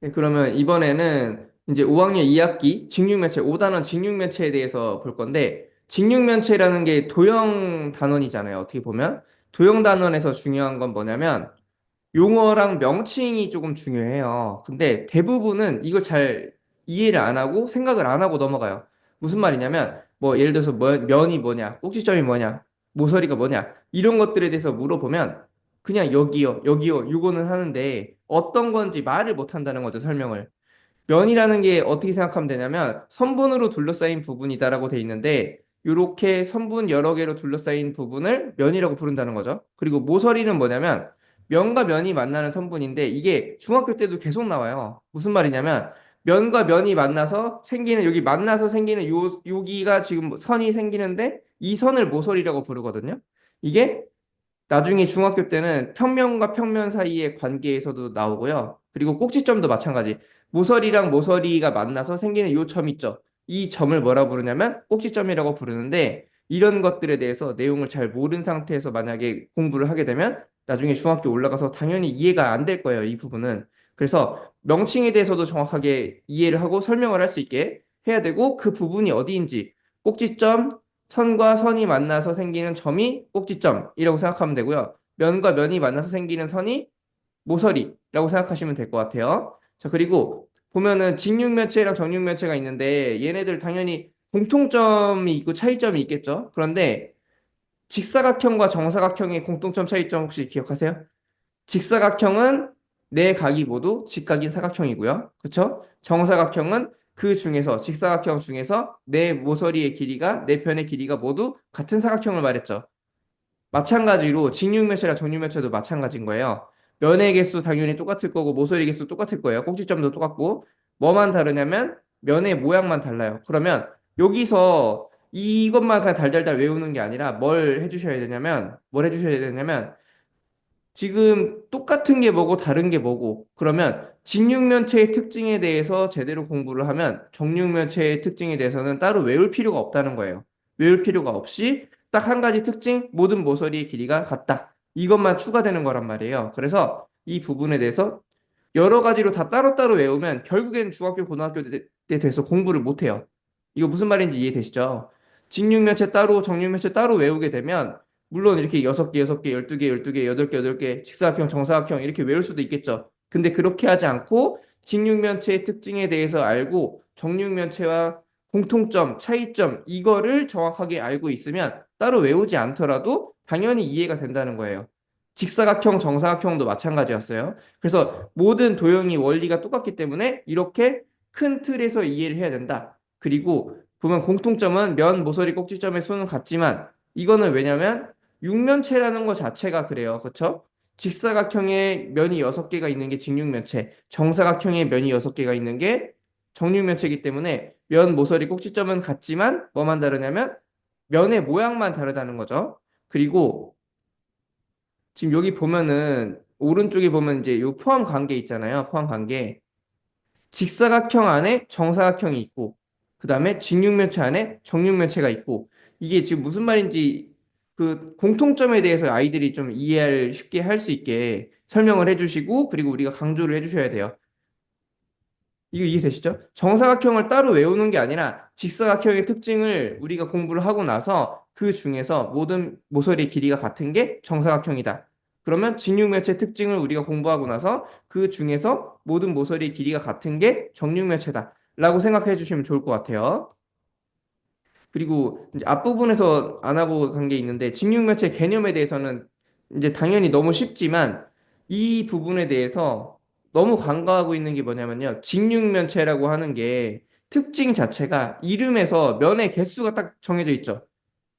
네, 그러면 이번에는 이제 5학년 2학기 직육면체, 5단원 직육면체에 대해서 볼 건데, 직육면체라는 게 도형 단원이잖아요. 어떻게 보면. 도형 단원에서 중요한 건 뭐냐면, 용어랑 명칭이 조금 중요해요. 근데 대부분은 이걸 잘 이해를 안 하고 생각을 안 하고 넘어가요. 무슨 말이냐면, 뭐 예를 들어서 면이 뭐냐, 꼭지점이 뭐냐, 모서리가 뭐냐, 이런 것들에 대해서 물어보면 그냥 여기요, 여기요, 요거는 하는데 어떤 건지 말을 못 한다는 거죠, 설명을. 면이라는 게 어떻게 생각하면 되냐면 선분으로 둘러싸인 부분이다라고 돼 있는데 이렇게 선분 여러 개로 둘러싸인 부분을 면이라고 부른다는 거죠. 그리고 모서리는 뭐냐면 면과 면이 만나는 선분인데 이게 중학교 때도 계속 나와요. 무슨 말이냐면 면과 면이 만나서 생기는 여기 만나서 생기는 요 여기가 지금 선이 생기는데 이 선을 모서리라고 부르거든요. 이게 나중에 중학교 때는 평면과 평면 사이의 관계에서도 나오고요. 그리고 꼭지점도 마찬가지. 모서리랑 모서리가 만나서 생기는 요 점 있죠. 이 점을 뭐라 부르냐면 꼭지점이라고 부르는데 이런 것들에 대해서 내용을 잘 모르는 상태에서 만약에 공부를 하게 되면 나중에 중학교 올라가서 당연히 이해가 안 될 거예요. 이 부분은. 그래서 명칭에 대해서도 정확하게 이해를 하고 설명을 할 수 있게 해야 되고 그 부분이 어디인지 꼭지점, 선과 선이 만나서 생기는 점이 꼭지점이라고 생각하면 되고요. 면과 면이 만나서 생기는 선이 모서리라고 생각하시면 될 것 같아요. 자, 그리고 보면은 직육면체랑 정육면체가 있는데 얘네들 당연히 공통점이 있고 차이점이 있겠죠. 그런데 직사각형과 정사각형의 공통점 차이점 혹시 기억하세요? 직사각형은 네 각이 모두 직각인 사각형이고요. 그렇죠? 정사각형은 그 중에서 직사각형 중에서 네 모서리의 길이가 네 편의 길이가 모두 같은 사각형을 말했죠. 마찬가지로 직육면체랑 정육면체도 마찬가지인 거예요. 면의 개수 당연히 똑같을 거고 모서리 개수 똑같을 거예요. 꼭지점도 똑같고 뭐만 다르냐면 면의 모양만 달라요. 그러면 여기서 이것만 그냥 달달달 외우는 게 아니라 뭘 해주셔야 되냐면 지금 똑같은 게 뭐고 다른 게 뭐고 그러면 직육면체의 특징에 대해서 제대로 공부를 하면 정육면체의 특징에 대해서는 따로 외울 필요가 없다는 거예요. 외울 필요가 없이 딱 한 가지 특징, 모든 모서리의 길이가 같다. 이것만 추가되는 거란 말이에요. 그래서 이 부분에 대해서 여러 가지로 다 따로따로 외우면 결국엔 중학교, 고등학교 때 돼서 공부를 못 해요. 이거 무슨 말인지 이해되시죠? 직육면체 따로, 정육면체 따로 외우게 되면 물론 이렇게 6개, 6개, 12개, 12개, 8개, 8개, 직사각형, 정사각형 이렇게 외울 수도 있겠죠. 근데 그렇게 하지 않고 직육면체의 특징에 대해서 알고 정육면체와 공통점, 차이점 이거를 정확하게 알고 있으면 따로 외우지 않더라도 당연히 이해가 된다는 거예요. 직사각형, 정사각형도 마찬가지였어요. 그래서 모든 도형이 원리가 똑같기 때문에 이렇게 큰 틀에서 이해를 해야 된다. 그리고 보면 공통점은 면, 모서리, 꼭지점의 수는 같지만 이거는 왜냐면 육면체라는 것 자체가 그래요. 그렇죠? 직사각형의 면이 6개가 있는 게 직육면체, 정사각형의 면이 6개가 있는 게 정육면체이기 때문에 면, 모서리, 꼭지점은 같지만 뭐만 다르냐면 면의 모양만 다르다는 거죠. 그리고 지금 여기 보면은 오른쪽에 보면 이제 요 포함 관계 있잖아요. 포함 관계. 직사각형 안에 정사각형이 있고 그다음에 직육면체 안에 정육면체가 있고 이게 지금 무슨 말인지 그 공통점에 대해서 아이들이 좀 이해를 쉽게 할 수 있게 설명을 해주시고 그리고 우리가 강조를 해주셔야 돼요. 이거 이해되시죠? 정사각형을 따로 외우는 게 아니라 직사각형의 특징을 우리가 공부를 하고 나서 그 중에서 모든 모서리 길이가 같은 게 정사각형이다. 그러면 직육면체 특징을 우리가 공부하고 나서 그 중에서 모든 모서리 길이가 같은 게 정육면체다. 라고 생각해 주시면 좋을 것 같아요. 그리고 이제 앞부분에서 안 하고 간 게 있는데 직육면체 개념에 대해서는 이제 당연히 너무 쉽지만 이 부분에 대해서 너무 간과하고 있는 게 뭐냐면요. 직육면체라고 하는 게 특징 자체가 이름에서 면의 개수가 딱 정해져 있죠.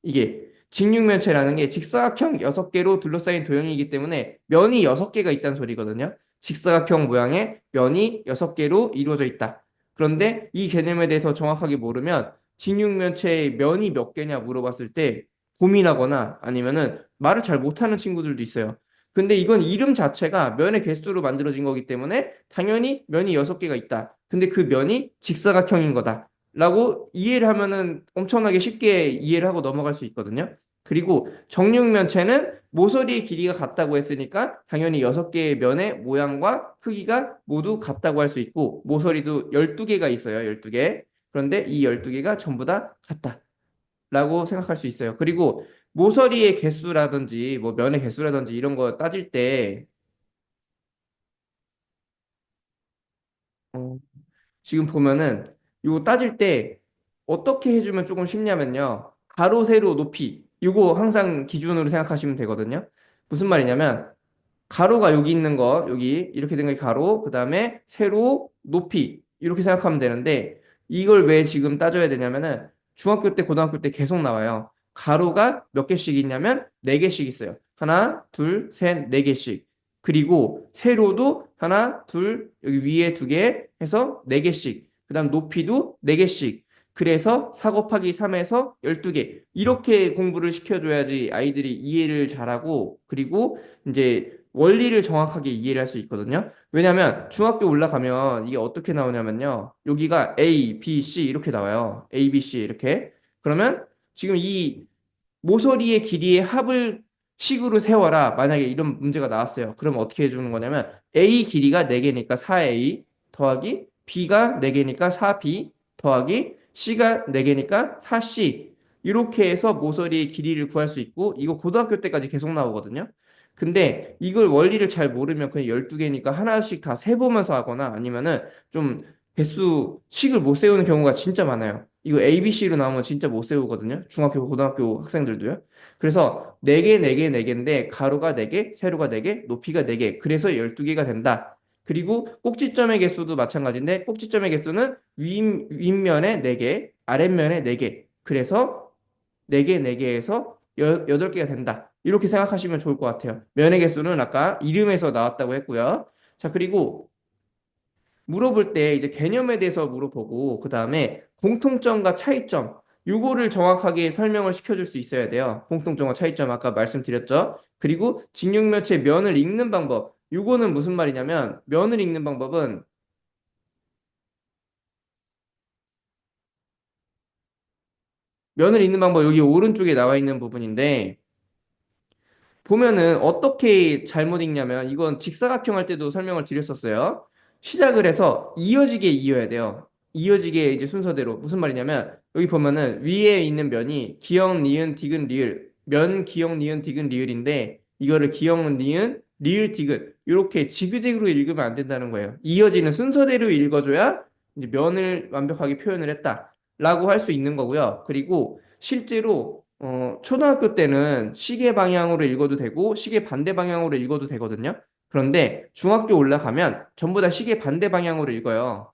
이게 직육면체라는 게 직사각형 6개로 둘러싸인 도형이기 때문에 면이 6개가 있다는 소리거든요. 직사각형 모양의 면이 6개로 이루어져 있다. 그런데 이 개념에 대해서 정확하게 모르면 직육면체의 면이 몇 개냐 물어봤을 때 고민하거나 아니면은 말을 잘 못하는 친구들도 있어요. 근데 이건 이름 자체가 면의 개수로 만들어진 거기 때문에 당연히 면이 6개가 있다. 근데 그 면이 직사각형인 거다. 라고 이해를 하면은 엄청나게 쉽게 이해를 하고 넘어갈 수 있거든요. 그리고 정육면체는 모서리의 길이가 같다고 했으니까 당연히 6개의 면의 모양과 크기가 모두 같다고 할 수 있고 모서리도 12개가 있어요. 12개. 그런데 이 12개가 전부 다 같다라고 생각할 수 있어요. 그리고 모서리의 개수라든지 뭐 면의 개수라든지 이런 거 따질 때 어, 지금 보면은 이거 따질 때 어떻게 해주면 조금 쉽냐면요. 가로, 세로, 높이 이거 항상 기준으로 생각하시면 되거든요. 무슨 말이냐면 가로가 여기 있는 거 여기 이렇게 된 게 가로 그다음에 세로 높이 이렇게 생각하면 되는데 이걸 왜 지금 따져야 되냐면은 중학교 때 고등학교 때 계속 나와요. 가로가 몇 개씩 있냐면 네 개씩 있어요. 하나, 둘, 셋, 네 개씩. 그리고 세로도 하나, 둘, 여기 위에 두 개 해서 네 개씩. 그다음 높이도 네 개씩. 그래서 4 곱하기 3에서 12개. 이렇게 공부를 시켜줘야지 아이들이 이해를 잘하고 그리고 이제 원리를 정확하게 이해를 할 수 있거든요. 왜냐하면 중학교 올라가면 이게 어떻게 나오냐면요. 여기가 A, B, C 이렇게 나와요. A, B, C 이렇게. 그러면 지금 이 모서리의 길이의 합을 식으로 세워라. 만약에 이런 문제가 나왔어요. 그럼 어떻게 해주는 거냐면 A 길이가 4개니까 4A 더하기 B가 4개니까 4B 더하기 C가 4개니까 4C 이렇게 해서 모서리의 길이를 구할 수 있고 이거 고등학교 때까지 계속 나오거든요. 근데 이걸 원리를 잘 모르면 그냥 12개니까 하나씩 다 세보면서 하거나 아니면은 좀 개수 식을 못 세우는 경우가 진짜 많아요. 이거 ABC로 나오면 진짜 못 세우거든요. 중학교, 고등학교 학생들도요. 그래서 4개, 4개, 4개인데 가로가 4개, 세로가 4개, 높이가 4개. 그래서 12개가 된다. 그리고 꼭지점의 개수도 마찬가지인데 꼭지점의 개수는 윗면에 4개, 아랫면에 4개. 그래서 4개, 4개에서 8개가 된다. 이렇게 생각하시면 좋을 것 같아요. 면의 개수는 아까 이름에서 나왔다고 했고요. 자, 그리고 물어볼 때 이제 개념에 대해서 물어보고 그다음에 공통점과 차이점 요거를 정확하게 설명을 시켜줄 수 있어야 돼요. 공통점과 차이점 아까 말씀드렸죠. 그리고 직육면체 면을 읽는 방법 요거는 무슨 말이냐면 면을 읽는 방법은 면을 읽는 방법 여기 오른쪽에 나와 있는 부분인데 보면은 어떻게 잘못 읽냐면 이건 직사각형 할 때도 설명을 드렸었어요. 시작을 해서 이어지게 이어야 돼요. 이어지게 이제 순서대로 무슨 말이냐면 여기 보면은 위에 있는 면이 기역, 니은, 디귿, 리을 면, 기역, 니은, 디귿, 리을인데 이거를 기역, 니은, 리을, 디귿 이렇게 지그재그로 읽으면 안 된다는 거예요. 이어지는 순서대로 읽어줘야 이제 면을 완벽하게 표현을 했다라고 할 수 있는 거고요. 그리고 실제로 초등학교 때는 시계 방향으로 읽어도 되고 시계 반대 방향으로 읽어도 되거든요. 그런데 중학교 올라가면 전부 다 시계 반대 방향으로 읽어요.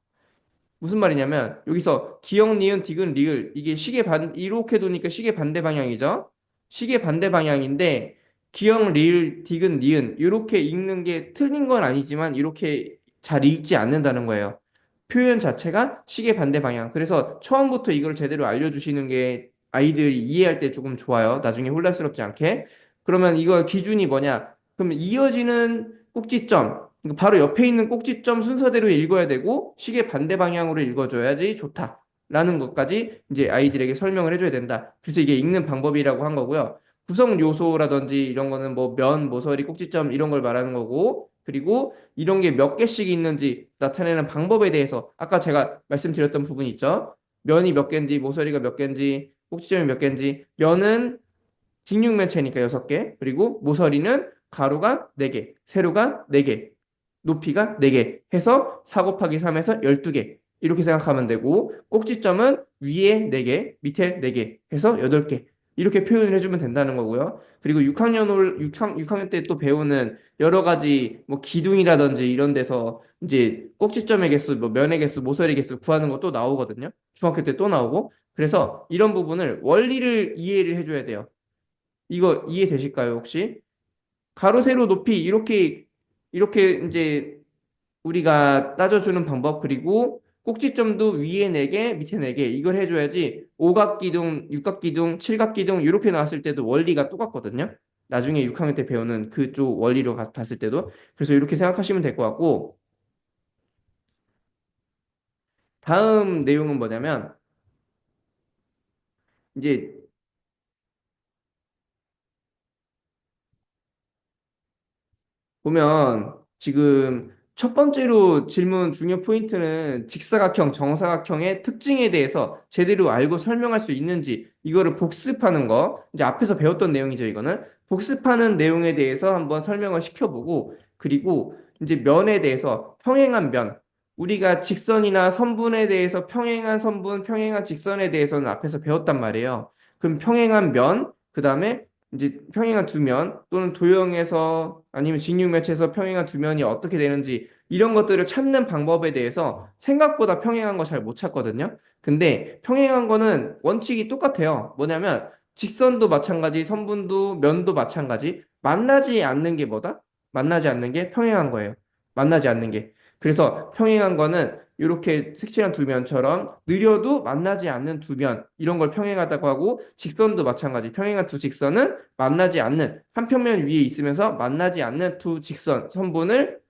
무슨 말이냐면 여기서 기역, 니은, 디귿, 리을 이게 시계 반 이렇게 도니까 시계 반대 방향이죠. 시계 반대 방향인데 기역, 리을, 디귿, 니은 이렇게 읽는 게 틀린 건 아니지만 이렇게 잘 읽지 않는다는 거예요. 표현 자체가 시계 반대 방향. 그래서 처음부터 이걸 제대로 알려주시는 게 아이들이 이해할 때 조금 좋아요. 나중에 혼란스럽지 않게. 그러면 이거 기준이 뭐냐? 그러면 이어지는 꼭지점, 그러니까 바로 옆에 있는 꼭지점 순서대로 읽어야 되고 시계 반대 방향으로 읽어줘야지 좋다라는 것까지 이제 아이들에게 설명을 해줘야 된다. 그래서 이게 읽는 방법이라고 한 거고요. 구성 요소라든지 이런 거는 뭐 면, 모서리, 꼭지점 이런 걸 말하는 거고 그리고 이런 게 몇 개씩 있는지 나타내는 방법에 대해서 아까 제가 말씀드렸던 부분이 있죠. 면이 몇 개인지, 모서리가 몇 개인지, 꼭지점이 몇 개인지, 면은 직육면체니까 6개, 그리고 모서리는 가로가 4개, 세로가 4개, 높이가 4개 해서 4 곱하기 3에서 12개. 이렇게 생각하면 되고, 꼭지점은 위에 4개, 밑에 4개 해서 8개. 이렇게 표현을 해주면 된다는 거고요. 그리고 6학년 때 또 배우는 여러 가지 뭐 기둥이라든지 이런 데서 이제 꼭지점의 개수, 뭐 면의 개수, 모서리 개수 구하는 것도 나오거든요. 중학교 때 또 나오고. 그래서 이런 부분을 원리를 이해를 해줘야 돼요. 이거 이해되실까요, 혹시? 가로, 세로, 높이 이렇게 이제 우리가 따져주는 방법 그리고 꼭지점도 위에 4개, 밑에 4개 이걸 해줘야지 오각기둥, 육각기둥, 칠각기둥 이렇게 나왔을 때도 원리가 똑같거든요. 나중에 6학년 때 배우는 그쪽 원리로 봤을 때도 그래서 이렇게 생각하시면 될 것 같고 다음 내용은 뭐냐면 이제 보면 지금 첫 번째로 질문 중요 포인트는 직사각형, 정사각형의 특징에 대해서 제대로 알고 설명할 수 있는지 이거를 복습하는 거. 이제 앞에서 배웠던 내용이죠, 이거는. 복습하는 내용에 대해서 한번 설명을 시켜보고 그리고 이제 면에 대해서 평행한 면. 우리가 직선이나 선분에 대해서 평행한 선분, 평행한 직선에 대해서는 앞에서 배웠단 말이에요. 그럼 평행한 면, 그다음에 이제 평행한 두 면 또는 도형에서 아니면 직육면체에서 평행한 두 면이 어떻게 되는지 이런 것들을 찾는 방법에 대해서 생각보다 평행한 거 잘 못 찾거든요. 근데 평행한 거는 원칙이 똑같아요. 뭐냐면 직선도 마찬가지, 선분도 면도 마찬가지. 만나지 않는 게 뭐다? 만나지 않는 게 평행한 거예요. 만나지 않는 게. 그래서 평행한 거는 이렇게 색칠한 두 면처럼 느려도 만나지 않는 두 면, 이런 걸 평행하다고 하고, 직선도 마찬가지. 평행한 두 직선은 만나지 않는, 한 평면 위에 있으면서 만나지 않는 두 직선, 선분을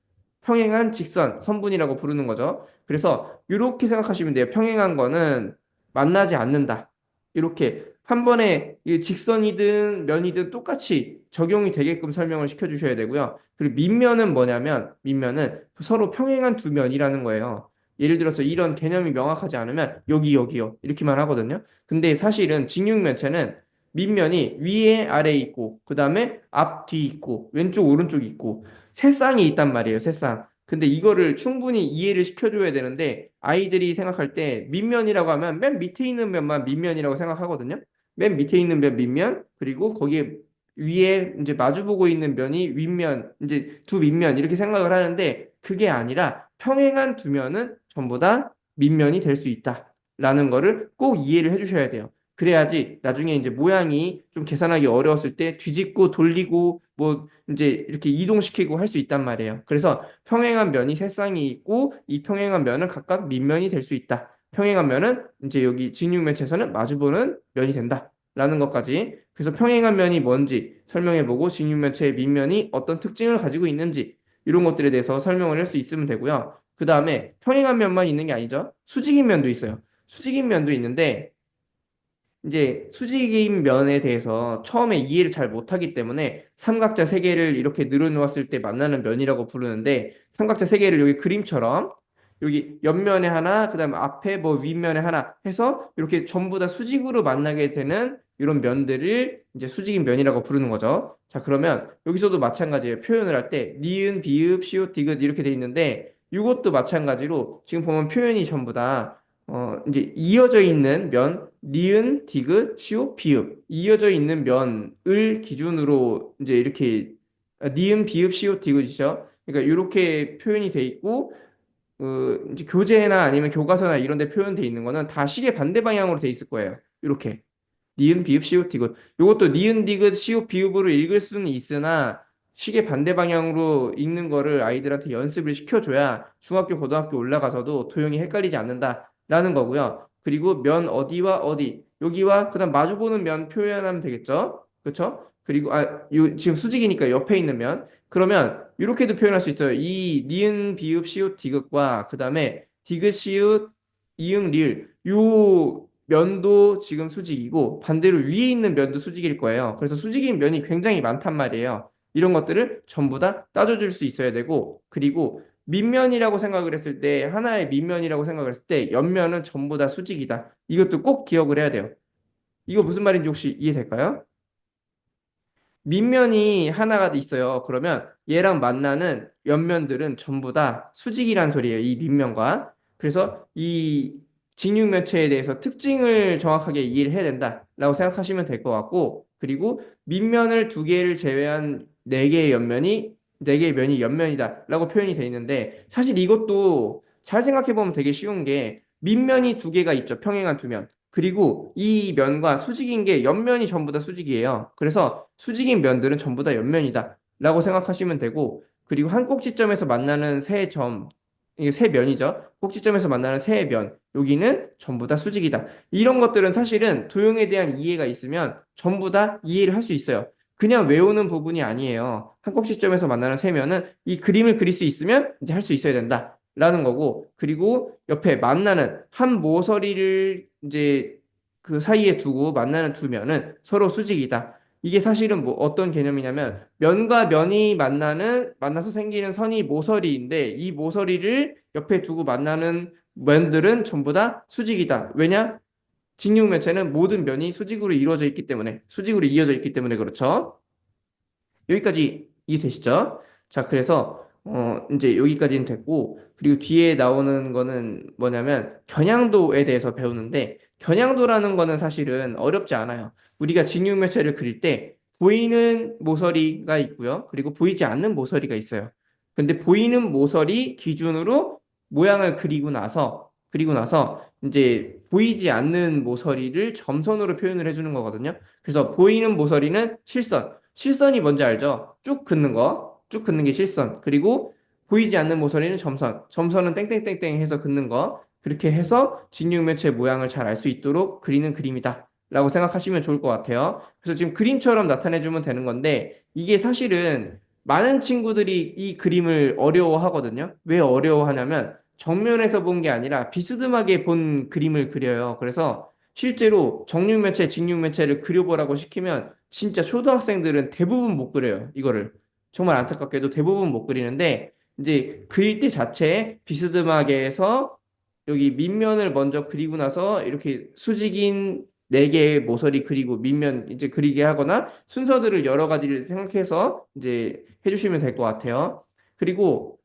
평행한 직선, 선분이라고 부르는 거죠. 그래서 이렇게 생각하시면 돼요. 평행한 거는 만나지 않는다. 이렇게 한 번에 이 직선이든 면이든 똑같이 적용이 되게끔 설명을 시켜주셔야 되고요. 그리고 밑면은 뭐냐면 밑면은 서로 평행한 두 면이라는 거예요. 예를 들어서 이런 개념이 명확하지 않으면 여기 여기요 이렇게만 하거든요. 근데 사실은 직육면체는 밑면이 위에 아래 있고 그 다음에 앞 뒤 있고 왼쪽 오른쪽 있고 세 쌍이 있단 말이에요. 세 쌍. 근데 이거를 충분히 이해를 시켜줘야 되는데 아이들이 생각할 때 밑면이라고 하면 맨 밑에 있는 면만 밑면이라고 생각하거든요. 맨 밑에 있는 면 밑면 그리고 거기에 위에 이제 마주보고 있는 면이 윗면 이제 두 밑면 이렇게 생각을 하는데 그게 아니라 평행한 두 면은 전부 다 밑면이 될 수 있다라는 거를 꼭 이해를 해주셔야 돼요. 그래야지 나중에 이제 모양이 좀 계산하기 어려웠을 때 뒤집고 돌리고 뭐 이제 이렇게 이동시키고 할 수 있단 말이에요. 그래서 평행한 면이 세 쌍이 있고 이 평행한 면은 각각 밑면이 될 수 있다. 평행한 면은 이제 여기 직육면체에서는 마주보는 면이 된다라는 것까지. 그래서 평행한 면이 뭔지 설명해보고 직육면체의 밑면이 어떤 특징을 가지고 있는지 이런 것들에 대해서 설명을 할 수 있으면 되고요. 그 다음에 평행한 면만 있는 게 아니죠. 수직인 면도 있어요. 수직인 면도 있는데 이제 수직인 면에 대해서 처음에 이해를 잘 못하기 때문에 삼각자 세 개를 이렇게 늘어놓았을 때 만나는 면이라고 부르는데 삼각자 세 개를 여기 그림처럼 여기 옆면에 하나, 그다음에 앞에 뭐 윗면에 하나 해서 이렇게 전부 다 수직으로 만나게 되는 이런 면들을 이제 수직인 면이라고 부르는 거죠. 자, 그러면 여기서도 마찬가지예요. 표현을 할 때 니은, 비읍, 시옷, 디귿 이렇게 돼 있는데 이것도 마찬가지로 지금 보면 표현이 전부 다 이제 이어져 있는 면, 니은, 디귿, 시옷, 비읍 이어져 있는 면을 기준으로 이제 이렇게 니은, 비읍, 시옷, 디귿이죠. 그러니까 이렇게 표현이 돼 있고 이제 교재나 아니면 교과서나 이런 데 표현돼 있는 거는 다 시계 반대 방향으로 돼 있을 거예요. 이렇게 니은, 비읍, 시옷, 디귿. 이것도 니은, 디귿, 시옷, 비읍으로 읽을 수는 있으나 시계 반대 방향으로 읽는 거를 아이들한테 연습을 시켜줘야 중학교, 고등학교 올라가서도 도형이 헷갈리지 않는다라는 거고요. 그리고 면 어디와 어디, 여기와 그다음 마주보는 면 표현하면 되겠죠? 그렇죠? 그리고 지금 수직이니까 옆에 있는 면. 그러면 이렇게도 표현할 수 있어요. 이 니은, 비읍, 시옷, 디귿과 그다음에 디귿, 시읒, 이응, 리을 요 면도 지금 수직이고 반대로 위에 있는 면도 수직일 거예요. 그래서 수직인 면이 굉장히 많단 말이에요. 이런 것들을 전부 다 따져줄 수 있어야 되고 그리고 밑면이라고 생각을 했을 때 하나의 밑면이라고 생각을 했을 때 옆면은 전부 다 수직이다. 이것도 꼭 기억을 해야 돼요. 이거 무슨 말인지 혹시 이해될까요? 밑면이 하나가 있어요. 그러면 얘랑 만나는 옆면들은 전부 다 수직이란 소리예요. 이 밑면과. 그래서 이 직육면체에 대해서 특징을 정확하게 이해를 해야 된다라고 생각하시면 될 것 같고, 그리고 밑면을 두 개를 제외한 네 개의 옆면이 네 개의 면이 옆면이다라고 표현이 되어 있는데 사실 이것도 잘 생각해 보면 되게 쉬운 게 밑면이 두 개가 있죠. 평행한 두 면. 그리고 이 면과 수직인 게 옆면이 전부 다 수직이에요. 그래서 수직인 면들은 전부 다 옆면이다 라고 생각하시면 되고 그리고 한 꼭지점에서 만나는 세 점, 이게 세 면이죠. 꼭지점에서 만나는 세 면, 여기는 전부 다 수직이다. 이런 것들은 사실은 도형에 대한 이해가 있으면 전부 다 이해를 할 수 있어요. 그냥 외우는 부분이 아니에요. 한 꼭지점에서 만나는 세 면은 이 그림을 그릴 수 있으면 이제 할 수 있어야 된다. 라는 거고, 그리고 옆에 만나는 한 모서리를 이제 그 사이에 두고 만나는 두 면은 서로 수직이다. 이게 사실은 뭐 어떤 개념이냐면 면과 면이 만나서 생기는 선이 모서리인데 이 모서리를 옆에 두고 만나는 면들은 전부 다 수직이다. 왜냐? 직육면체는 모든 면이 수직으로 이루어져 있기 때문에 수직으로 이어져 있기 때문에 그렇죠. 여기까지 이해되시죠? 자, 그래서 이제 여기까지는 됐고 그리고 뒤에 나오는 거는 뭐냐면 겨냥도에 대해서 배우는데 겨냥도라는 거는 사실은 어렵지 않아요. 우리가 직육면체를 그릴 때 보이는 모서리가 있고요. 그리고 보이지 않는 모서리가 있어요. 근데 보이는 모서리 기준으로 모양을 그리고 나서 이제 보이지 않는 모서리를 점선으로 표현을 해주는 거거든요. 그래서 보이는 모서리는 실선. 실선이 뭔지 알죠? 쭉 긋는 거. 쭉 긋는 게 실선. 그리고 보이지 않는 모서리는 점선. 점선은 땡땡땡땡 해서 긋는 거. 그렇게 해서 직육면체 모양을 잘 알 수 있도록 그리는 그림이다. 라고 생각하시면 좋을 것 같아요. 그래서 지금 그림처럼 나타내주면 되는 건데, 이게 사실은 많은 친구들이 이 그림을 어려워하거든요. 왜 어려워하냐면, 정면에서 본 게 아니라 비스듬하게 본 그림을 그려요. 그래서 실제로 정육면체, 직육면체를 그려보라고 시키면 진짜 초등학생들은 대부분 못 그려요. 이거를. 정말 안타깝게도 대부분 못 그리는데 이제 그릴 때 자체에 비스듬하게 해서 여기 밑면을 먼저 그리고 나서 이렇게 수직인 네 개의 모서리 그리고 밑면 이제 그리게 하거나 순서들을 여러 가지를 생각해서 이제 해주시면 될 것 같아요. 그리고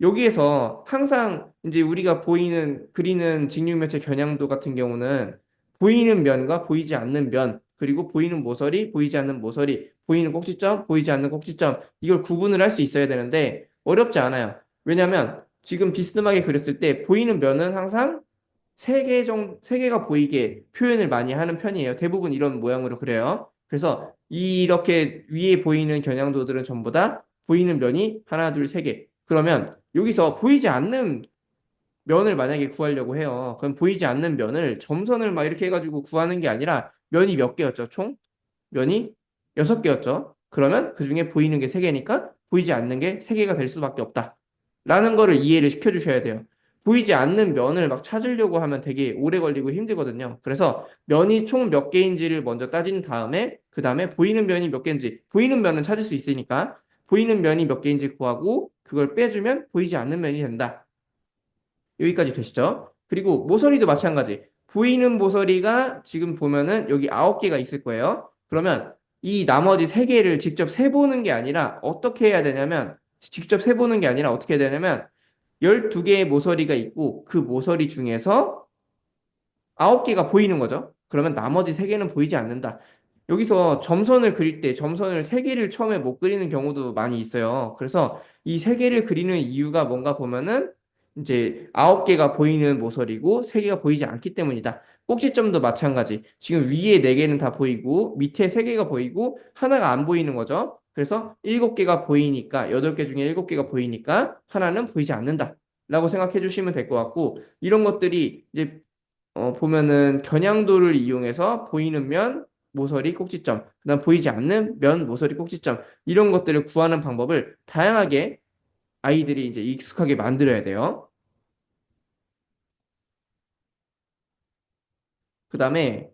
여기에서 항상 이제 우리가 그리는 직육면체 겨냥도 같은 경우는 보이는 면과 보이지 않는 면, 그리고 보이는 모서리, 보이지 않는 모서리, 보이는 꼭지점, 보이지 않는 꼭지점, 이걸 구분을 할 수 있어야 되는데 어렵지 않아요. 왜냐면 지금 비스듬하게 그렸을 때 보이는 면은 항상 세 개가 보이게 표현을 많이 하는 편이에요. 대부분 이런 모양으로 그려요. 그래서 이렇게 위에 보이는 겨냥도들은 전부 다 보이는 면이 하나, 둘, 세 개. 그러면 여기서 보이지 않는 면을 만약에 구하려고 해요. 그럼 보이지 않는 면을 점선을 막 이렇게 해가지고 구하는 게 아니라 면이 몇 개였죠? 총? 면이 여섯 개였죠? 그러면 그 중에 보이는 게 세 개니까 보이지 않는 게 세 개가 될 수밖에 없다. 라는 거를 이해를 시켜주셔야 돼요. 보이지 않는 면을 막 찾으려고 하면 되게 오래 걸리고 힘들거든요. 그래서 면이 총 몇 개인지를 먼저 따진 다음에 그 다음에 보이는 면이 몇 개인지 보이는 면은 찾을 수 있으니까 보이는 면이 몇 개인지 구하고 그걸 빼주면 보이지 않는 면이 된다. 여기까지 되시죠? 그리고 모서리도 마찬가지. 보이는 모서리가 지금 보면은 여기 9개가 있을 거예요. 그러면 이 나머지 3개를 직접 세보는 게 아니라 어떻게 해야 되냐면 직접 세보는 게 아니라 어떻게 해야 되냐면 12개의 모서리가 있고 그 모서리 중에서 9개가 보이는 거죠. 그러면 나머지 3개는 보이지 않는다. 여기서 점선을 그릴 때 점선을 3개를 처음에 못 그리는 경우도 많이 있어요. 그래서 이 3개를 그리는 이유가 뭔가 보면은 이제 9개가 보이는 모서리고 3개가 보이지 않기 때문이다. 꼭지점도 마찬가지. 지금 위에 4개는 다 보이고 밑에 3개가 보이고 하나가 안 보이는 거죠. 그래서 7개가 보이니까 8개 중에 7개가 보이니까 하나는 보이지 않는다. 라고 생각해 주시면 될 것 같고 이런 것들이 이제 보면은 겨냥도를 이용해서 보이는 면, 모서리, 꼭지점, 그다음 보이지 않는 면, 모서리, 꼭지점 이런 것들을 구하는 방법을 다양하게 아이들이 이제 익숙하게 만들어야 돼요. 그다음에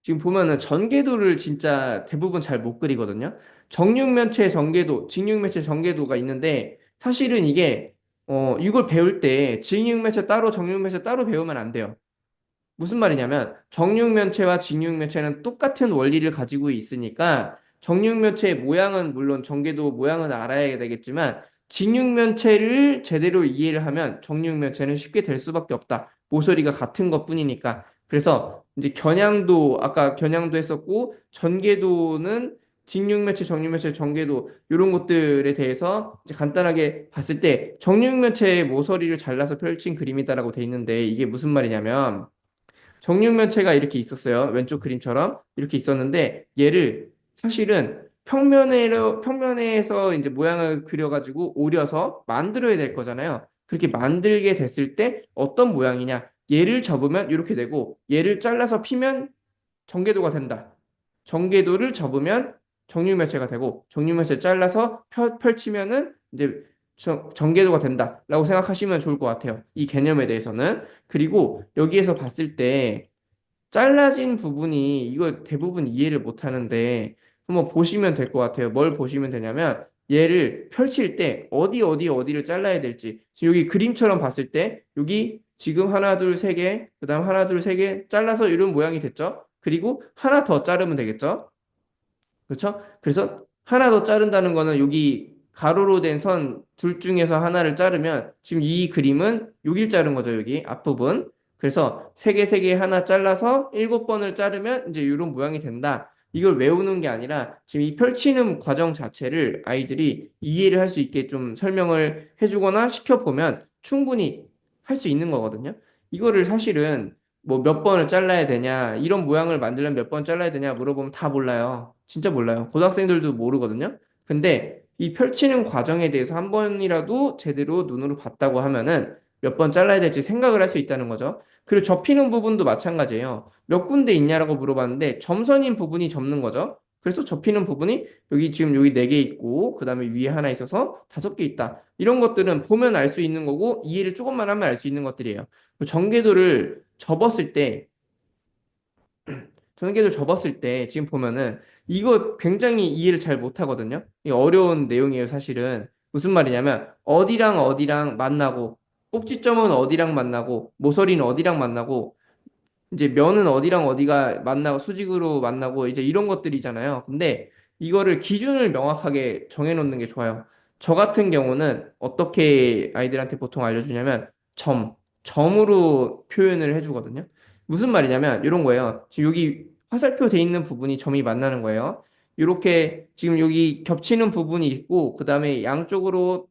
지금 보면은 전개도를 진짜 대부분 잘 못 그리거든요. 정육면체 전개도, 직육면체 전개도가 있는데 사실은 이게 이걸 배울 때 직육면체 따로 정육면체 따로 배우면 안 돼요. 무슨 말이냐면 정육면체와 직육면체는 똑같은 원리를 가지고 있으니까 정육면체의 모양은 물론 전개도 모양은 알아야 되겠지만 직육면체를 제대로 이해를 하면 정육면체는 쉽게 될 수밖에 없다. 모서리가 같은 것뿐이니까. 그래서 이제 겨냥도 아까 겨냥도 했었고 전개도는 직육면체, 정육면체, 전개도 이런 것들에 대해서 이제 간단하게 봤을 때 정육면체의 모서리를 잘라서 펼친 그림이다라고 돼 있는데 이게 무슨 말이냐면 정육면체가 이렇게 있었어요. 왼쪽 그림처럼 이렇게 있었는데 얘를 사실은 평면에서 이제 모양을 그려가지고 오려서 만들어야 될 거잖아요. 그렇게 만들게 됐을 때 어떤 모양이냐? 얘를 접으면 이렇게 되고 얘를 잘라서 피면 정계도가 된다. 정계도를 접으면 정육면체가 되고 정육면체 잘라서 펼치면은 이제 전개도가 된다라고 생각하시면 좋을 것 같아요. 이 개념에 대해서는. 그리고 여기에서 봤을 때 잘라진 부분이 이거 대부분 이해를 못 하는데 한번 보시면 될 것 같아요. 뭘 보시면 되냐면 얘를 펼칠 때 어디를 잘라야 될지 지금 여기 그림처럼 봤을 때 여기 지금 하나 둘 세 개 그다음 하나 둘 세 개 잘라서 이런 모양이 됐죠. 그리고 하나 더 자르면 되겠죠. 그렇죠? 그래서 하나 더 자른다는 거는 여기 가로로 된 선 둘 중에서 하나를 자르면 지금 이 그림은 여길 자른 거죠, 여기 앞부분. 그래서 세 개 하나 잘라서 7번을 자르면 이제 이런 모양이 된다. 이걸 외우는 게 아니라 지금 이 펼치는 과정 자체를 아이들이 이해를 할 수 있게 좀 설명을 해주거나 시켜보면 충분히 할 수 있는 거거든요. 이거를 사실은 뭐 몇 번을 잘라야 되냐, 이런 모양을 만들려면 몇 번 잘라야 되냐 물어보면 다 몰라요. 진짜 몰라요. 고등학생들도 모르거든요. 근데 이 펼치는 과정에 대해서 한 번이라도 제대로 눈으로 봤다고 하면은 몇 번 잘라야 될지 생각을 할 수 있다는 거죠. 그리고 접히는 부분도 마찬가지예요. 몇 군데 있냐라고 물어봤는데 점선인 부분이 접는 거죠. 그래서 접히는 부분이 여기 지금 여기 4개 있고 그다음에 위에 하나 있어서 5개 있다. 이런 것들은 보면 알 수 있는 거고 이해를 조금만 하면 알 수 있는 것들이에요. 전개도를 접었을 때 전개도를 접었을 때 지금 보면은 이거 굉장히 이해를 잘 못하거든요. 이게 어려운 내용이에요, 사실은. 무슨 말이냐면 어디랑 어디랑 만나고 꼭지점은 어디랑 만나고 모서리는 어디랑 만나고 이제 면은 어디랑 어디가 만나고 수직으로 만나고 이제 이런 것들이잖아요. 근데 이거를 기준을 명확하게 정해놓는 게 좋아요. 저 같은 경우는 어떻게 아이들한테 보통 알려주냐면 점으로 표현을 해주거든요. 무슨 말이냐면 이런 거예요. 지금 여기 화살표 돼 있는 부분이 점이 만나는 거예요. 이렇게 지금 여기 겹치는 부분이 있고 그 다음에 양쪽으로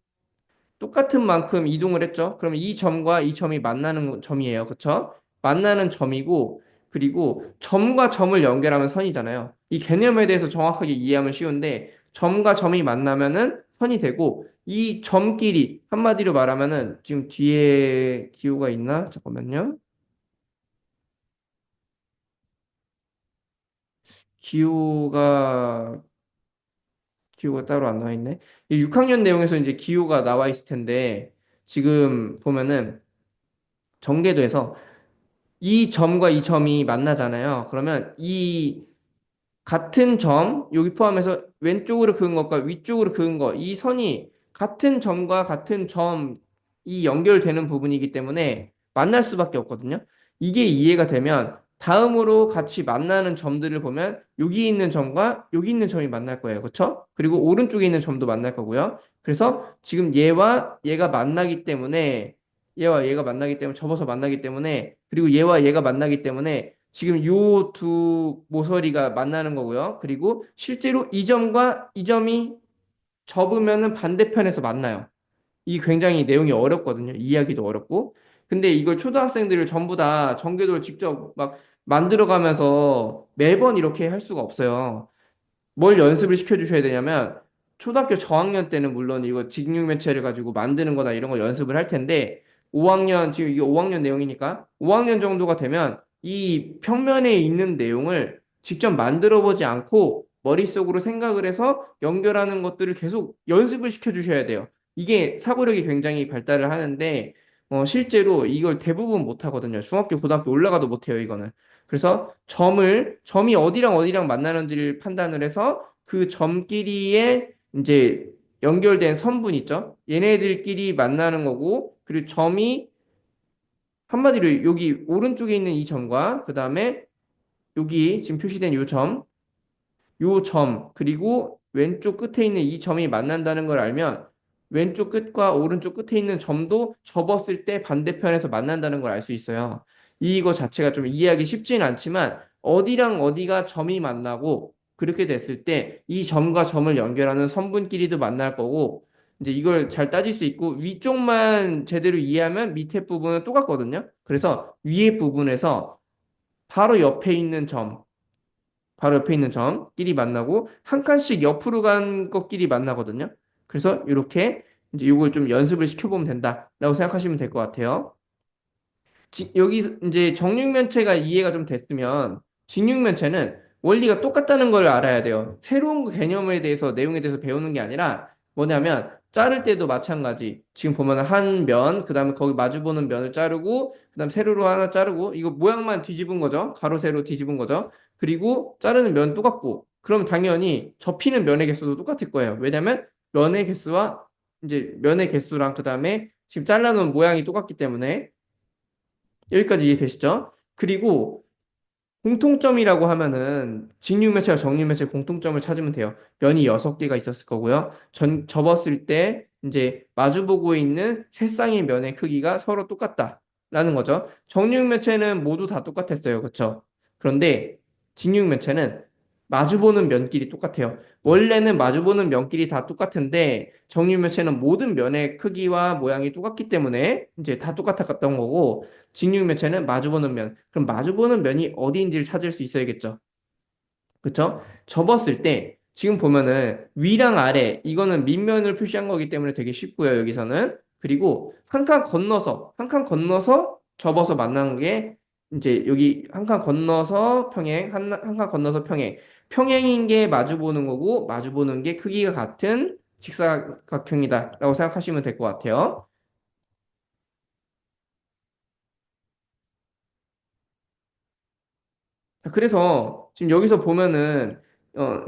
똑같은 만큼 이동을 했죠. 그러면 이 점과 이 점이 만나는 점이에요. 그쵸? 만나는 점이고, 그리고 점과 점을 연결하면 선이잖아요. 이 개념에 대해서 정확하게 이해하면 쉬운데, 점과 점이 만나면은 선이 되고, 이 점끼리, 한마디로 말하면은, 지금 뒤에 기호가 있나? 잠깐만요. 기호가, 기호가 따로 안 나와 있네. 이 6학년 내용에서 이제 기호가 나와 있을 텐데, 지금 보면은, 전개도에서 이 점과 이 점이 만나잖아요. 그러면 이 같은 점, 여기 포함해서 왼쪽으로 그은 것과 위쪽으로 그은 것, 이 선이 같은 점과 같은 점이 연결되는 부분이기 때문에 만날 수밖에 없거든요. 이게 이해가 되면 다음으로 같이 만나는 점들을 보면 여기 있는 점과 여기 있는 점이 만날 거예요. 그렇죠? 그리고 오른쪽에 있는 점도 만날 거고요. 그래서 지금 얘와 얘가 만나기 때문에 얘와 얘가 만나기 때문에 접어서 만나기 때문에 그리고 얘와 얘가 만나기 때문에 지금 요 두 모서리가 만나는 거고요. 그리고 실제로 이 점과 이 점이 접으면은 반대편에서 만나요. 이 굉장히 내용이 어렵거든요. 이해하기도 어렵고. 근데 이걸 초등학생들을 전부 다 전개도를 직접 막 만들어가면서 매번 이렇게 할 수가 없어요. 뭘 연습을 시켜주셔야 되냐면 초등학교 저학년 때는 물론 이거 직육면체를 가지고 만드는 거나 이런 거 연습을 할 텐데 5학년 지금 이게 5학년 내용이니까 5학년 정도가 되면 이 평면에 있는 내용을 직접 만들어 보지 않고 머릿속으로 생각을 해서 연결하는 것들을 계속 연습을 시켜주셔야 돼요. 이게 사고력이 굉장히 발달을 하는데 실제로 이걸 대부분 못 하거든요. 중학교, 고등학교 올라가도 못 해요, 이거는. 그래서 점이 어디랑 어디랑 만나는지를 판단을 해서 그 점끼리의 이제 연결된 선분 있죠? 얘네들끼리 만나는 거고, 그리고 점이 한마디로 여기 오른쪽에 있는 이 점과 그 다음에 여기 지금 표시된 요 점, 그리고 왼쪽 끝에 있는 이 점이 만난다는 걸 알면 왼쪽 끝과 오른쪽 끝에 있는 점도 접었을 때 반대편에서 만난다는 걸 알 수 있어요. 이거 자체가 좀 이해하기 쉽지는 않지만 어디랑 어디가 점이 만나고 그렇게 됐을 때 이 점과 점을 연결하는 선분끼리도 만날 거고 이제 이걸 잘 따질 수 있고 위쪽만 제대로 이해하면 밑에 부분은 똑같거든요. 그래서 위에 부분에서 바로 옆에 있는 점 바로 옆에 있는 점끼리 만나고 한 칸씩 옆으로 간 것끼리 만나거든요. 그래서 이렇게 이제 이걸 좀 연습을 시켜보면 된다라고 생각하시면 될 것 같아요. 여기 이제 정육면체가 이해가 좀 됐으면 직육면체는 원리가 똑같다는 걸 알아야 돼요. 새로운 개념에 대해서 내용에 대해서 배우는 게 아니라 뭐냐면 자를 때도 마찬가지. 지금 보면 한 면, 그 다음에 거기 마주보는 면을 자르고, 그 다음 세로로 하나 자르고, 이거 모양만 뒤집은 거죠. 가로, 세로 뒤집은 거죠. 그리고 자르는 면 똑같고, 그럼 당연히 접히는 면의 개수도 똑같을 거예요. 왜냐면 면의 개수와 이제 면의 개수랑 그 다음에 지금 잘라놓은 모양이 똑같기 때문에 여기까지 이해되시죠? 그리고 공통점이라고 하면은 직육면체와 정육면체 공통점을 찾으면 돼요. 면이 6개가 있었을 거고요. 접었을 때 이제 마주보고 있는 세 쌍의 면의 크기가 서로 똑같다라는 거죠. 정육면체는 모두 다 똑같았어요. 그렇죠? 그런데 직육면체는 마주보는 면끼리 똑같아요. 원래는 마주보는 면끼리 다 똑같은데 정육면체는 모든 면의 크기와 모양이 똑같기 때문에 이제 다 똑같았던 거고 직육면체는 마주보는 면. 그럼 마주보는 면이 어디인지를 찾을 수 있어야겠죠. 그쵸? 접었을 때 지금 보면은 위랑 아래 이거는 밑면을 표시한 거기 때문에 되게 쉽고요. 여기서는. 그리고 한 칸 건너서 접어서 만나는 게 이제 여기 한 칸 건너서 평행, 한 칸 건너서 평행. 평행인 게 마주보는 거고 마주보는 게 크기가 같은 직사각형이다라고 생각하시면 될 것 같아요. 그래서 지금 여기서 보면은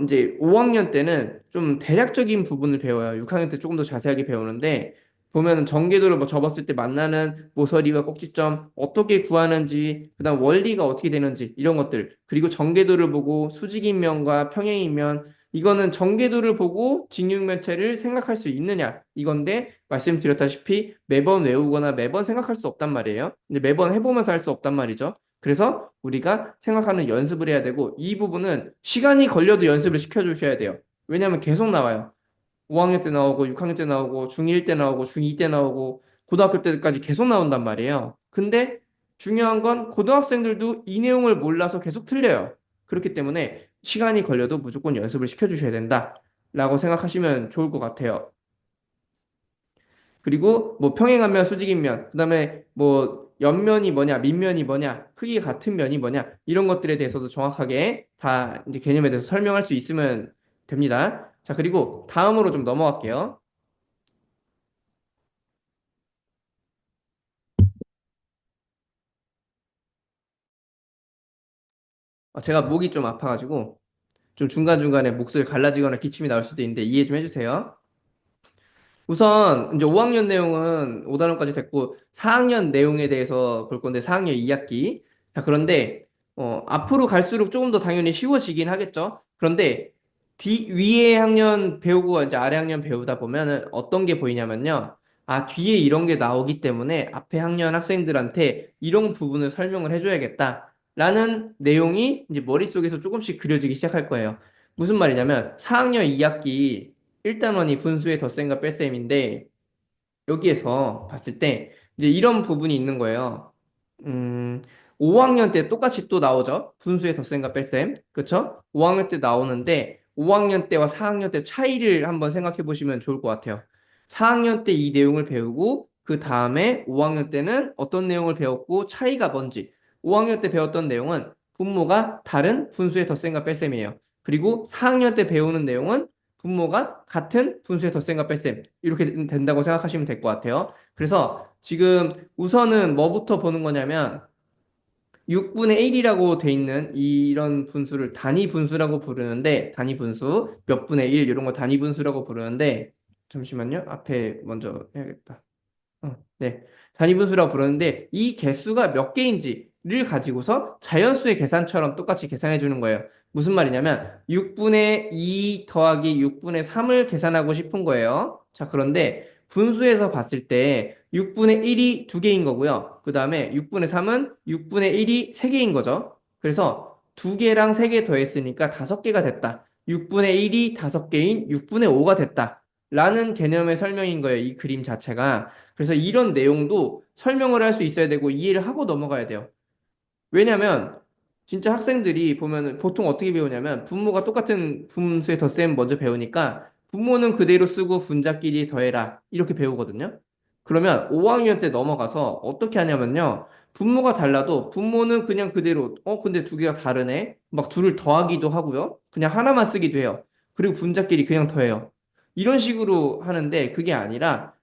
이제 5학년 때는 좀 대략적인 부분을 배워요. 6학년 때 조금 더 자세하게 배우는데 보면은 전개도를 뭐 접었을 때 만나는 모서리와 꼭지점 어떻게 구하는지 그다음 원리가 어떻게 되는지 이런 것들 그리고 전개도를 보고 수직인 면과 평행인 면 이거는 전개도를 보고 직육면체를 생각할 수 있느냐 이건데 말씀드렸다시피 매번 외우거나 매번 생각할 수 없단 말이에요. 근데 매번 해보면서 할 수 없단 말이죠. 그래서 우리가 생각하는 연습을 해야 되고 이 부분은 시간이 걸려도 연습을 시켜주셔야 돼요. 왜냐하면 계속 나와요. 5학년 때 나오고 6학년 때 나오고 중1 때 나오고 중2 때 나오고 고등학교 때까지 계속 나온단 말이에요. 근데 중요한 건 고등학생들도 이 내용을 몰라서 계속 틀려요. 그렇기 때문에 시간이 걸려도 무조건 연습을 시켜주셔야 된다라고 생각하시면 좋을 것 같아요. 그리고 뭐 평행한면, 수직인면, 그다음에 뭐 옆면이 뭐냐, 밑면이 뭐냐, 크기 같은 면이 뭐냐 이런 것들에 대해서도 정확하게 다 이제 개념에 대해서 설명할 수 있으면 됩니다. 자, 그리고 다음으로 좀 넘어갈게요. 제가 목이 좀 아파가지고 좀 중간중간에 목소리 갈라지거나 기침이 나올 수도 있는데 이해 좀 해주세요. 우선 이제 5학년 내용은 5단원까지 됐고 4학년 내용에 대해서 볼 건데 4학년 2학기. 자, 그런데 앞으로 갈수록 조금 더 당연히 쉬워지긴 하겠죠. 그런데 위에 학년 배우고 이제 아래 학년 배우다 보면은 어떤 게 보이냐면요. 아, 뒤에 이런 게 나오기 때문에 앞에 학년 학생들한테 이런 부분을 설명을 해줘야겠다. 라는 내용이 이제 머릿속에서 조금씩 그려지기 시작할 거예요. 무슨 말이냐면 4학년 2학기 1단원이 분수의 덧셈과 뺄셈인데 여기에서 봤을 때 이제 이런 부분이 있는 거예요. 음, 5학년 때 똑같이 또 나오죠. 분수의 덧셈과 뺄셈. 그쵸? 5학년 때 나오는데 5학년 때와 4학년 때 차이를 한번 생각해 보시면 좋을 것 같아요. 4학년 때 이 내용을 배우고 그 다음에 5학년 때는 어떤 내용을 배웠고 차이가 뭔지 5학년 때 배웠던 내용은 분모가 다른 분수의 덧셈과 뺄셈이에요. 그리고 4학년 때 배우는 내용은 분모가 같은 분수의 덧셈과 뺄셈 이렇게 된다고 생각하시면 될 것 같아요. 그래서 지금 우선은 뭐부터 보는 거냐면 6분의 1이라고 돼 있는 이런 분수를 단위 분수라고 부르는데 단위 분수 몇 분의 1 이런 거 단위 분수라고 부르는데 잠시만요. 앞에 먼저 해야겠다. 네. 단위분수라고 부르는데 이 개수가 몇 개인지를 가지고서 자연수의 계산처럼 똑같이 계산해 주는 거예요. 무슨 말이냐면 6분의 2 더하기 6분의 3을 계산하고 싶은 거예요. 자, 그런데 분수에서 봤을 때 6분의 1이 2개인 거고요. 그 다음에 6분의 3은 6분의 1이 3개인 거죠. 그래서 2개랑 3개 더했으니까 5개가 됐다. 6분의 1이 5개인 6분의 5가 됐다. 라는 개념의 설명인 거예요. 이 그림 자체가. 그래서 이런 내용도 설명을 할 수 있어야 되고 이해를 하고 넘어가야 돼요. 왜냐면 진짜 학생들이 보면 보통 어떻게 배우냐면 분모가 똑같은 분수의 덧셈 먼저 배우니까 분모는 그대로 쓰고 분자끼리 더해라 이렇게 배우거든요. 그러면 5학년 때 넘어가서 어떻게 하냐면요. 분모가 달라도 분모는 그냥 그대로 근데 두 개가 다르네. 막 둘을 더하기도 하고요. 그냥 하나만 쓰기도 해요. 그리고 분자끼리 그냥 더해요. 이런 식으로 하는데 그게 아니라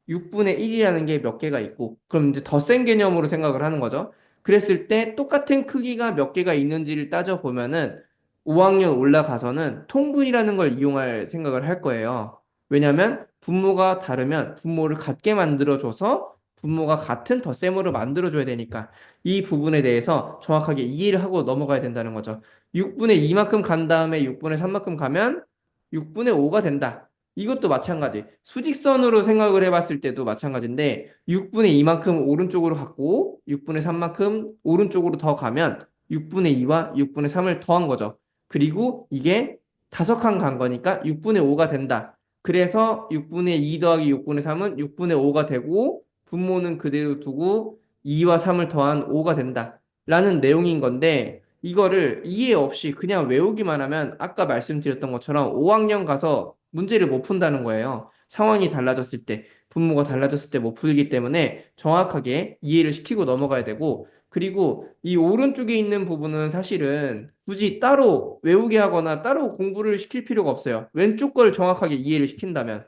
6분의 1이라는 게 몇 개가 있고 그럼 이제 더 센 개념으로 생각을 하는 거죠. 그랬을 때 똑같은 크기가 몇 개가 있는지를 따져보면은 5학년 올라가서는 통분이라는 걸 이용할 생각을 할 거예요. 왜냐하면 분모가 다르면 분모를 같게 만들어줘서 분모가 같은 덧셈으로 만들어줘야 되니까 이 부분에 대해서 정확하게 이해를 하고 넘어가야 된다는 거죠. 6분의 2만큼 간 다음에 6분의 3만큼 가면 6분의 5가 된다. 이것도 마찬가지. 수직선으로 생각을 해봤을 때도 마찬가지인데 6분의 2만큼 오른쪽으로 갔고 6분의 3만큼 오른쪽으로 더 가면 6분의 2와 6분의 3을 더한 거죠. 그리고 이게 5칸 간 거니까 6분의 5가 된다. 그래서 6분의 2 더하기 6분의 3은 6분의 5가 되고 분모는 그대로 두고 2와 3을 더한 5가 된다. 라는 내용인 건데 이거를 이해 없이 그냥 외우기만 하면 아까 말씀드렸던 것처럼 5학년 가서 문제를 못 푼다는 거예요. 상황이 달라졌을 때, 분모가 달라졌을 때 못 풀기 때문에 정확하게 이해를 시키고 넘어가야 되고 그리고 이 오른쪽에 있는 부분은 사실은 굳이 따로 외우게 하거나 따로 공부를 시킬 필요가 없어요. 왼쪽 걸 정확하게 이해를 시킨다면.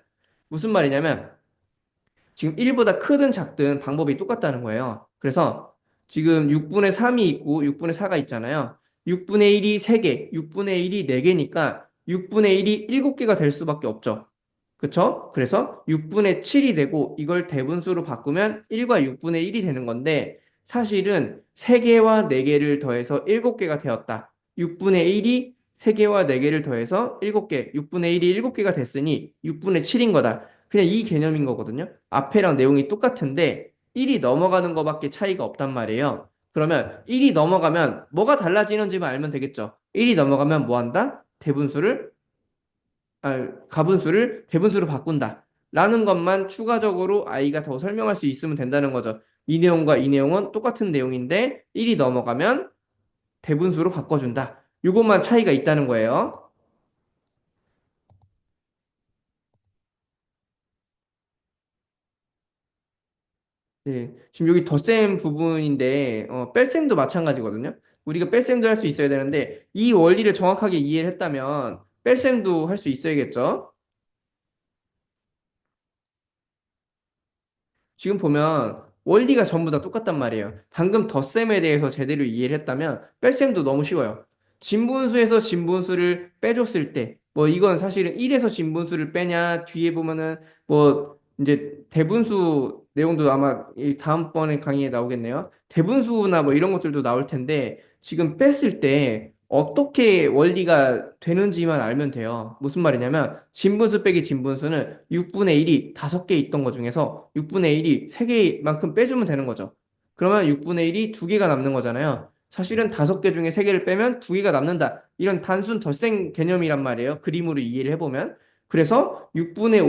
무슨 말이냐면 지금 1보다 크든 작든 방법이 똑같다는 거예요. 그래서 지금 6분의 3이 있고 6분의 4가 있잖아요. 6분의 1이 3개, 6분의 1이 4개니까 6분의 1이 7개가 될 수밖에 없죠. 그쵸? 그래서 6분의 7이 되고 이걸 대분수로 바꾸면 1과 6분의 1이 되는 건데 사실은 3개와 4개를 더해서 7개가 되었다. 6분의 1이 3개와 4개를 더해서 7개, 6분의 1이 7개가 됐으니 6분의 7인 거다. 그냥 이 개념인 거거든요. 앞에랑 내용이 똑같은데 1이 넘어가는 거밖에 차이가 없단 말이에요. 그러면 1이 넘어가면 뭐가 달라지는지만 알면 되겠죠. 1이 넘어가면 뭐 한다? 가분수를 대분수로 바꾼다. 라는 것만 추가적으로 아이가 더 설명할 수 있으면 된다는 거죠. 이 내용과 이 내용은 똑같은 내용인데 1이 넘어가면 대분수로 바꿔준다. 이것만 차이가 있다는 거예요. 네, 지금 여기 덧셈 부분인데 뺄셈도 마찬가지거든요. 우리가 뺄셈도 할 수 있어야 되는데 이 원리를 정확하게 이해를 했다면 뺄셈도 할 수 있어야겠죠. 지금 보면 원리가 전부 다 똑같단 말이에요. 방금 덧셈에 대해서 제대로 이해를 했다면 뺄셈도 너무 쉬워요. 진분수에서 진분수를 빼줬을 때, 뭐 이건 사실은 1에서 진분수를 빼냐, 뒤에 보면은 뭐 이제 대분수 내용도 아마 이 다음번에 강의에 나오겠네요. 대분수나 뭐 이런 것들도 나올 텐데 지금 뺐을 때 어떻게 원리가 되는지만 알면 돼요. 무슨 말이냐면 진분수 빼기 진분수는 6분의 1이 5개 있던 것 중에서 6분의 1이 3개만큼 빼주면 되는 거죠. 그러면 6분의 1이 2개가 남는 거잖아요. 사실은 5개 중에 3개를 빼면 2개가 남는다. 이런 단순 덧셈 개념이란 말이에요. 그림으로 이해를 해보면. 그래서 6분의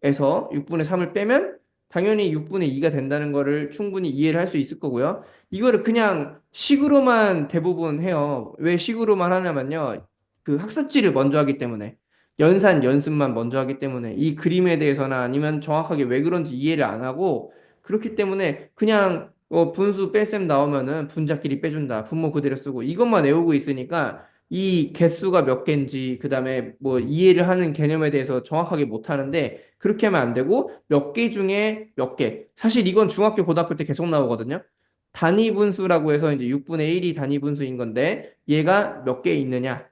5에서 6분의 3을 빼면 당연히 6분의 2가 된다는 거를 충분히 이해를 할 수 있을 거고요. 이거를 그냥 식으로만 대부분 해요. 왜 식으로만 하냐면요. 그 학습지를 먼저 하기 때문에. 연산, 연습만 먼저 하기 때문에 이 그림에 대해서나 아니면 정확하게 왜 그런지 이해를 안 하고 그렇기 때문에 그냥 분수 뺄셈 나오면은 분자끼리 빼준다. 분모 그대로 쓰고 이것만 외우고 있으니까 이 개수가 몇 개인지 그다음에 뭐 이해를 하는 개념에 대해서 정확하게 못 하는데 그렇게 하면 안 되고 몇 개 중에 몇 개. 사실 이건 중학교 고등학교 때 계속 나오거든요. 단위 분수라고 해서 이제 6분의 1이 단위 분수인 건데 얘가 몇 개 있느냐?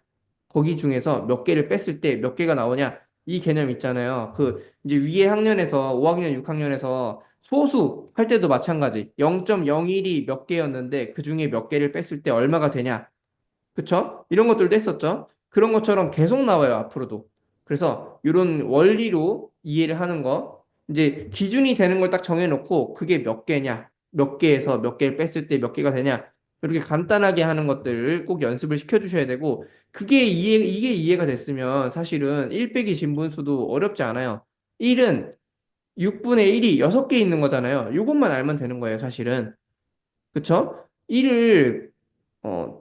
거기 중에서 몇 개를 뺐을 때 몇 개가 나오냐? 이 개념 있잖아요. 그 이제 위에 학년에서 5학년, 6학년에서 소수 할 때도 마찬가지. 0.01이 몇 개였는데 그 중에 몇 개를 뺐을 때 얼마가 되냐? 그쵸? 이런 것들도 했었죠. 그런 것처럼 계속 나와요, 앞으로도. 그래서 이런 원리로 이해를 하는 거, 이제 기준이 되는 걸 딱 정해놓고 그게 몇 개냐, 몇 개에서 몇 개를 뺐을 때 몇 개가 되냐, 이렇게 간단하게 하는 것들을 꼭 연습을 시켜주셔야 되고, 이게 이해가 됐으면 사실은 1 빼기 진분수도 어렵지 않아요. 1은 6분의 1이 6개 있는 거잖아요. 이것만 알면 되는 거예요, 사실은. 그쵸? 1을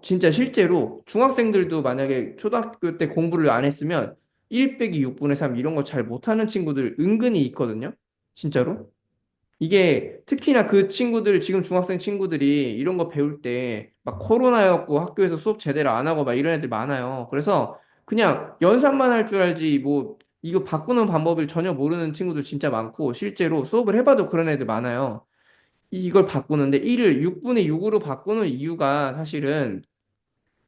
진짜 실제로 중학생들도 만약에 초등학교 때 공부를 안 했으면 1 빼기 6분의 3 이런 거 잘 못하는 친구들 은근히 있거든요. 진짜로. 이게 특히나 그 친구들, 지금 중학생 친구들이 이런 거 배울 때 막 코로나였고 학교에서 수업 제대로 안 하고 막 이런 애들 많아요. 그래서 그냥 연산만 할 줄 알지 뭐 이거 바꾸는 방법을 전혀 모르는 친구들 진짜 많고 실제로 수업을 해봐도 그런 애들 많아요. 이걸 바꾸는데 1을 6분의 6으로 바꾸는 이유가 사실은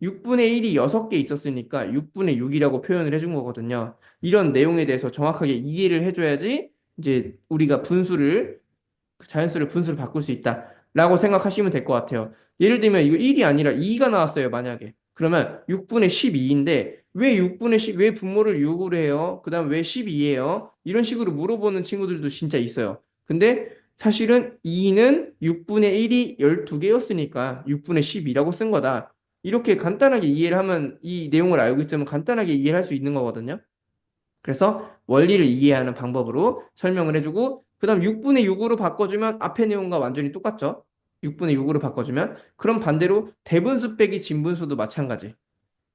6분의 1이 6개 있었으니까 6분의 6이라고 표현을 해준 거거든요. 이런 내용에 대해서 정확하게 이해를 해줘야지 이제 우리가 자연수를 분수를 바꿀 수 있다라고 생각하시면 될 것 같아요. 예를 들면 이거 1이 아니라 2가 나왔어요, 만약에. 그러면 6분의 12인데 왜 6분의 10, 왜 분모를 6으로 해요? 그다음 왜 12예요? 이런 식으로 물어보는 친구들도 진짜 있어요. 근데 사실은 2는 6분의 1이 12개였으니까 6분의 12라고 쓴 거다. 이렇게 간단하게 이해를 하면 이 내용을 알고 있으면 간단하게 이해를 할 수 있는 거거든요. 그래서 원리를 이해하는 방법으로 설명을 해주고 그다음 6분의 6으로 바꿔주면 앞의 내용과 완전히 똑같죠. 6분의 6으로 바꿔주면 그럼 반대로 대분수 빼기 진분수도 마찬가지.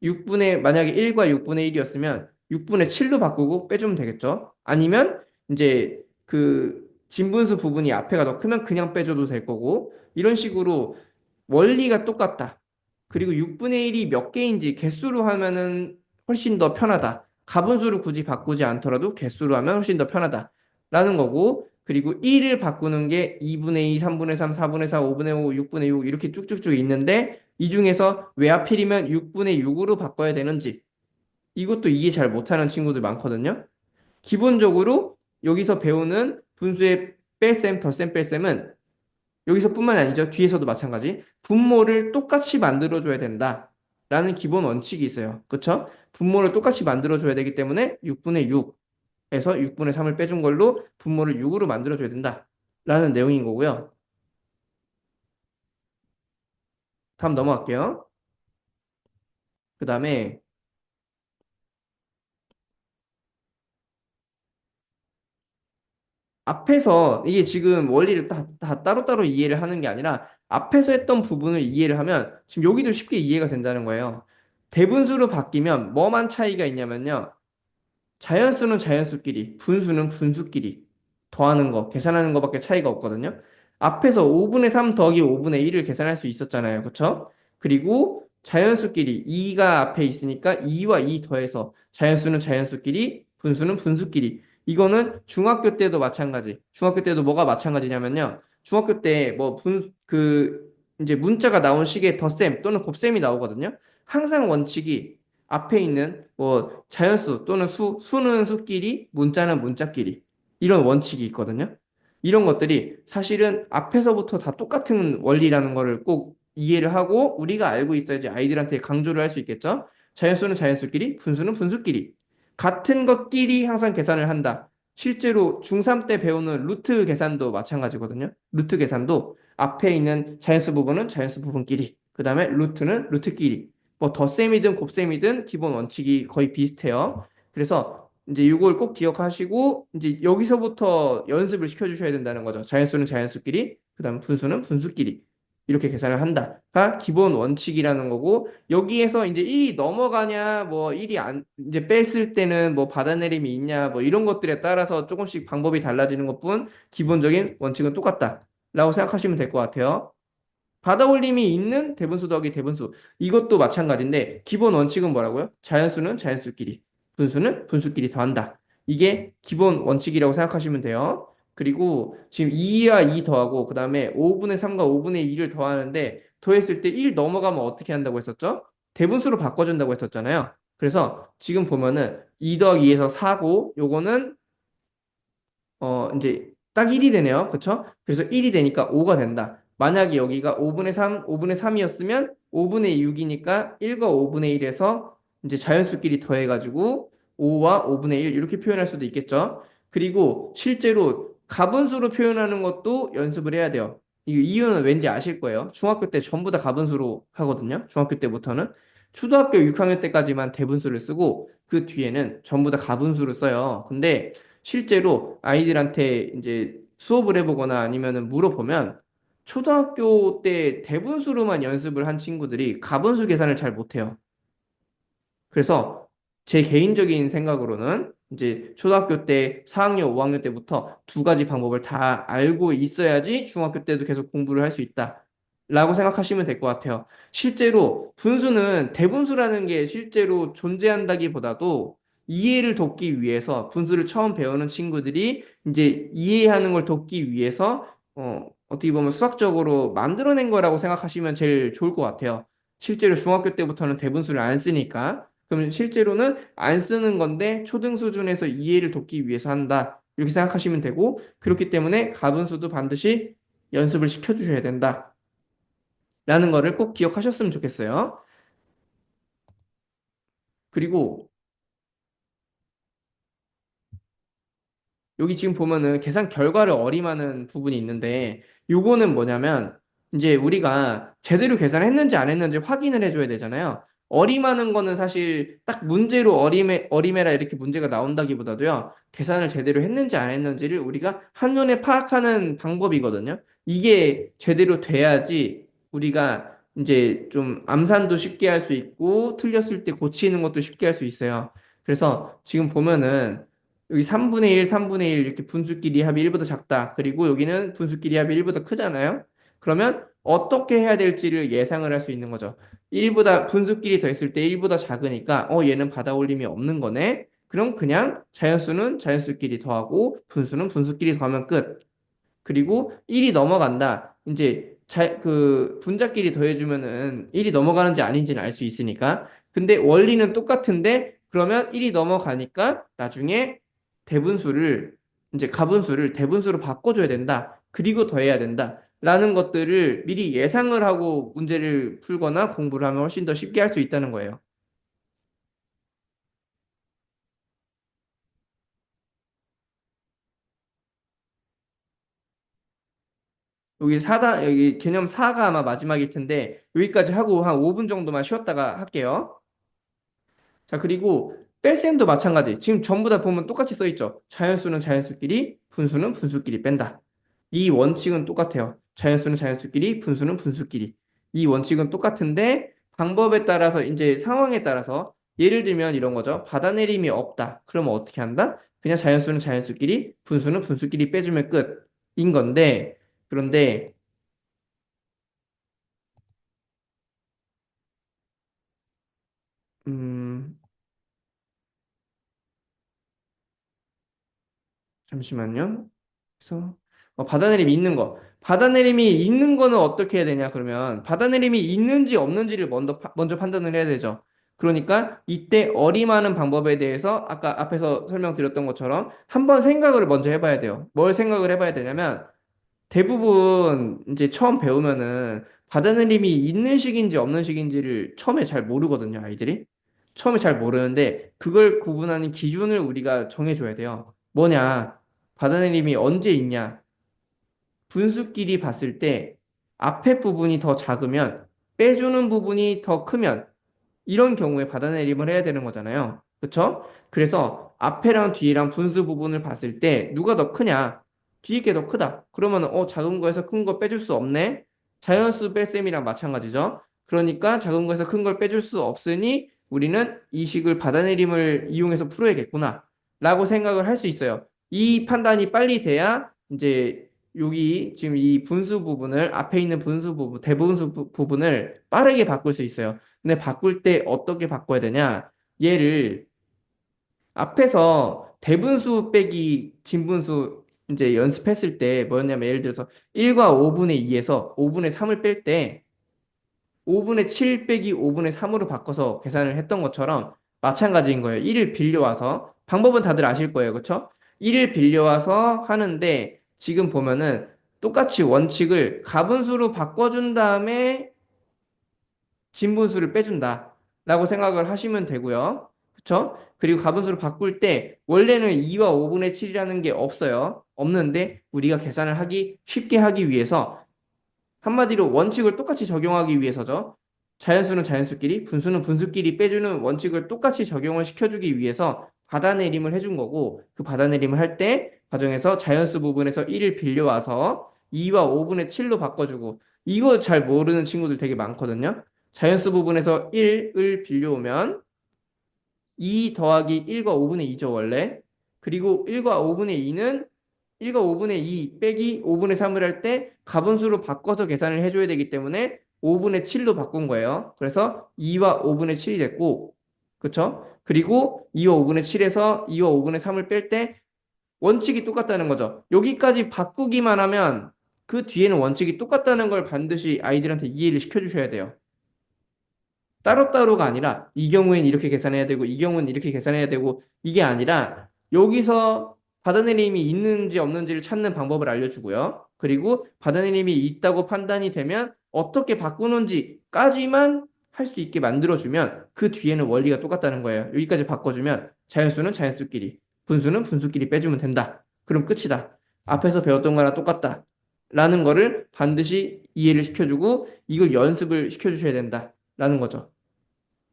6분의 만약에 1과 6분의 1이었으면 6분의 7로 바꾸고 빼주면 되겠죠. 아니면 이제 그 진분수 부분이 앞에가 더 크면 그냥 빼줘도 될 거고 이런 식으로 원리가 똑같다. 그리고 6분의 1이 몇 개인지 개수로 하면은 훨씬 더 편하다. 가분수를 굳이 바꾸지 않더라도 개수로 하면 훨씬 더 편하다. 라는 거고, 그리고 1을 바꾸는 게 2분의 2, 3분의 3, 4분의 4, 5분의 5, 6분의 6 이렇게 쭉쭉쭉 있는데, 이 중에서 왜 하필이면 6분의 6으로 바꿔야 되는지, 이것도 이해 잘 못하는 친구들 많거든요. 기본적으로 여기서 배우는 분수의 뺄셈, 덧셈, 뺄셈은 여기서뿐만 아니죠. 뒤에서도 마찬가지. 분모를 똑같이 만들어줘야 된다. 라는 기본 원칙이 있어요. 그쵸? 분모를 똑같이 만들어줘야 되기 때문에 6분의 6에서 6분의 3을 빼준 걸로 분모를 6으로 만들어줘야 된다. 라는 내용인 거고요. 다음 넘어갈게요. 그 다음에 앞에서 이게 지금 원리를 다 따로따로 이해를 하는 게 아니라 앞에서 했던 부분을 이해를 하면 지금 여기도 쉽게 이해가 된다는 거예요. 대분수로 바뀌면 뭐만 차이가 있냐면요. 자연수는 자연수끼리, 분수는 분수끼리 더하는 거, 계산하는 거밖에 차이가 없거든요. 앞에서 5분의 3 더하기 5분의 1을 계산할 수 있었잖아요. 그쵸? 그리고 자연수끼리 2가 앞에 있으니까 2와 2 더해서 자연수는 자연수끼리, 분수는 분수끼리. 이거는 중학교 때도 마찬가지. 중학교 때도 뭐가 마찬가지냐면요. 중학교 때 이제 문자가 나온 식의 덧셈 또는 곱셈이 나오거든요. 항상 원칙이 앞에 있는 뭐 자연수 또는 수는 수끼리, 문자는 문자끼리 이런 원칙이 있거든요. 이런 것들이 사실은 앞에서부터 다 똑같은 원리라는 거를 꼭 이해를 하고 우리가 알고 있어야지 아이들한테 강조를 할 수 있겠죠. 자연수는 자연수끼리, 분수는 분수끼리 같은 것끼리 항상 계산을 한다. 실제로 중3 때 배우는 루트 계산도 마찬가지거든요. 루트 계산도 앞에 있는 자연수 부분은 자연수 부분끼리, 그 다음에 루트는 루트끼리 뭐 덧셈이든 곱셈이든 기본 원칙이 거의 비슷해요. 그래서 이제 이걸 꼭 기억하시고 이제 여기서부터 연습을 시켜주셔야 된다는 거죠. 자연수는 자연수끼리, 그다음 분수는 분수끼리 이렇게 계산을 한다가 기본 원칙이라는 거고 여기에서 이제 1이 넘어가냐 뭐 1이 안 이제 뺐을 때는 뭐 받아내림이 있냐 뭐 이런 것들에 따라서 조금씩 방법이 달라지는 것뿐 기본적인 원칙은 똑같다라고 생각하시면 될 것 같아요. 받아올림이 있는 대분수 더하기 대분수. 이것도 마찬가지인데 기본 원칙은 뭐라고요? 자연수는 자연수끼리, 분수는 분수끼리 더한다. 이게 기본 원칙이라고 생각하시면 돼요. 그리고 지금 2와 2 더하고 그다음에 5분의 3과 5분의 2를 더하는데 더했을 때 1 넘어가면 어떻게 한다고 했었죠? 대분수로 바꿔준다고 했었잖아요. 그래서 지금 보면은 2 더하기 2에서 4고 요거는 이제 딱 1이 되네요. 그쵸? 그래서 1이 되니까 5가 된다. 만약에 여기가 5분의 3, 5분의 3이었으면 5분의 6이니까 1과 5분의 1에서 이제 자연수끼리 더해가지고 5와 5분의 1 이렇게 표현할 수도 있겠죠. 그리고 실제로 가분수로 표현하는 것도 연습을 해야 돼요. 이 이유는 왠지 아실 거예요. 중학교 때 전부 다 가분수로 하거든요. 중학교 때부터는. 초등학교 6학년 때까지만 대분수를 쓰고 그 뒤에는 전부 다 가분수를 써요. 근데 실제로 아이들한테 이제 수업을 해보거나 아니면은 물어보면 초등학교 때 대분수로만 연습을 한 친구들이 가분수 계산을 잘 못해요. 그래서 제 개인적인 생각으로는 이제 초등학교 때 4학년, 5학년 때부터 두 가지 방법을 다 알고 있어야지 중학교 때도 계속 공부를 할 수 있다. 라고 생각하시면 될 것 같아요. 실제로 분수는 대분수라는 게 실제로 존재한다기보다도 이해를 돕기 위해서 분수를 처음 배우는 친구들이 이제 이해하는 걸 돕기 위해서 어떻게 보면 수학적으로 만들어낸 거라고 생각하시면 제일 좋을 것 같아요. 실제로 중학교 때부터는 대분수를 안 쓰니까. 그러면 실제로는 안 쓰는 건데 초등 수준에서 이해를 돕기 위해서 한다. 이렇게 생각하시면 되고, 그렇기 때문에 가분수도 반드시 연습을 시켜주셔야 된다. 라는 거를 꼭 기억하셨으면 좋겠어요. 그리고 여기 지금 보면은 계산 결과를 어림하는 부분이 있는데, 요거는 뭐냐면 이제 우리가 제대로 계산했는지 안 했는지 확인을 해줘야 되잖아요. 어림하는 거는 사실 딱 문제로 어림해라 이렇게 문제가 나온다기보다도요, 계산을 제대로 했는지 안 했는지를 우리가 한눈에 파악하는 방법이거든요. 이게 제대로 돼야지 우리가 이제 좀 암산도 쉽게 할 수 있고 틀렸을 때 고치는 것도 쉽게 할 수 있어요. 그래서 지금 보면은 여기 3분의 1, 3분의 1 이렇게 분수끼리 합이 1보다 작다. 그리고 여기는 분수끼리 합이 1보다 크잖아요. 그러면 어떻게 해야 될지를 예상을 할 수 있는 거죠. 1보다 분수끼리 더했을 때 1보다 작으니까 얘는 받아올림이 없는 거네. 그럼 그냥 자연수는 자연수끼리 더하고 분수는 분수끼리 더하면 끝. 그리고 1이 넘어간다. 이제 그 분자끼리 더해주면은 1이 넘어가는지 아닌지는 알 수 있으니까. 근데 원리는 똑같은데 그러면 1이 넘어가니까 나중에 대분수를 이제 가분수를 대분수로 바꿔줘야 된다. 그리고 더해야 된다. 라는 것들을 미리 예상을 하고 문제를 풀거나 공부를 하면 훨씬 더 쉽게 할 수 있다는 거예요. 여기 개념 4가 아마 마지막일 텐데 여기까지 하고 한 5분 정도만 쉬었다가 할게요. 자, 그리고 뺄셈도 마찬가지. 지금 전부 다 보면 똑같이 써 있죠. 자연수는 자연수끼리, 분수는 분수끼리 뺀다. 이 원칙은 똑같아요. 자연수는 자연수끼리, 분수는 분수끼리. 이 원칙은 똑같은데 방법에 따라서 이제 상황에 따라서 예를 들면 이런 거죠. 받아내림이 없다. 그러면 어떻게 한다? 그냥 자연수는 자연수끼리, 분수는 분수끼리 빼주면 끝인 건데 그런데 음, 잠시만요. 그래서 받아내림이 있는 거. 받아내림이 있는 거는 어떻게 해야 되냐? 그러면 받아내림이 있는지 없는지를 먼저 판단을 해야 되죠. 그러니까 이때 어림하는 방법에 대해서 아까 앞에서 설명드렸던 것처럼 한번 생각을 먼저 해봐야 돼요. 뭘 생각을 해봐야 되냐면 대부분 이제 처음 배우면은 받아내림이 있는 식인지 없는 식인지를 처음에 잘 모르거든요, 아이들이. 처음에 잘 모르는데 그걸 구분하는 기준을 우리가 정해줘야 돼요. 뭐냐? 받아내림이 언제 있냐? 분수끼리 봤을 때 앞에 부분이 더 작으면 빼주는 부분이 더 크면 이런 경우에 받아내림을 해야 되는 거잖아요. 그쵸? 그래서 앞에랑 뒤랑 분수 부분을 봤을 때 누가 더 크냐? 뒤에 게 더 크다. 그러면 작은 거에서 큰 거 빼줄 수 없네. 자연수 뺄셈이랑 마찬가지죠. 그러니까 작은 거에서 큰 걸 빼줄 수 없으니 우리는 이 식을 받아내림을 이용해서 풀어야겠구나. 라고 생각을 할 수 있어요. 이 판단이 빨리 돼야 이제 여기 지금 이 분수 부분을 앞에 있는 분수 부분, 대분수 부분을 빠르게 바꿀 수 있어요. 근데 바꿀 때 어떻게 바꿔야 되냐? 얘를 앞에서 대분수 빼기 진분수 이제 연습했을 때 뭐였냐면 예를 들어서 1과 5분의 2에서 5분의 3을 뺄 때 5분의 7 빼기 5분의 3으로 바꿔서 계산을 했던 것처럼 마찬가지인 거예요. 1을 빌려와서 방법은 다들 아실 거예요. 그렇죠? 1을 빌려와서 하는데 지금 보면은 똑같이 원칙을 가분수로 바꿔준 다음에 진분수를 빼준다. 라고 생각을 하시면 되고요. 그쵸? 그리고 가분수로 바꿀 때 원래는 2와 5분의 7이라는 게 없어요. 없는데 우리가 계산을 하기 쉽게 하기 위해서 한마디로 원칙을 똑같이 적용하기 위해서죠. 자연수는 자연수끼리, 분수는 분수끼리 빼주는 원칙을 똑같이 적용을 시켜주기 위해서 받아내림을 해준 거고 그 받아내림을 할 때 과정에서 자연수 부분에서 1을 빌려와서 2와 5분의 7로 바꿔주고 이거 잘 모르는 친구들 되게 많거든요. 자연수 부분에서 1을 빌려오면 2 더하기 1과 5분의 2죠, 원래. 그리고 1과 5분의 2는 1과 5분의 2 빼기 5분의 3을 할 때 가분수로 바꿔서 계산을 해줘야 되기 때문에 5분의 7로 바꾼 거예요. 그래서 2와 5분의 7이 됐고 그쵸? 그리고 2와 5분의 7에서 2와 5분의 3을 뺄 때 원칙이 똑같다는 거죠. 여기까지 바꾸기만 하면 그 뒤에는 원칙이 똑같다는 걸 반드시 아이들한테 이해를 시켜주셔야 돼요. 따로따로가 아니라 이 경우엔 이렇게 계산해야 되고 이 경우는 이렇게 계산해야 되고 이게 아니라 여기서 받아내림이 있는지 없는지를 찾는 방법을 알려주고요. 그리고 받아내림이 있다고 판단이 되면 어떻게 바꾸는지까지만 할 수 있게 만들어주면 그 뒤에는 원리가 똑같다는 거예요. 여기까지 바꿔주면 자연수는 자연수끼리, 분수는 분수끼리 빼주면 된다. 그럼 끝이다. 앞에서 배웠던 거랑 똑같다. 라는 거를 반드시 이해를 시켜주고 이걸 연습을 시켜주셔야 된다. 라는 거죠.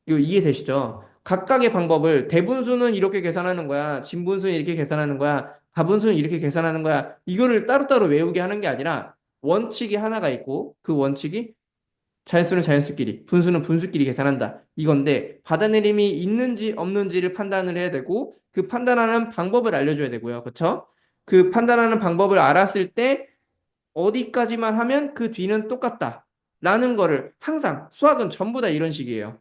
이거 이해되시죠? 각각의 방법을 대분수는 이렇게 계산하는 거야. 진분수는 이렇게 계산하는 거야. 가분수는 이렇게 계산하는 거야. 이거를 따로따로 외우게 하는 게 아니라 원칙이 하나가 있고 그 원칙이 자연수는 자연수끼리, 분수는 분수끼리 계산한다. 이건데 받아내림이 있는지 없는지를 판단을 해야 되고 그 판단하는 방법을 알려줘야 되고요. 그렇죠? 그 판단하는 방법을 알았을 때 어디까지만 하면 그 뒤는 똑같다. 라는 거를 항상 수학은 전부 다 이런 식이에요.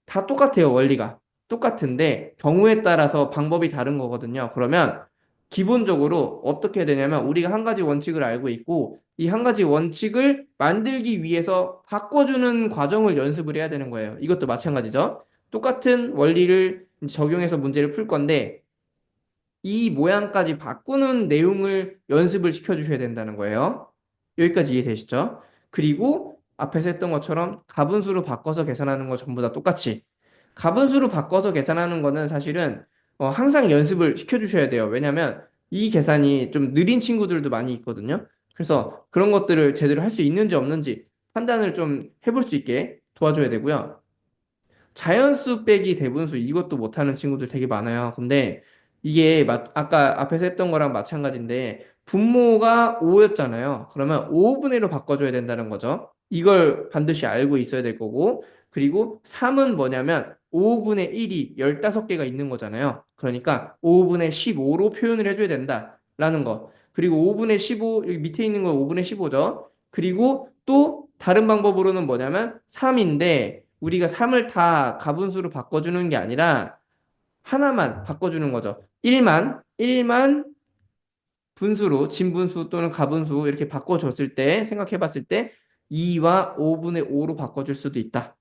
다 똑같아요, 원리가. 똑같은데 경우에 따라서 방법이 다른 거거든요. 그러면 기본적으로 어떻게 되냐면 우리가 한 가지 원칙을 알고 있고 이 한 가지 원칙을 만들기 위해서 바꿔주는 과정을 연습을 해야 되는 거예요. 이것도 마찬가지죠. 똑같은 원리를 적용해서 문제를 풀 건데 이 모양까지 바꾸는 내용을 연습을 시켜주셔야 된다는 거예요. 여기까지 이해되시죠? 그리고 앞에서 했던 것처럼 가분수로 바꿔서 계산하는 거 전부 다 똑같이. 가분수로 바꿔서 계산하는 거는 사실은 항상 연습을 시켜주셔야 돼요. 왜냐하면 이 계산이 좀 느린 친구들도 많이 있거든요. 그래서 그런 것들을 제대로 할 수 있는지 없는지 판단을 좀 해볼 수 있게 도와줘야 되고요. 자연수 빼기 대분수 이것도 못하는 친구들 되게 많아요. 근데 이게 아까 앞에서 했던 거랑 마찬가지인데 분모가 5였잖아요. 그러면 5분의 1로 바꿔줘야 된다는 거죠. 이걸 반드시 알고 있어야 될 거고 그리고 3은 뭐냐면 5분의 1이 15개가 있는 거잖아요. 그러니까 5분의 15로 표현을 해줘야 된다라는 거. 그리고 5분의 15 여기 밑에 있는 건 5분의 15죠. 그리고 또 다른 방법으로는 뭐냐면 3인데 우리가 3을 다 가분수로 바꿔주는 게 아니라 하나만 바꿔주는 거죠. 1만 분수로 진분수 또는 가분수 이렇게 바꿔줬을 때 생각해 봤을 때 2와 5분의 5로 바꿔줄 수도 있다.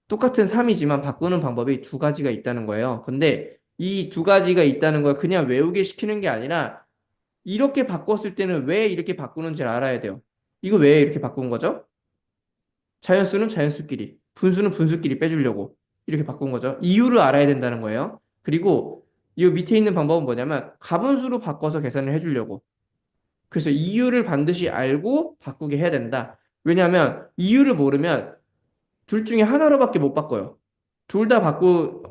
똑같은 3이지만 바꾸는 방법이 두 가지가 있다는 거예요. 근데 이 두 가지가 있다는 걸 그냥 외우게 시키는 게 아니라 이렇게 바꿨을 때는 왜 이렇게 바꾸는지를 알아야 돼요. 이거 왜 이렇게 바꾼 거죠? 자연수는 자연수끼리, 분수는 분수끼리 빼주려고 이렇게 바꾼 거죠. 이유를 알아야 된다는 거예요. 그리고 이 밑에 있는 방법은 뭐냐면 가분수로 바꿔서 계산을 해주려고. 그래서 이유를 반드시 알고 바꾸게 해야 된다. 왜냐하면 이유를 모르면 둘 중에 하나로밖에 못 바꿔요. 둘 다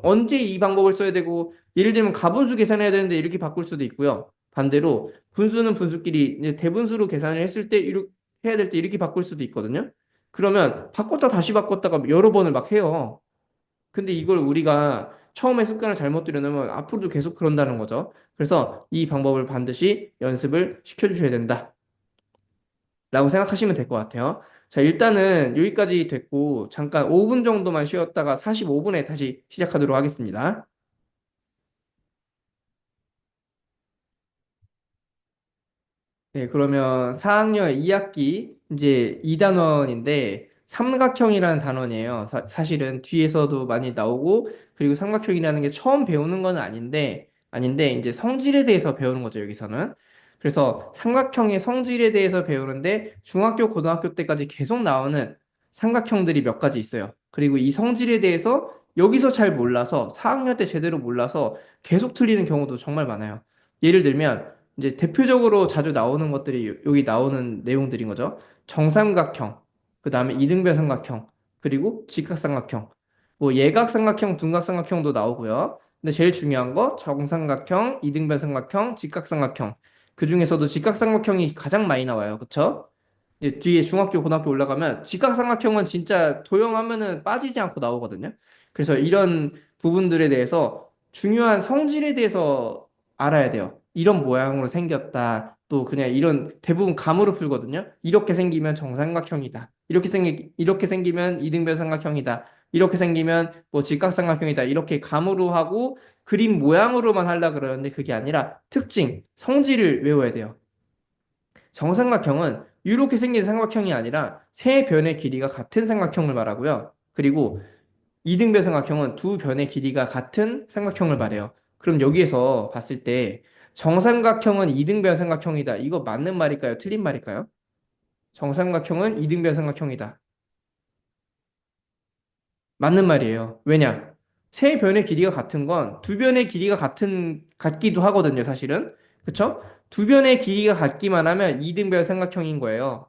언제 이 방법을 써야 되고, 예를 들면 가분수 계산해야 되는데 이렇게 바꿀 수도 있고요. 반대로 분수는 분수끼리 이제 대분수로 계산을 했을 때 이렇게 해야 될 때 이렇게 바꿀 수도 있거든요. 그러면 바꿨다 다시 바꿨다가 여러 번을 막 해요. 근데 이걸 우리가 처음에 습관을 잘못 들여놓으면 앞으로도 계속 그런다는 거죠. 그래서 이 방법을 반드시 연습을 시켜주셔야 된다. 라고 생각하시면 될 것 같아요. 자, 일단은 여기까지 됐고, 잠깐 5분 정도만 쉬었다가 45분에 다시 시작하도록 하겠습니다. 네, 그러면 4학년 2학기 이제 2단원인데 삼각형이라는 단원이에요. 사실은 뒤에서도 많이 나오고 그리고 삼각형이라는 게 처음 배우는 건 아닌데 이제 성질에 대해서 배우는 거죠, 여기서는. 그래서 삼각형의 성질에 대해서 배우는데 중학교, 고등학교 때까지 계속 나오는 삼각형들이 몇 가지 있어요. 그리고 이 성질에 대해서 여기서 잘 몰라서 4학년 때 제대로 몰라서 계속 틀리는 경우도 정말 많아요. 예를 들면 이제 대표적으로 자주 나오는 것들이 여기 나오는 내용들인 거죠. 정삼각형, 그 다음에 이등변 삼각형, 그리고 직각삼각형, 뭐 예각삼각형, 둔각삼각형도 나오고요. 근데 제일 중요한 거 정삼각형, 이등변 삼각형, 직각삼각형. 그 중에서도 직각삼각형이 가장 많이 나와요. 그쵸? 이제 뒤에 중학교, 고등학교 올라가면 직각삼각형은 진짜 도형하면은 빠지지 않고 나오거든요. 그래서 이런 부분들에 대해서 중요한 성질에 대해서 알아야 돼요. 이런 모양으로 생겼다. 또 그냥 이런 대부분 감으로 풀거든요. 이렇게 생기면 정삼각형이다. 이렇게 생기면 이등변 삼각형이다. 이렇게 생기면 뭐 직각삼각형이다. 이렇게 감으로 하고 그림 모양으로만 하려 그러는데 그게 아니라 특징, 성질을 외워야 돼요. 정삼각형은 이렇게 생긴 삼각형이 아니라 세 변의 길이가 같은 삼각형을 말하고요. 그리고 이등변 삼각형은 두 변의 길이가 같은 삼각형을 말해요. 그럼 여기에서 봤을 때 정삼각형은 이등변 삼각형이다. 이거 맞는 말일까요? 틀린 말일까요? 정삼각형은 이등변 삼각형이다. 맞는 말이에요. 왜냐? 세 변의 길이가 같은 건 두 변의 길이가 같기도 하거든요, 사실은. 그쵸? 두 변의 길이가 같기만 하면 이등변 삼각형인 거예요.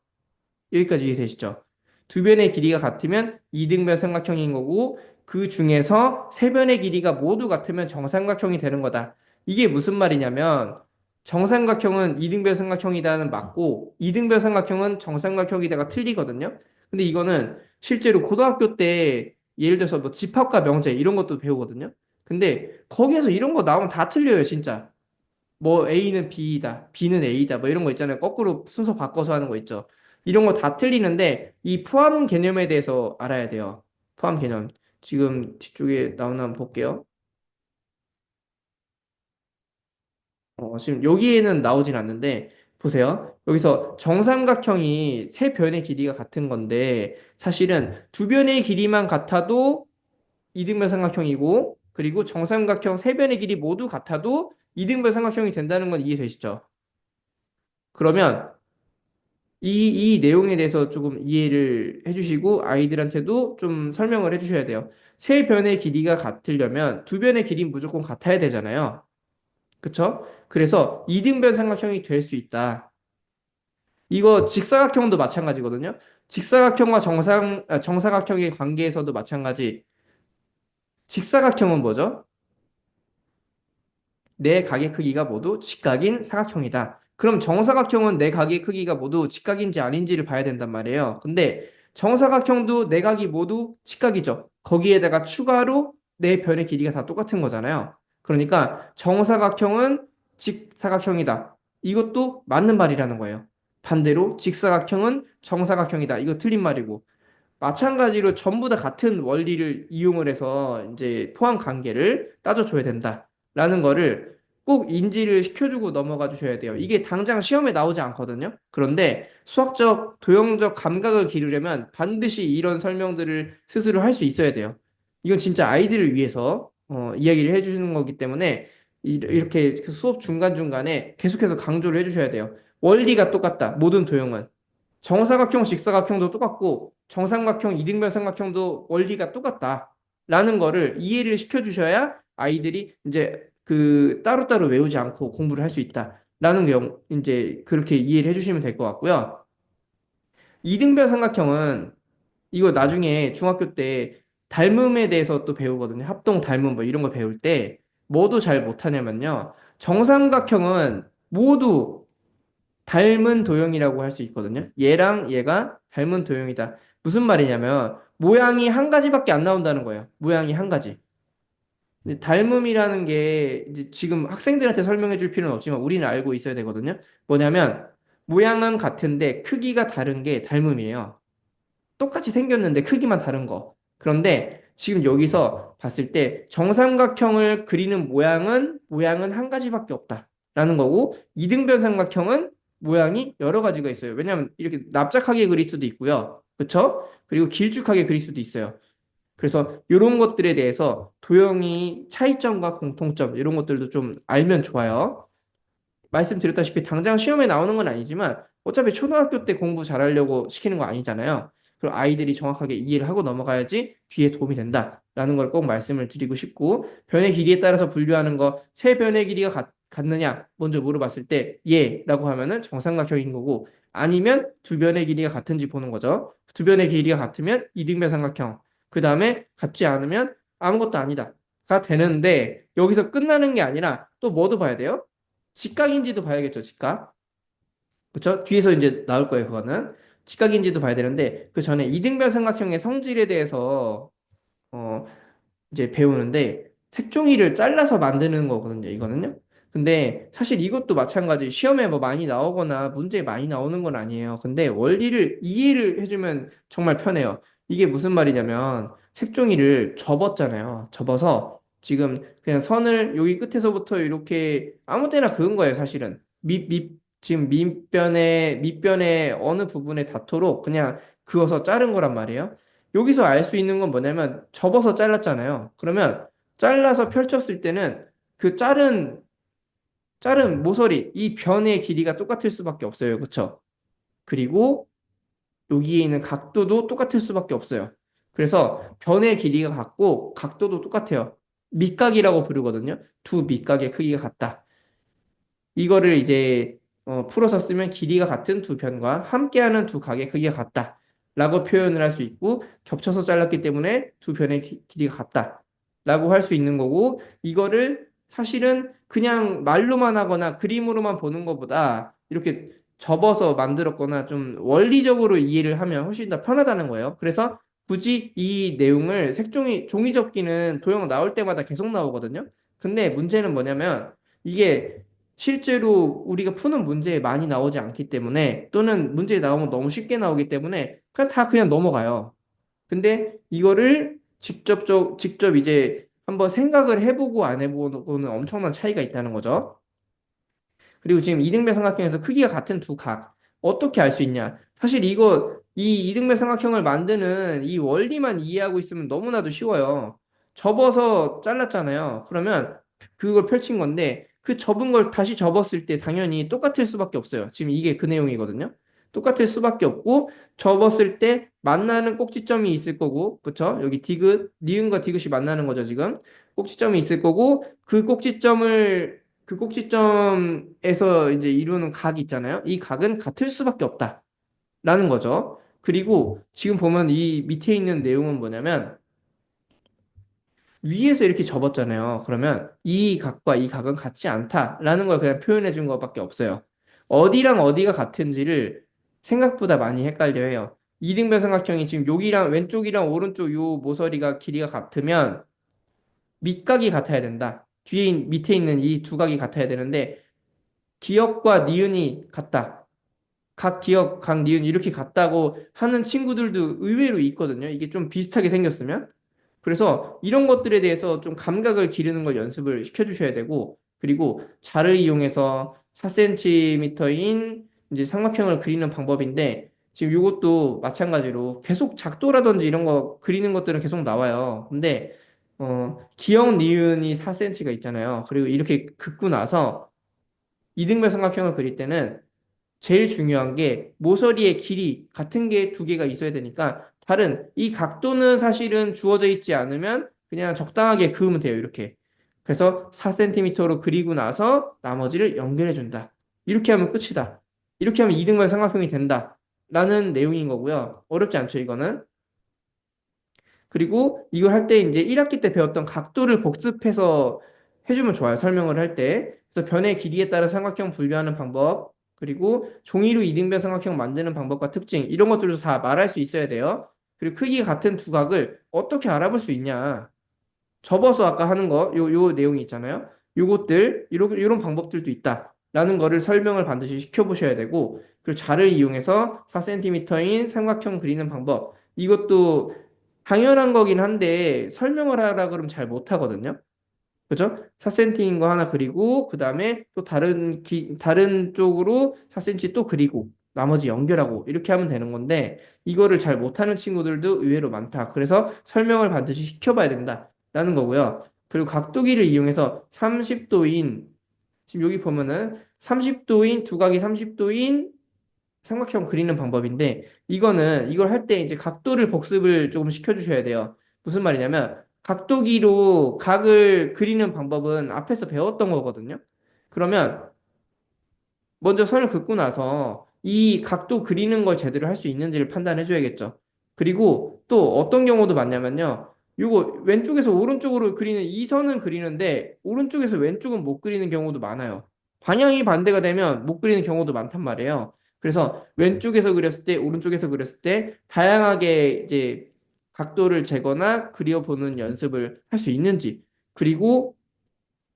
여기까지 이해되시죠? 두 변의 길이가 같으면 이등변 삼각형인 거고 그 중에서 세 변의 길이가 모두 같으면 정삼각형이 되는 거다. 이게 무슨 말이냐면 정삼각형은 이등변 삼각형이다는 맞고 이등변 삼각형은 정삼각형이다가 틀리거든요. 근데 이거는 실제로 고등학교 때 예를 들어서 뭐 집합과 명제 이런 것도 배우거든요. 근데 거기에서 이런 거 나오면 다 틀려요, 진짜. 뭐 A는 B이다, B는 A다, 뭐 이런 거 있잖아요. 거꾸로 순서 바꿔서 하는 거 있죠. 이런 거 다 틀리는데 이 포함 개념에 대해서 알아야 돼요. 포함 개념. 지금 뒤쪽에 나오나 한번 볼게요. 지금 여기에는 나오진 않는데 보세요. 여기서 정삼각형이 세 변의 길이가 같은 건데 사실은 두 변의 길이만 같아도 이등변 삼각형이고 그리고 정삼각형 세 변의 길이 모두 같아도 이등변 삼각형이 된다는 건 이해되시죠? 그러면 이 내용에 대해서 조금 이해를 해주시고 아이들한테도 좀 설명을 해주셔야 돼요. 세 변의 길이가 같으려면 두 변의 길이 무조건 같아야 되잖아요. 그쵸? 그래서 이등변 삼각형이 될 수 있다. 이거 직사각형도 마찬가지거든요. 직사각형과 정사각형의 관계에서도 마찬가지. 직사각형은 뭐죠? 내 각의 크기가 모두 직각인 사각형이다. 그럼 정사각형은 내 각의 크기가 모두 직각인지 아닌지를 봐야 된단 말이에요. 근데 정사각형도 내 각이 모두 직각이죠. 거기에다가 추가로 내 변의 길이가 다 똑같은 거잖아요. 그러니까 정사각형은 직사각형이다. 이것도 맞는 말이라는 거예요. 반대로 직사각형은 정사각형이다. 이거 틀린 말이고. 마찬가지로 전부 다 같은 원리를 이용을 해서 이제 포항 관계를 따져줘야 된다라는 거를 꼭 인지를 시켜주고 넘어가 주셔야 돼요. 이게 당장 시험에 나오지 않거든요. 그런데 수학적, 도형적 감각을 기르려면 반드시 이런 설명들을 스스로 할 수 있어야 돼요. 이건 진짜 아이들을 위해서 이야기를 해주시는 거기 때문에 이렇게 수업 중간중간에 계속해서 강조를 해주셔야 돼요. 원리가 똑같다. 모든 도형은. 정사각형, 직사각형도 똑같고 정삼각형, 이등변 삼각형도 원리가 똑같다. 라는 거를 이해를 시켜주셔야 아이들이 이제 그 따로따로 외우지 않고 공부를 할 수 있다. 라는 경 이제 그렇게 이해를 해주시면 될 것 같고요. 이등변 삼각형은 이거 나중에 중학교 때 닮음에 대해서 또 배우거든요. 합동 닮음 뭐 이런 거 배울 때 뭐도 잘 못하냐면요. 정삼각형은 모두 닮은 도형이라고 할 수 있거든요. 얘랑 얘가 닮은 도형이다. 무슨 말이냐면 모양이 한 가지밖에 안 나온다는 거예요. 모양이 한 가지. 근데 닮음이라는 게 이제 지금 학생들한테 설명해 줄 필요는 없지만 우리는 알고 있어야 되거든요. 뭐냐면 모양은 같은데 크기가 다른 게 닮음이에요. 똑같이 생겼는데 크기만 다른 거. 그런데 지금 여기서 봤을 때 정삼각형을 그리는 모양은 한 가지밖에 없다라는 거고 이등변 삼각형은 모양이 여러 가지가 있어요. 왜냐하면 이렇게 납작하게 그릴 수도 있고요. 그렇죠? 그리고 길쭉하게 그릴 수도 있어요. 그래서 이런 것들에 대해서 도형이 차이점과 공통점 이런 것들도 좀 알면 좋아요. 말씀드렸다시피 당장 시험에 나오는 건 아니지만 어차피 초등학교 때 공부 잘하려고 시키는 거 아니잖아요. 그럼 아이들이 정확하게 이해를 하고 넘어가야지 뒤에 도움이 된다라는 걸 꼭 말씀을 드리고 싶고 변의 길이에 따라서 분류하는 거 세 변의 길이가 같느냐 먼저 물어봤을 때 예라고 하면은 정삼각형인 거고 아니면 두 변의 길이가 같은지 보는 거죠. 두 변의 길이가 같으면 이등변 삼각형 그 다음에 같지 않으면 아무것도 아니다가 되는데 여기서 끝나는 게 아니라 또 뭐도 봐야 돼요? 직각인지도 봐야겠죠, 직각. 그쵸? 뒤에서 이제 나올 거예요, 그거는. 직각인지도 봐야 되는데, 그 전에 이등변 삼각형의 성질에 대해서, 어, 이제 배우는데, 색종이를 잘라서 만드는 거거든요, 이거는요. 근데 사실 이것도 마찬가지. 시험에 뭐 많이 나오거나 문제 많이 나오는 건 아니에요. 근데 원리를 이해를 해주면 정말 편해요. 이게 무슨 말이냐면, 색종이를 접었잖아요. 접어서 지금 그냥 선을 여기 끝에서부터 이렇게 아무 때나 그은 거예요, 사실은. 지금 밑변의 어느 부분에 닿도록 그냥 그어서 자른 거란 말이에요. 여기서 알 수 있는 건 뭐냐면 접어서 잘랐잖아요. 그러면 잘라서 펼쳤을 때는 그 자른 모서리, 이 변의 길이가 똑같을 수밖에 없어요. 그쵸? 그리고 여기에 있는 각도도 똑같을 수밖에 없어요. 그래서 변의 길이가 같고 각도도 똑같아요. 밑각이라고 부르거든요. 두 밑각의 크기가 같다. 이거를 이제 풀어서 쓰면 길이가 같은 두 변과 함께하는 두 각의 크기가 같다. 라고 표현을 할 수 있고 겹쳐서 잘랐기 때문에 두 변의 길이가 같다. 라고 할 수 있는 거고 이거를 사실은 그냥 말로만 하거나 그림으로만 보는 것보다 이렇게 접어서 만들었거나 좀 원리적으로 이해를 하면 훨씬 더 편하다는 거예요. 그래서 굳이 이 내용을 종이 접기는 도형 나올 때마다 계속 나오거든요. 근데 문제는 뭐냐면 이게 실제로 우리가 푸는 문제에 많이 나오지 않기 때문에 또는 문제에 나오면 너무 쉽게 나오기 때문에 그냥 넘어가요. 근데 이거를 직접 이제 한번 생각을 해보고 안 해보고는 엄청난 차이가 있다는 거죠. 그리고 지금 이등변 삼각형에서 크기가 같은 두 각 어떻게 알 수 있냐? 사실 이 이등변 삼각형을 만드는 이 원리만 이해하고 있으면 너무나도 쉬워요. 접어서 잘랐잖아요. 그러면 그걸 펼친 건데 그 접은 걸 다시 접었을 때 당연히 똑같을 수밖에 없어요. 지금 이게 그 내용이거든요. 똑같을 수밖에 없고 접었을 때 만나는 꼭지점이 있을 거고, 그쵸? 여기 니은과 디귿이 만나는 거죠, 지금. 꼭지점이 있을 거고 그 꼭지점에서 이제 이루는 각이 있잖아요. 이 각은 같을 수밖에 없다라는 거죠. 그리고 지금 보면 이 밑에 있는 내용은 뭐냐면 위에서 이렇게 접었잖아요. 그러면 이 각과 이 각은 같지 않다라는 걸 그냥 표현해 준 것밖에 없어요. 어디랑 어디가 같은지를 생각보다 많이 헷갈려 해요. 이등변 삼각형이 지금 여기랑 왼쪽이랑 오른쪽 요 모서리가 길이가 같으면 밑각이 같아야 된다. 밑에 있는 이 두 각이 같아야 되는데 기역과 니은이 같다. 각 기역, 각 니은 이렇게 같다고 하는 친구들도 의외로 있거든요. 이게 좀 비슷하게 생겼으면. 그래서 이런 것들에 대해서 좀 감각을 기르는 걸 연습을 시켜주셔야 되고, 그리고 자를 이용해서 4cm인 이제 삼각형을 그리는 방법인데, 지금 이것도 마찬가지로 계속 작도라든지 이런 거 그리는 것들은 계속 나와요. 근데, 기역, 니은이 4cm가 있잖아요. 그리고 이렇게 긋고 나서 이등변 삼각형을 그릴 때는 제일 중요한 게 모서리의 길이 같은 게 두 개가 있어야 되니까 다른 이 각도는 사실은 주어져 있지 않으면 그냥 적당하게 그으면 돼요. 이렇게. 그래서 4cm로 그리고 나서 나머지를 연결해 준다. 이렇게 하면 끝이다. 이렇게 하면 이등변 삼각형이 된다. 라는 내용인 거고요. 어렵지 않죠, 이거는. 그리고 이걸 할 때 이제 1학기 때 배웠던 각도를 복습해서 해주면 좋아요. 설명을 할 때. 그래서 변의 길이에 따라 삼각형 분류하는 방법, 그리고 종이로 이등변 삼각형 만드는 방법과 특징, 이런 것들도 다 말할 수 있어야 돼요. 그리고 크기 같은 두 각을 어떻게 알아볼 수 있냐. 접어서 아까 하는 요 내용이 있잖아요. 요런 방법들도 있다. 라는 거를 설명을 반드시 시켜보셔야 되고, 그리고 자를 이용해서 4cm인 삼각형 그리는 방법. 이것도 당연한 거긴 한데, 설명을 하라 그러면 잘 못하거든요. 그죠? 4cm인 거 하나 그리고, 그 다음에 또 다른 쪽으로 4cm 또 그리고, 나머지 연결하고, 이렇게 하면 되는 건데, 이거를 잘 못하는 친구들도 의외로 많다. 그래서 설명을 반드시 시켜봐야 된다. 라는 거고요. 그리고 각도기를 이용해서 30도인, 지금 여기 보면은 30도인, 두각이 30도인 삼각형 그리는 방법인데, 이걸 할 때 이제 각도를 복습을 조금 시켜주셔야 돼요. 무슨 말이냐면, 각도기로 각을 그리는 방법은 앞에서 배웠던 거거든요. 그러면 먼저 선을 긋고 나서 이 각도 그리는 걸 제대로 할 수 있는지를 판단해 줘야겠죠. 그리고 또 어떤 경우도 많냐면요. 요거 왼쪽에서 오른쪽으로 그리는 이 선은 그리는데 오른쪽에서 왼쪽은 못 그리는 경우도 많아요. 방향이 반대가 되면 못 그리는 경우도 많단 말이에요. 그래서 왼쪽에서 그렸을 때, 오른쪽에서 그렸을 때 다양하게 이제 각도를 재거나 그려보는 연습을 할 수 있는지, 그리고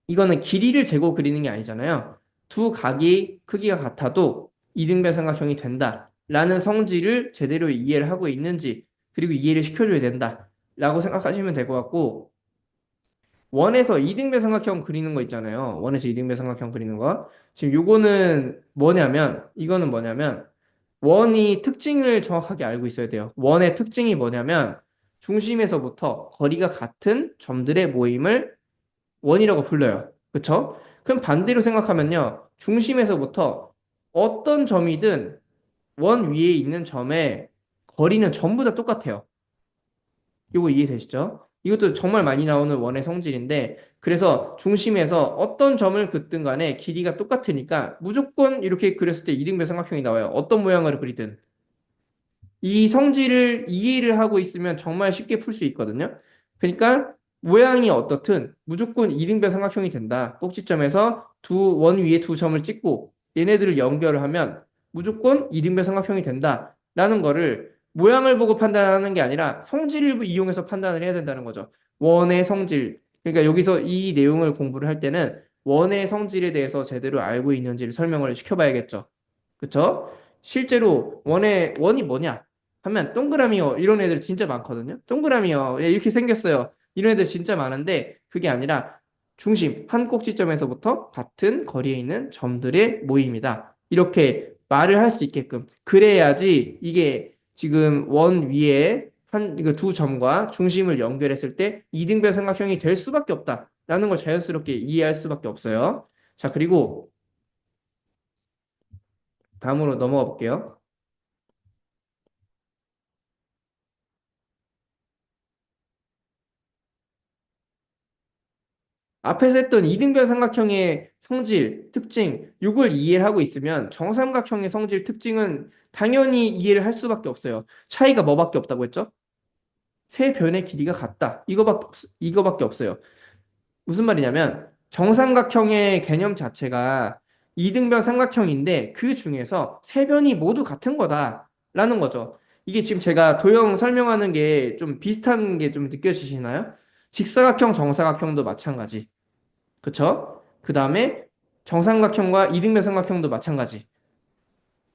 이거는 길이를 재고 그리는 게 아니잖아요. 두 각이 크기가 같아도 이등변 삼각형이 된다. 라는 성질을 제대로 이해를 하고 있는지, 그리고 이해를 시켜줘야 된다. 라고 생각하시면 될 것 같고, 원에서 이등변 삼각형 그리는 거 있잖아요. 원에서 이등변 삼각형 그리는 거. 지금 요거는 뭐냐면, 이거는 뭐냐면, 원이 특징을 정확하게 알고 있어야 돼요. 원의 특징이 뭐냐면, 중심에서부터 거리가 같은 점들의 모임을 원이라고 불러요. 그쵸? 그럼 반대로 생각하면요. 중심에서부터 어떤 점이든 원 위에 있는 점의 거리는 전부 다 똑같아요. 이거 이해되시죠? 이것도 정말 많이 나오는 원의 성질인데, 그래서 중심에서 어떤 점을 긋든 간에 길이가 똑같으니까 무조건 이렇게 그렸을 때 이등변 삼각형이 나와요. 어떤 모양을 그리든. 이 성질을 이해를 하고 있으면 정말 쉽게 풀 수 있거든요. 그러니까 모양이 어떻든 무조건 이등변 삼각형이 된다. 꼭지점에서 두 원 위에 두 점을 찍고 얘네들을 연결을 하면 무조건 이등변 삼각형이 된다. 라는 거를 모양을 보고 판단하는 게 아니라 성질을 이용해서 판단을 해야 된다는 거죠. 원의 성질. 그러니까 여기서 이 내용을 공부를 할 때는 원의 성질에 대해서 제대로 알고 있는지를 설명을 시켜봐야겠죠. 그쵸? 실제로 원이 뭐냐? 하면 동그라미요. 이런 애들 진짜 많거든요. 동그라미요. 예, 이렇게 생겼어요. 이런 애들 진짜 많은데 그게 아니라 중심 한 꼭지점에서부터 같은 거리에 있는 점들의 모임이다. 이렇게 말을 할 수 있게끔 그래야지 이게 지금 원 위에 한 이거 두 점과 중심을 연결했을 때 이등변 삼각형이 될 수밖에 없다라는 걸 자연스럽게 이해할 수밖에 없어요. 자, 그리고 다음으로 넘어가 볼게요. 앞에서 했던 이등변 삼각형의 성질, 특징, 이걸 이해를 하고 있으면 정삼각형의 성질, 특징은 당연히 이해를 할 수밖에 없어요. 차이가 뭐밖에 없다고 했죠? 세 변의 길이가 같다. 이거밖에 없어요. 무슨 말이냐면 정삼각형의 개념 자체가 이등변 삼각형인데 그 중에서 세 변이 모두 같은 거다라는 거죠. 이게 지금 제가 도형 설명하는 게 좀 비슷한 게 좀 느껴지시나요? 직사각형, 정사각형도 마찬가지. 그쵸? 그 다음에 정삼각형과 이등변 삼각형도 마찬가지.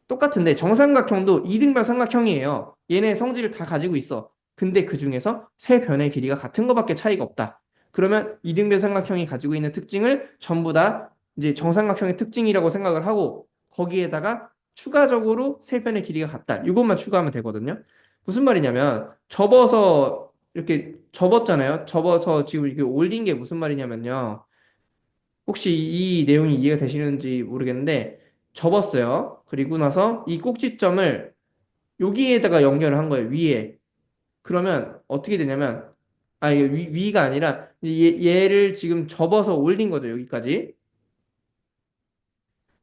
똑같은데 정삼각형도 이등변 삼각형이에요. 얘네 성질을 다 가지고 있어. 근데 그 중에서 세 변의 길이가 같은 것밖에 차이가 없다. 그러면 이등변 삼각형이 가지고 있는 특징을 전부 다 이제 정삼각형의 특징이라고 생각을 하고 거기에다가 추가적으로 세 변의 길이가 같다. 이것만 추가하면 되거든요. 무슨 말이냐면 접어서 이렇게 접었잖아요. 접어서 지금 이렇게 올린 게 무슨 말이냐면요. 혹시 이 내용이 이해가 되시는지 모르겠는데 접었어요. 그리고 나서 이 꼭지점을 여기에다가 연결을 한 거예요. 위에. 그러면 어떻게 되냐면 이게 위가 아니라 이제 얘를 지금 접어서 올린 거죠. 여기까지.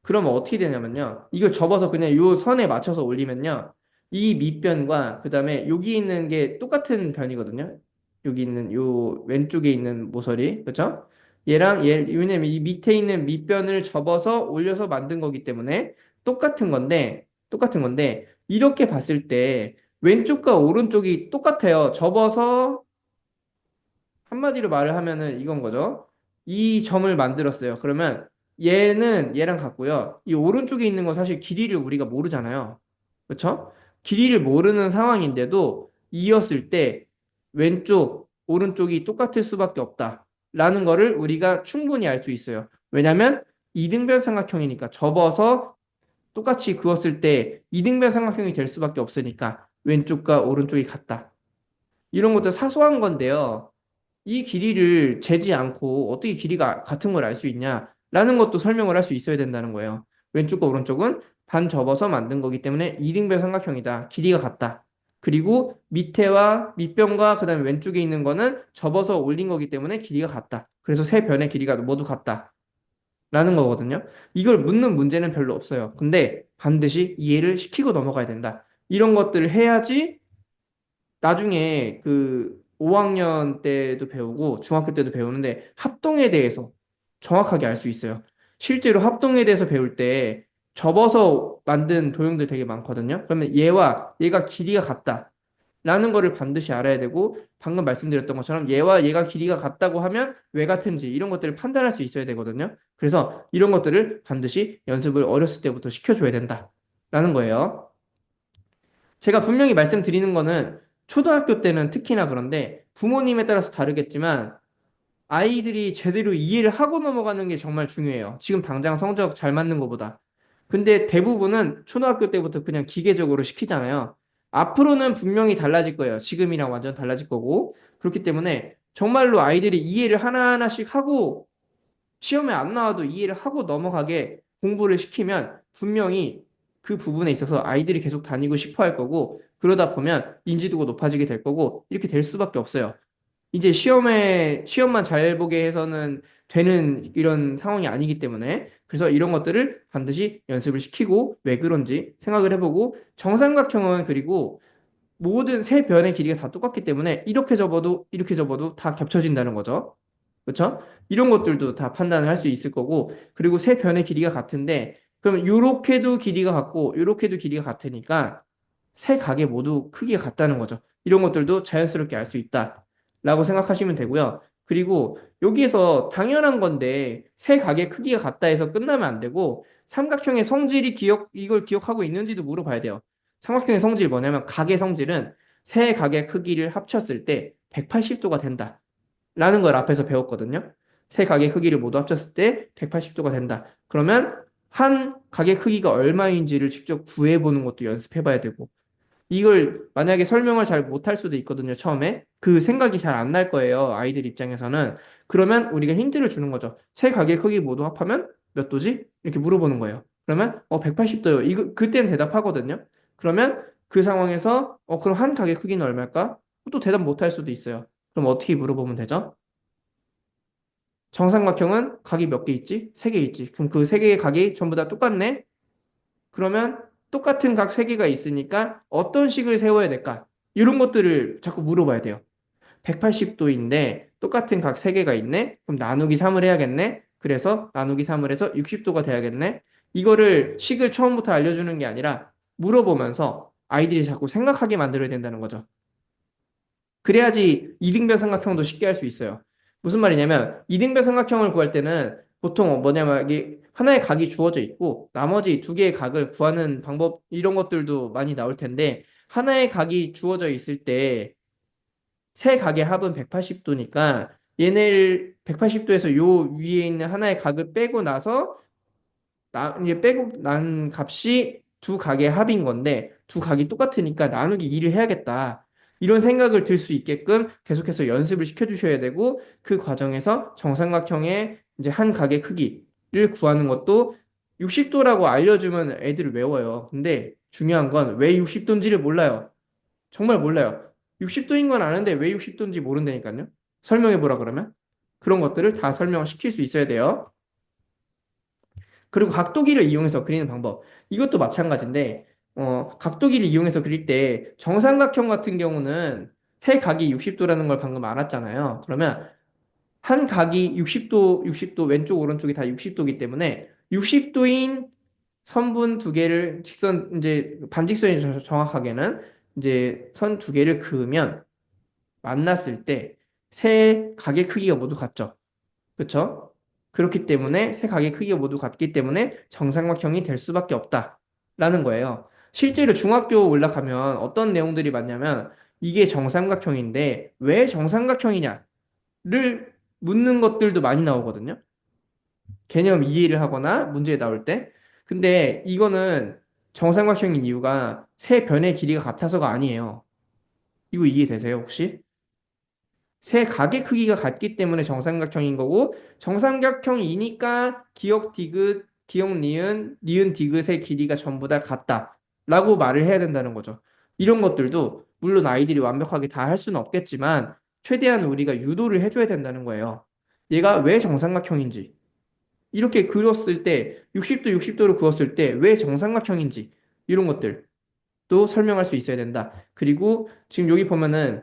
그러면 어떻게 되냐면요. 이걸 접어서 그냥 요 선에 맞춰서 올리면요. 이 밑변과 그다음에 여기 있는 게 똑같은 변이거든요. 여기 있는 요 왼쪽에 있는 모서리. 그렇죠? 얘랑 얘 왜냐면 이 밑에 있는 밑변을 접어서 올려서 만든 거기 때문에 똑같은 건데 이렇게 봤을 때 왼쪽과 오른쪽이 똑같아요. 접어서 한마디로 말을 하면은 이건 거죠. 이 점을 만들었어요. 그러면 얘는 얘랑 같고요. 이 오른쪽에 있는 건 사실 길이를 우리가 모르잖아요. 그렇죠? 길이를 모르는 상황인데도 이었을 때 왼쪽, 오른쪽이 똑같을 수밖에 없다라는 거를 우리가 충분히 알 수 있어요. 왜냐하면 이등변 삼각형이니까 접어서 똑같이 그었을 때 이등변 삼각형이 될 수밖에 없으니까 왼쪽과 오른쪽이 같다. 이런 것도 사소한 건데요. 이 길이를 재지 않고 어떻게 길이가 같은 걸 알 수 있냐라는 것도 설명을 할 수 있어야 된다는 거예요. 왼쪽과 오른쪽은 반 접어서 만든 거기 때문에 이등변 삼각형이다. 길이가 같다. 그리고 밑에와 밑변과 그다음에 왼쪽에 있는 거는 접어서 올린 거기 때문에 길이가 같다. 그래서 세 변의 길이가 모두 같다. 라는 거거든요. 이걸 묻는 문제는 별로 없어요. 근데 반드시 이해를 시키고 넘어가야 된다. 이런 것들을 해야지 나중에 그 5학년 때도 배우고 중학교 때도 배우는데 합동에 대해서 정확하게 알 수 있어요. 실제로 합동에 대해서 배울 때 접어서 만든 도형들 되게 많거든요. 그러면 얘와 얘가 길이가 같다. 라는 거를 반드시 알아야 되고 방금 말씀드렸던 것처럼 얘와 얘가 길이가 같다고 하면 왜 같은지 이런 것들을 판단할 수 있어야 되거든요. 그래서 이런 것들을 반드시 연습을 어렸을 때부터 시켜줘야 된다. 라는 거예요. 제가 분명히 말씀드리는 거는 초등학교 때는 특히나 그런데 부모님에 따라서 다르겠지만 아이들이 제대로 이해를 하고 넘어가는 게 정말 중요해요. 지금 당장 성적 잘 맞는 것보다. 근데 대부분은 초등학교 때부터 그냥 기계적으로 시키잖아요. 앞으로는 분명히 달라질 거예요. 지금이랑 완전 달라질 거고. 그렇기 때문에 정말로 아이들이 이해를 하나하나씩 하고 시험에 안 나와도 이해를 하고 넘어가게 공부를 시키면 분명히 그 부분에 있어서 아이들이 계속 다니고 싶어 할 거고, 그러다 보면 인지도가 높아지게 될 거고, 이렇게 될 수밖에 없어요. 이제 시험만 잘 보게 해서는 되는 이런 상황이 아니기 때문에, 그래서 이런 것들을 반드시 연습을 시키고 왜 그런지 생각을 해보고, 정삼각형은 그리고 모든 세 변의 길이가 다 똑같기 때문에 이렇게 접어도 이렇게 접어도 다 겹쳐진다는 거죠. 그렇죠? 이런 것들도 다 판단을 할 수 있을 거고, 그리고 세 변의 길이가 같은데 그럼 요렇게도 길이가 같고 요렇게도 길이가 같으니까 세 각이 모두 크기가 같다는 거죠. 이런 것들도 자연스럽게 알 수 있다라고 생각하시면 되고요. 그리고 여기에서 당연한 건데 세 각의 크기가 같다 해서 끝나면 안 되고, 삼각형의 성질이 이걸 기억하고 있는지도 물어봐야 돼요. 삼각형의 성질이 뭐냐면 각의 성질은 세 각의 크기를 합쳤을 때 180도가 된다 라는 걸 앞에서 배웠거든요. 세 각의 크기를 모두 합쳤을 때 180도가 된다. 그러면 한 각의 크기가 얼마인지를 직접 구해보는 것도 연습해봐야 되고, 이걸 만약에 설명을 잘 못할 수도 있거든요, 처음에. 그 생각이 잘 안 날 거예요, 아이들 입장에서는. 그러면 우리가 힌트를 주는 거죠. 세 가게 크기 모두 합하면 몇 도지? 이렇게 물어보는 거예요. 그러면 180도요. 그때는 대답하거든요. 그러면 그 상황에서 그럼 한 가게 크기는 얼마일까? 또 대답 못 할 수도 있어요. 그럼 어떻게 물어보면 되죠? 정삼각형은 각이 몇 개 있지? 세 개 있지. 그럼 그 세 개의 각이 전부 다 똑같네? 그러면 똑같은 각 세 개가 있으니까 어떤 식을 세워야 될까? 이런 것들을 자꾸 물어봐야 돼요. 180도인데 똑같은 각 세 개가 있네? 그럼 나누기 3을 해야겠네? 그래서 나누기 3을 해서 60도가 돼야겠네? 이거를 식을 처음부터 알려주는 게 아니라 물어보면서 아이들이 자꾸 생각하게 만들어야 된다는 거죠. 그래야지 이등변 삼각형도 쉽게 할 수 있어요. 무슨 말이냐면 이등변 삼각형을 구할 때는 보통 뭐냐면 이게 하나의 각이 주어져 있고 나머지 두 개의 각을 구하는 방법 이런 것들도 많이 나올 텐데, 하나의 각이 주어져 있을 때 세 각의 합은 180도니까 얘네를 180도에서 요 위에 있는 하나의 각을 빼고 나서 이제 빼고 난 값이 두 각의 합인 건데 두 각이 똑같으니까 나누기 2를 해야겠다. 이런 생각을 들 수 있게끔 계속해서 연습을 시켜주셔야 되고, 그 과정에서 정삼각형의 이제 한 각의 크기를 구하는 것도 60도라고 알려주면 애들을 외워요. 근데 중요한 건 왜 60도인지를 몰라요. 정말 몰라요. 60도인 건 아는데 왜 60도인지 모른다니까요. 설명해 보라 그러면. 그런 것들을 다 설명을 시킬 수 있어야 돼요. 그리고 각도기를 이용해서 그리는 방법. 이것도 마찬가지인데, 각도기를 이용해서 그릴 때 정삼각형 같은 경우는 세 각이 60도라는 걸 방금 알았잖아요. 그러면 한 각이 60도, 60도, 왼쪽, 오른쪽이 다 60도이기 때문에 60도인 선분 두 개를 이제 반직선이 정확하게는 이제 선 두 개를 그으면 만났을 때 세 각의 크기가 모두 같죠. 그렇죠? 그렇기 때문에 세 각의 크기가 모두 같기 때문에 정삼각형이 될 수밖에 없다라는 거예요. 실제로 중학교 올라가면 어떤 내용들이 많냐면 이게 정삼각형인데 왜 정삼각형이냐를 묻는 것들도 많이 나오거든요. 개념 이해를 하거나 문제에 나올 때. 근데 이거는 정삼각형인 이유가 세 변의 길이가 같아서가 아니에요. 이거 이해되세요, 혹시? 세 각의 크기가 같기 때문에 정삼각형인 거고, 정삼각형이니까 기역 디귿, 기역 니은, 니은 디귿의 길이가 전부 다 같다라고 말을 해야 된다는 거죠. 이런 것들도 물론 아이들이 완벽하게 다 할 수는 없겠지만 최대한 우리가 유도를 해줘야 된다는 거예요. 얘가 왜 정삼각형인지, 이렇게 그렸을 때 60도, 60도로 그었을 때 왜 정삼각형인지 이런 것들도 설명할 수 있어야 된다. 그리고 지금 여기 보면은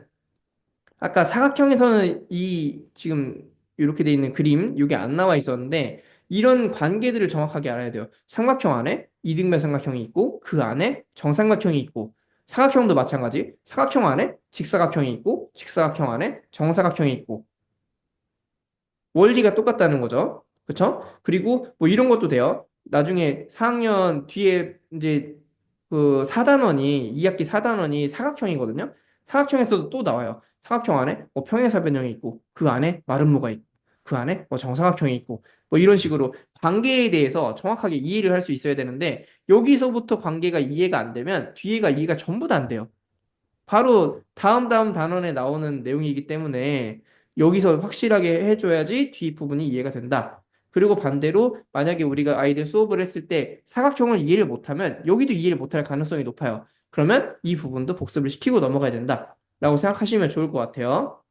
아까 사각형에서는 이 지금 이렇게 돼 있는 그림 이게 안 나와 있었는데 이런 관계들을 정확하게 알아야 돼요. 삼각형 안에 이등변 삼각형이 있고 그 안에 정삼각형이 있고, 사각형도 마찬가지. 사각형 안에 직사각형이 있고 직사각형 안에 정사각형이 있고, 원리가 똑같다는 거죠. 그렇죠? 그리고 뭐 이런 것도 돼요. 나중에 4학년 뒤에 이제 그 4단원이 2학기 4단원이 사각형이거든요. 사각형에서도 또 나와요. 사각형 안에 뭐 평행사변형이 있고 그 안에 마름모가 있고 그 안에 뭐 정사각형이 있고 뭐 이런 식으로 관계에 대해서 정확하게 이해를 할 수 있어야 되는데 여기서부터 관계가 이해가 안 되면 뒤에가 이해가 전부 다 안 돼요. 바로 다음 단원에 나오는 내용이기 때문에 여기서 확실하게 해줘야지 뒷부분이 이해가 된다. 그리고 반대로 만약에 우리가 아이들 수업을 했을 때 사각형을 이해를 못하면 여기도 이해를 못할 가능성이 높아요. 그러면 이 부분도 복습을 시키고 넘어가야 된다. 라고 생각하시면 좋을 것 같아요.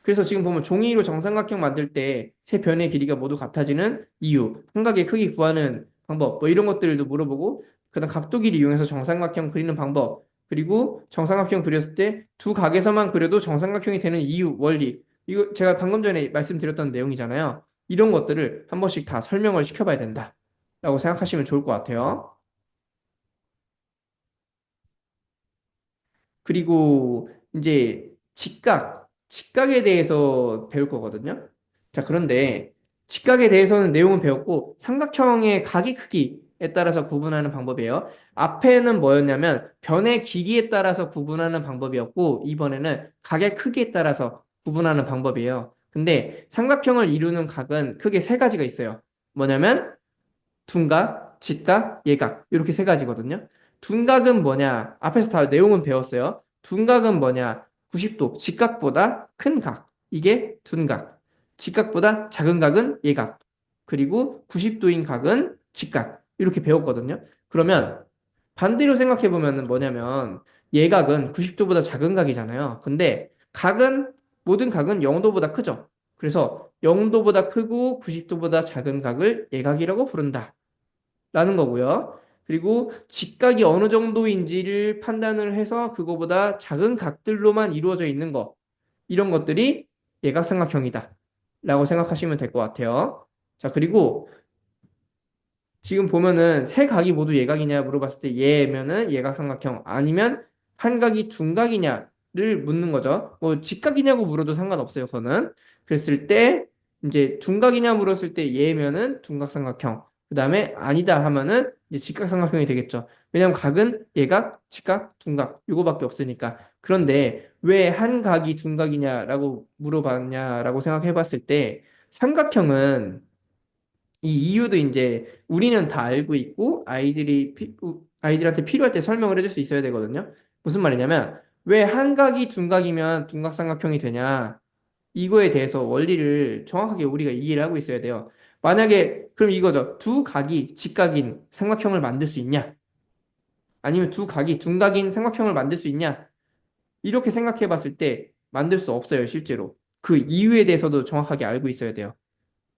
그래서 지금 보면 종이로 정삼각형 만들 때 세 변의 길이가 모두 같아지는 이유, 삼각의 크기 구하는 방법, 뭐 이런 것들도 물어보고, 그다음 각도기를 이용해서 정삼각형 그리는 방법, 그리고 정삼각형 그렸을 때 두 각에서만 그려도 정삼각형이 되는 이유, 원리. 이거 제가 방금 전에 말씀드렸던 내용이잖아요. 이런 것들을 한 번씩 다 설명을 시켜봐야 된다. 라고 생각하시면 좋을 것 같아요. 그리고 이제 직각에 대해서 배울 거거든요. 자, 그런데 직각에 대해서는 내용은 배웠고 삼각형의 각의 크기에 따라서 구분하는 방법이에요. 앞에는 뭐였냐면 변의 길이에 따라서 구분하는 방법이었고 이번에는 각의 크기에 따라서 구분하는 방법이에요. 근데 삼각형을 이루는 각은 크게 세 가지가 있어요. 뭐냐면 둔각, 직각, 예각 이렇게 세 가지거든요. 둔각은 뭐냐? 앞에서 다 내용은 배웠어요. 둔각은 뭐냐? 90도, 직각보다 큰 각. 이게 둔각. 직각보다 작은 각은 예각. 그리고 90도인 각은 직각. 이렇게 배웠거든요. 그러면 반대로 생각해 보면은 뭐냐면 예각은 90도보다 작은 각이잖아요. 근데 각은 모든 각은 0도보다 크죠. 그래서 0도보다 크고 90도보다 작은 각을 예각이라고 부른다. 라는 거고요. 그리고 직각이 어느 정도인지를 판단을 해서 그거보다 작은 각들로만 이루어져 있는 거. 이런 것들이 예각삼각형이다. 라고 생각하시면 될 것 같아요. 자, 그리고 지금 보면은 세 각이 모두 예각이냐 물어봤을 때 예면은 예각삼각형 아니면 한 각이 둔각이냐를 묻는 거죠. 뭐 직각이냐고 물어도 상관없어요. 그거는. 그랬을 때 이제 둔각이냐 물었을 때 예면은 둔각삼각형. 그다음에 아니다 하면은 이제 직각삼각형이 되겠죠. 왜냐면 각은 예각, 직각, 둔각 요거밖에 없으니까. 그런데 왜 한 각이 둔각이냐라고 물어봤냐라고 생각해 봤을 때 삼각형은 이 이유도 이제 우리는 다 알고 있고 아이들한테 필요할 때 설명을 해줄 수 있어야 되거든요. 무슨 말이냐면 왜 한각이 둔각이면 둔각삼각형이 되냐 이거에 대해서 원리를 정확하게 우리가 이해를 하고 있어야 돼요. 만약에 그럼 이거죠. 두 각이 직각인 삼각형을 만들 수 있냐? 아니면 두 각이 둔각인 삼각형을 만들 수 있냐? 이렇게 생각해 봤을 때 만들 수 없어요, 실제로. 그 이유에 대해서도 정확하게 알고 있어야 돼요.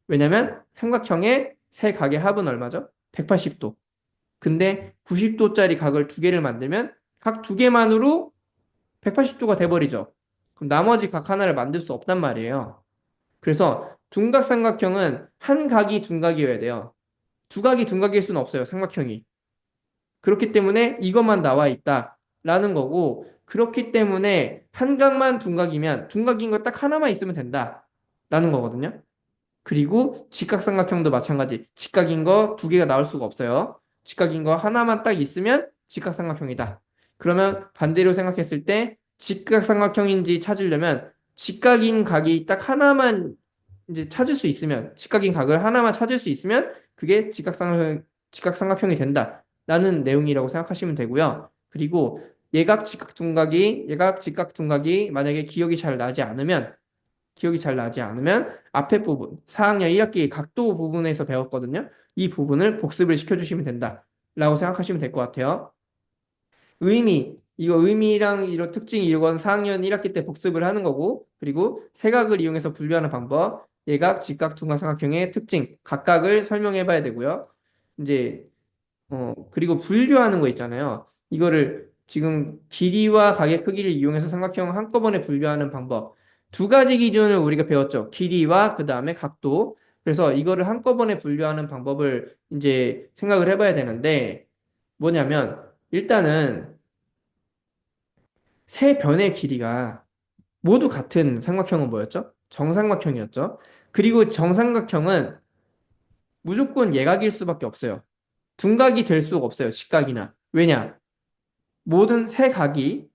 왜냐면 삼각형의 세 각의 합은 얼마죠? 180도. 근데 90도짜리 각을 두 개를 만들면 각 두 개만으로 180도가 돼버리죠. 그럼 나머지 각 하나를 만들 수 없단 말이에요. 그래서 둔각삼각형은 한 각이 둔각이어야 돼요. 두 각이 둔각일 수는 없어요, 삼각형이. 그렇기 때문에 이것만 나와 있다라는 거고, 그렇기 때문에 한 각만 둔각이면 둔각인 거 딱 하나만 있으면 된다라는 거거든요. 그리고 직각삼각형도 마찬가지. 직각인 거 두 개가 나올 수가 없어요. 직각인 거 하나만 딱 있으면 직각삼각형이다. 그러면 반대로 생각했을 때 직각삼각형인지 찾으려면 직각인 각이 딱 하나만 이제 찾을 수 있으면 직각인 각을 하나만 찾을 수 있으면 그게 직각삼각형이 된다라는 내용이라고 생각하시면 되고요. 그리고 예각 직각 둔각이 만약에 기억이 잘 나지 않으면 앞에 부분, 4학년 1학기 각도 부분에서 배웠거든요. 이 부분을 복습을 시켜주시면 된다. 라고 생각하시면 될 것 같아요. 이거 의미랑 이런 특징 이건 4학년 1학기 때 복습을 하는 거고, 그리고 세각을 이용해서 분류하는 방법, 예각, 직각, 둔각, 삼각형의 특징, 각각을 설명해 봐야 되고요. 이제 그리고 분류하는 거 있잖아요. 이거를 지금 길이와 각의 크기를 이용해서 삼각형을 한꺼번에 분류하는 방법. 두 가지 기준을 우리가 배웠죠. 길이와 그 다음에 각도. 그래서 이거를 한꺼번에 분류하는 방법을 이제 생각을 해봐야 되는데 뭐냐면 일단은 세 변의 길이가 모두 같은 삼각형은 뭐였죠? 정삼각형이었죠. 그리고 정삼각형은 무조건 예각일 수밖에 없어요. 둔각이 될 수가 없어요. 직각이나. 왜냐? 모든 세 각이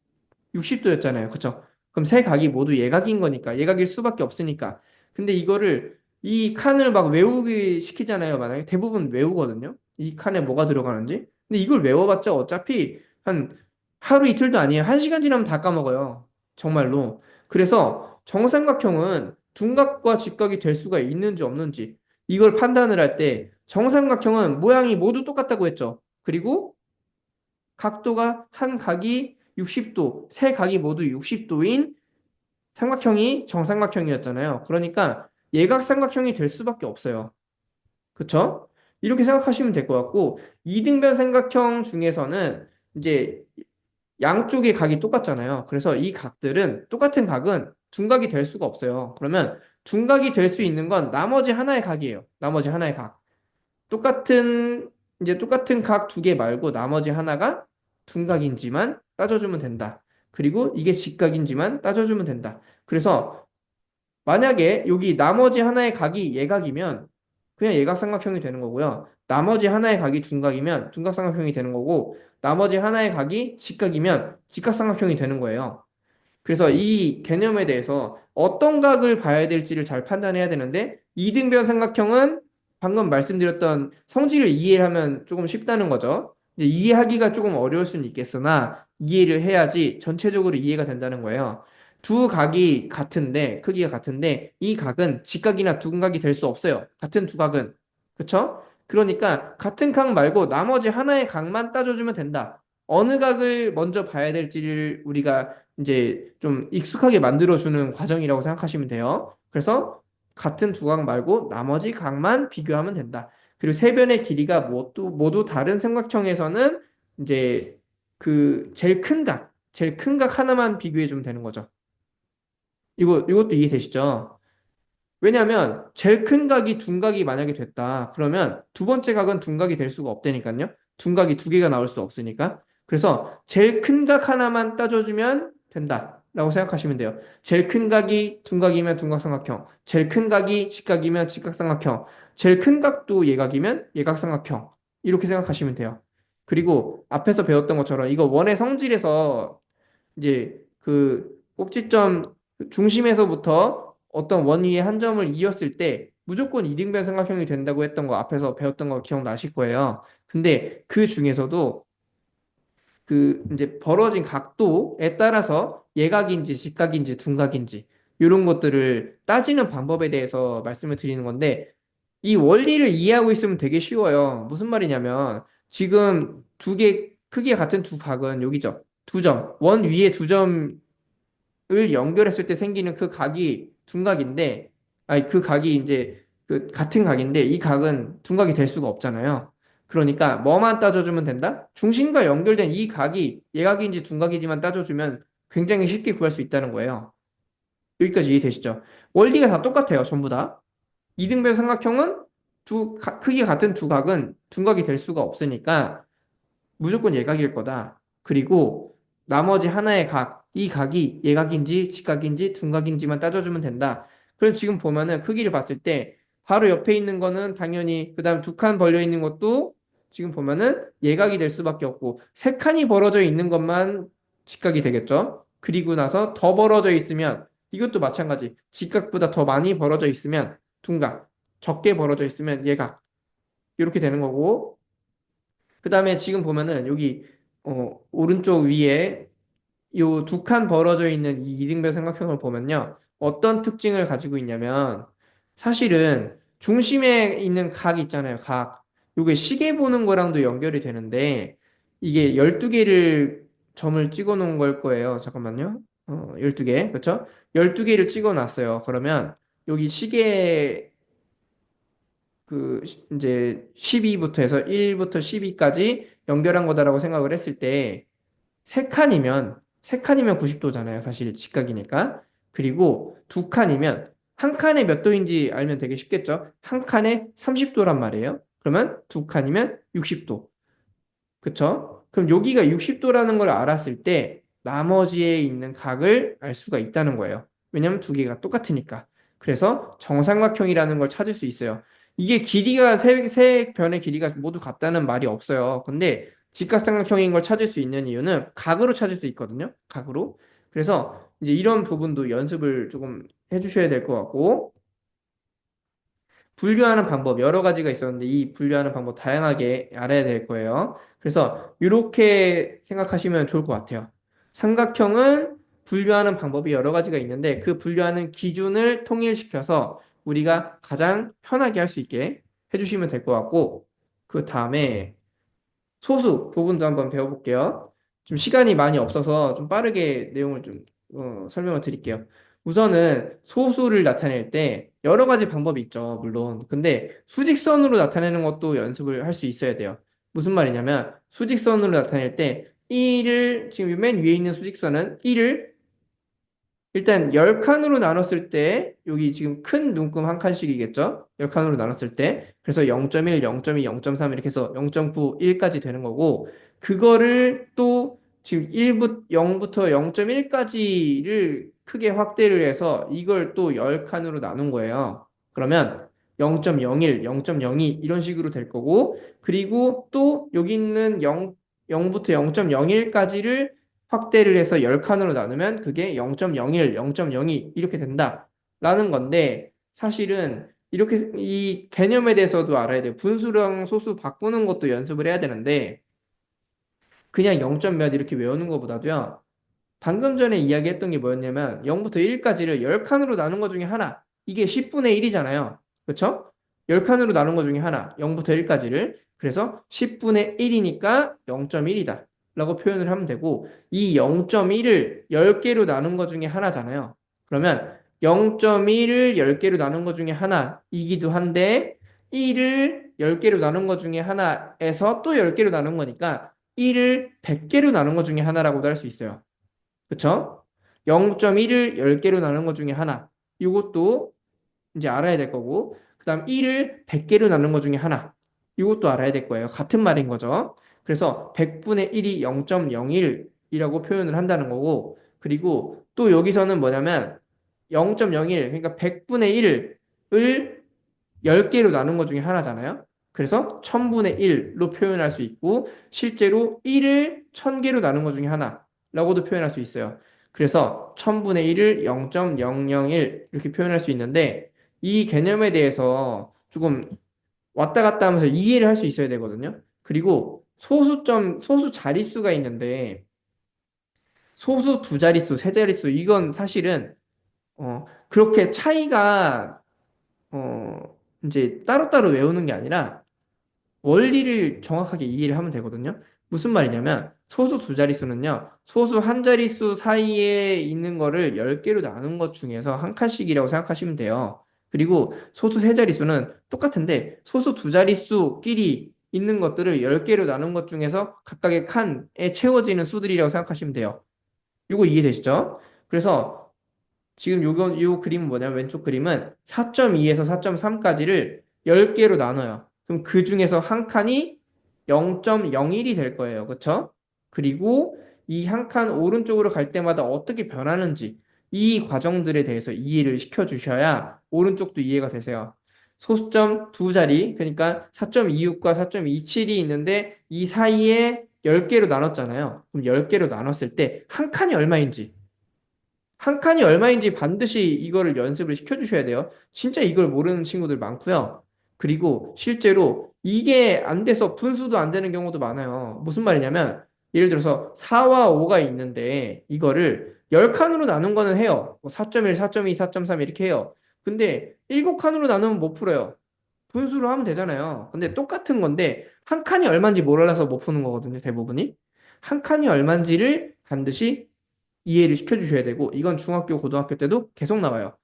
60도였잖아요. 그쵸? 그럼 세 각이 모두 예각인 거니까, 예각일 수밖에 없으니까. 근데 이거를, 이 칸을 막 외우기 시키잖아요. 만약에 대부분 외우거든요. 이 칸에 뭐가 들어가는지. 근데 이걸 외워봤자 어차피 한 하루 이틀도 아니에요. 한 시간 지나면 다 까먹어요. 정말로. 그래서 정삼각형은 둔각과 직각이 될 수가 있는지 없는지 이걸 판단을 할 때 정삼각형은 모양이 모두 똑같다고 했죠. 그리고 각도가 한 각이 60도, 세 각이 모두 60도인 삼각형이 정삼각형이었잖아요. 그러니까 예각삼각형이 될 수밖에 없어요. 그쵸? 이렇게 생각하시면 될 것 같고, 이등변 삼각형 중에서는 이제 양쪽의 각이 똑같잖아요. 그래서 이 각들은, 똑같은 각은 둔각이 될 수가 없어요. 그러면 둔각이 될 수 있는 건 나머지 하나의 각이에요. 나머지 하나의 각. 똑같은 각 두 개 말고 나머지 하나가 둔각인지만 따져주면 된다. 그리고 이게 직각인지만 따져주면 된다. 그래서 만약에 여기 나머지 하나의 각이 예각이면 그냥 예각삼각형이 되는 거고요. 나머지 하나의 각이 둔각이면 둔각삼각형이 되는 거고, 나머지 하나의 각이 직각이면 직각삼각형이 되는 거예요. 그래서 이 개념에 대해서 어떤 각을 봐야 될지를 잘 판단해야 되는데, 이등변 삼각형은 방금 말씀드렸던 성질을 이해하면 조금 쉽다는 거죠. 이제 이해하기가 조금 어려울 수는 있겠으나 이해를 해야지 전체적으로 이해가 된다는 거예요. 두 각이 같은데, 크기가 같은데 이 각은 직각이나 둔각이 될 수 없어요. 같은 두 각은. 그쵸? 그러니까 같은 각 말고 나머지 하나의 각만 따져주면 된다. 어느 각을 먼저 봐야 될지를 우리가 이제 좀 익숙하게 만들어주는 과정이라고 생각하시면 돼요. 그래서 같은 두 각 말고 나머지 각만 비교하면 된다. 그리고 세 변의 길이가 모두 다른 삼각형에서는 이제 그 제일 큰 각 하나만 비교해 주면 되는 거죠. 이것도 이해되시죠? 왜냐하면 제일 큰 각이 둔각이 만약에 됐다. 그러면 두 번째 각은 둔각이 될 수가 없다니까요. 둔각이 두 개가 나올 수 없으니까. 그래서 제일 큰 각 하나만 따져주면 된다. 라고 생각하시면 돼요. 제일 큰 각이 둔각이면 둔각삼각형, 제일 큰 각이 직각이면 직각삼각형, 제일 큰 각도 예각이면 예각삼각형. 이렇게 생각하시면 돼요. 그리고 앞에서 배웠던 것처럼 이거 원의 성질에서 이제 그 꼭지점 중심에서부터 어떤 원 위에 한 점을 이었을 때 무조건 이등변 삼각형이 된다고 했던 거 앞에서 배웠던 거 기억나실 거예요. 근데 그 중에서도 그 이제 벌어진 각도에 따라서 예각인지 직각인지 둔각인지 이런 것들을 따지는 방법에 대해서 말씀을 드리는 건데 이 원리를 이해하고 있으면 되게 쉬워요. 무슨 말이냐면 지금 두 개 크기가 같은 두 각은 여기죠. 두 점. 원 위에 두 점을 연결했을 때 생기는 그 각이 둔각인데 아니 그 각이 이제 그 같은 각인데 이 각은 둔각이 될 수가 없잖아요. 그러니까 뭐만 따져주면 된다? 중심과 연결된 이 각이 예각인지 둔각인지만 따져주면 굉장히 쉽게 구할 수 있다는 거예요. 여기까지 이해되시죠? 원리가 다 똑같아요, 전부 다. 이등변 삼각형은 크기가 같은 두 각은 둔각이 될 수가 없으니까 무조건 예각일 거다. 그리고 나머지 하나의 각, 이 각이 예각인지 직각인지 둔각인지만 따져주면 된다. 그래서 지금 보면은 크기를 봤을 때 바로 옆에 있는 거는 당연히 그다음 두 칸 벌려 있는 것도 지금 보면은 예각이 될 수밖에 없고 세 칸이 벌어져 있는 것만 직각이 되겠죠. 그리고 나서 더 벌어져 있으면 이것도 마찬가지. 직각보다 더 많이 벌어져 있으면 둔각, 적게 벌어져 있으면 예각. 이렇게 되는 거고 그 다음에 지금 보면은 여기 오른쪽 위에 요 두 칸 벌어져 있는 이 이등변 삼각형을 보면요. 어떤 특징을 가지고 있냐면 사실은 중심에 있는 각 있잖아요. 각. 요게 시계 보는 거랑도 연결이 되는데 이게 12개를 점을 찍어 놓은 걸 거예요. 잠깐만요. 12개. 그렇죠? 12개를 찍어 놨어요. 그러면 여기 시계 이제 12부터 해서 1부터 12까지 연결한 거다라고 생각을 했을 때 세 칸이면 90도잖아요. 사실 직각이니까. 그리고 두 칸이면 한 칸에 몇 도인지 알면 되게 쉽겠죠. 한 칸에 30도란 말이에요. 그러면 두 칸이면 60도. 그쵸? 그럼 여기가 60도라는 걸 알았을 때 나머지에 있는 각을 알 수가 있다는 거예요. 왜냐면 두 개가 똑같으니까. 그래서 정삼각형이라는 걸 찾을 수 있어요. 이게 길이가 세 변의 길이가 모두 같다는 말이 없어요. 근데 직각삼각형인 걸 찾을 수 있는 이유는 각으로 찾을 수 있거든요. 각으로. 그래서 이제 이런 부분도 연습을 조금 해주셔야 될 것 같고, 분류하는 방법 여러 가지가 있었는데 이 분류하는 방법 다양하게 알아야 될 거예요. 그래서 이렇게 생각하시면 좋을 것 같아요. 삼각형은 분류하는 방법이 여러 가지가 있는데 그 분류하는 기준을 통일시켜서 우리가 가장 편하게 할 수 있게 해주시면 될 것 같고, 그 다음에 소수 부분도 한번 배워볼게요. 좀 시간이 많이 없어서 좀 빠르게 내용을 좀 설명을 드릴게요. 우선은 소수를 나타낼 때 여러 가지 방법이 있죠, 물론. 근데 수직선으로 나타내는 것도 연습을 할 수 있어야 돼요. 무슨 말이냐면 수직선으로 나타낼 때 1을 지금 맨 위에 있는 수직선은 1을 일단 10칸으로 나눴을 때 여기 지금 큰 눈금 한 칸씩이겠죠? 10칸으로 나눴을 때 그래서 0.1, 0.2, 0.3 이렇게 해서 0.9, 1까지 되는 거고 그거를 또 지금 0부터 0.1까지를 크게 확대를 해서 이걸 또 10칸으로 나눈 거예요. 그러면 0.01, 0.02 이런 식으로 될 거고 그리고 또 여기 있는 0부터 0.01까지를 확대를 해서 10칸으로 나누면 그게 0.01, 0.02 이렇게 된다라는 건데 사실은 이렇게 이 개념에 대해서도 알아야 돼요. 분수랑 소수 바꾸는 것도 연습을 해야 되는데 그냥 0점 몇 이렇게 외우는 것보다도요. 방금 전에 이야기했던 게 뭐였냐면 0부터 1까지를 10칸으로 나눈 것 중에 하나. 이게 10분의 1이잖아요. 그렇죠? 10칸으로 나눈 것 중에 하나. 0부터 1까지를. 그래서 10분의 1이니까 0.1이다. 라고 표현을 하면 되고 이 0.1을 10개로 나눈 것 중에 하나잖아요. 그러면 0.1을 10개로 나눈 것 중에 하나이기도 한데 1을 10개로 나눈 것 중에 하나에서 또 10개로 나눈 거니까 1을 100개로 나눈 것 중에 하나라고도 할 수 있어요. 그쵸? 0.1을 10개로 나눈 것 중에 하나. 이것도 이제 알아야 될 거고, 그 다음 1을 100개로 나눈 것 중에 하나. 이것도 알아야 될 거예요. 같은 말인 거죠. 그래서 100분의 1이 0.01이라고 표현을 한다는 거고, 그리고 또 여기서는 뭐냐면 0.01, 그러니까 100분의 1을 10개로 나눈 것 중에 하나잖아요. 그래서 1000분의 1로 표현할 수 있고 실제로 1을 1000개로 나눈 것 중에 하나라고도 표현할 수 있어요. 그래서 1000분의 1을 0.001 이렇게 표현할 수 있는데 이 개념에 대해서 조금 왔다 갔다 하면서 이해를 할 수 있어야 되거든요. 그리고 소수 자릿수가 있는데 소수 두 자릿수, 세 자릿수 이건 사실은 그렇게 차이가 이제 따로따로 외우는 게 아니라 원리를 정확하게 이해를 하면 되거든요. 무슨 말이냐면 소수 두 자릿수는요. 소수 한 자릿수 사이에 있는 거를 10개로 나눈 것 중에서 한 칸씩이라고 생각하시면 돼요. 그리고 소수 세 자릿수는 똑같은데 소수 두 자릿수끼리 있는 것들을 10개로 나눈 것 중에서 각각의 칸에 채워지는 수들이라고 생각하시면 돼요. 이거 이해되시죠? 그래서 지금 요 그림은 뭐냐면 왼쪽 그림은 4.2에서 4.3까지를 10개로 나눠요. 그럼 그 중에서 한 칸이 0.01이 될 거예요. 그쵸? 그리고 이 한 칸 오른쪽으로 갈 때마다 어떻게 변하는지 이 과정들에 대해서 이해를 시켜 주셔야 오른쪽도 이해가 되세요. 소수점 두 자리, 그러니까 4.26과 4.27이 있는데 이 사이에 10개로 나눴잖아요. 그럼 10개로 나눴을 때 한 칸이 얼마인지 한 칸이 얼마인지 반드시 이거를 연습을 시켜주셔야 돼요. 진짜 이걸 모르는 친구들 많고요. 그리고 실제로 이게 안 돼서 분수도 안 되는 경우도 많아요. 무슨 말이냐면 예를 들어서 4와 5가 있는데 이거를 10칸으로 나눈 거는 해요. 뭐 4.1, 4.2, 4.3 이렇게 해요. 근데 7칸으로 나누면 못 풀어요. 분수로 하면 되잖아요. 근데 똑같은 건데 한 칸이 얼마인지 몰라서 못 푸는 거거든요. 대부분이. 한 칸이 얼마인지를 반드시 이해를 시켜주셔야 되고 이건 중학교, 고등학교 때도 계속 나와요.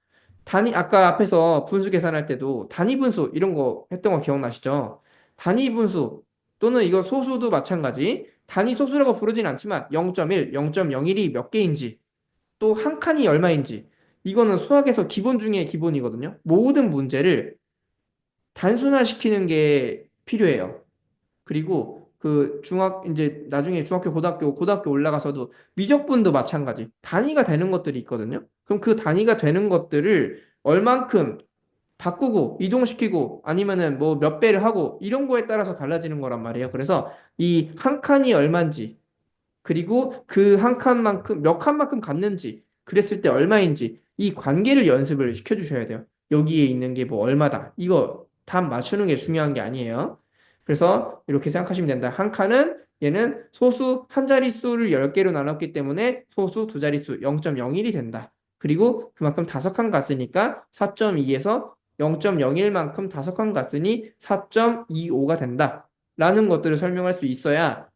아까 앞에서 분수 계산할 때도 단위 분수 이런 거 했던 거 기억나시죠? 단위 분수 또는 이거 소수도 마찬가지. 단위 소수라고 부르진 않지만 0.1, 0.01이 몇 개인지 또 한 칸이 얼마인지 이거는 수학에서 기본 중에 기본이거든요. 모든 문제를 단순화시키는 게 필요해요. 그리고 이제 나중에 중학교, 고등학교 올라가서도 미적분도 마찬가지. 단위가 되는 것들이 있거든요. 그럼 그 단위가 되는 것들을 얼만큼 바꾸고 이동시키고 아니면은 뭐 몇 배를 하고 이런 거에 따라서 달라지는 거란 말이에요. 그래서 이 한 칸이 얼마인지 그리고 그 한 칸만큼 몇 칸만큼 갔는지 그랬을 때 얼마인지 이 관계를 연습을 시켜주셔야 돼요. 여기에 있는 게 뭐 얼마다. 이거 답 맞추는 게 중요한 게 아니에요. 그래서 이렇게 생각하시면 된다. 한 칸은 얘는 소수 한 자릿수를 10개로 나눴기 때문에 소수 두 자릿수 0.01이 된다. 그리고 그만큼 다섯 칸 갔으니까 4.2에서 0.01만큼 다섯 칸 갔으니 4.25가 된다. 라는 것들을 설명할 수 있어야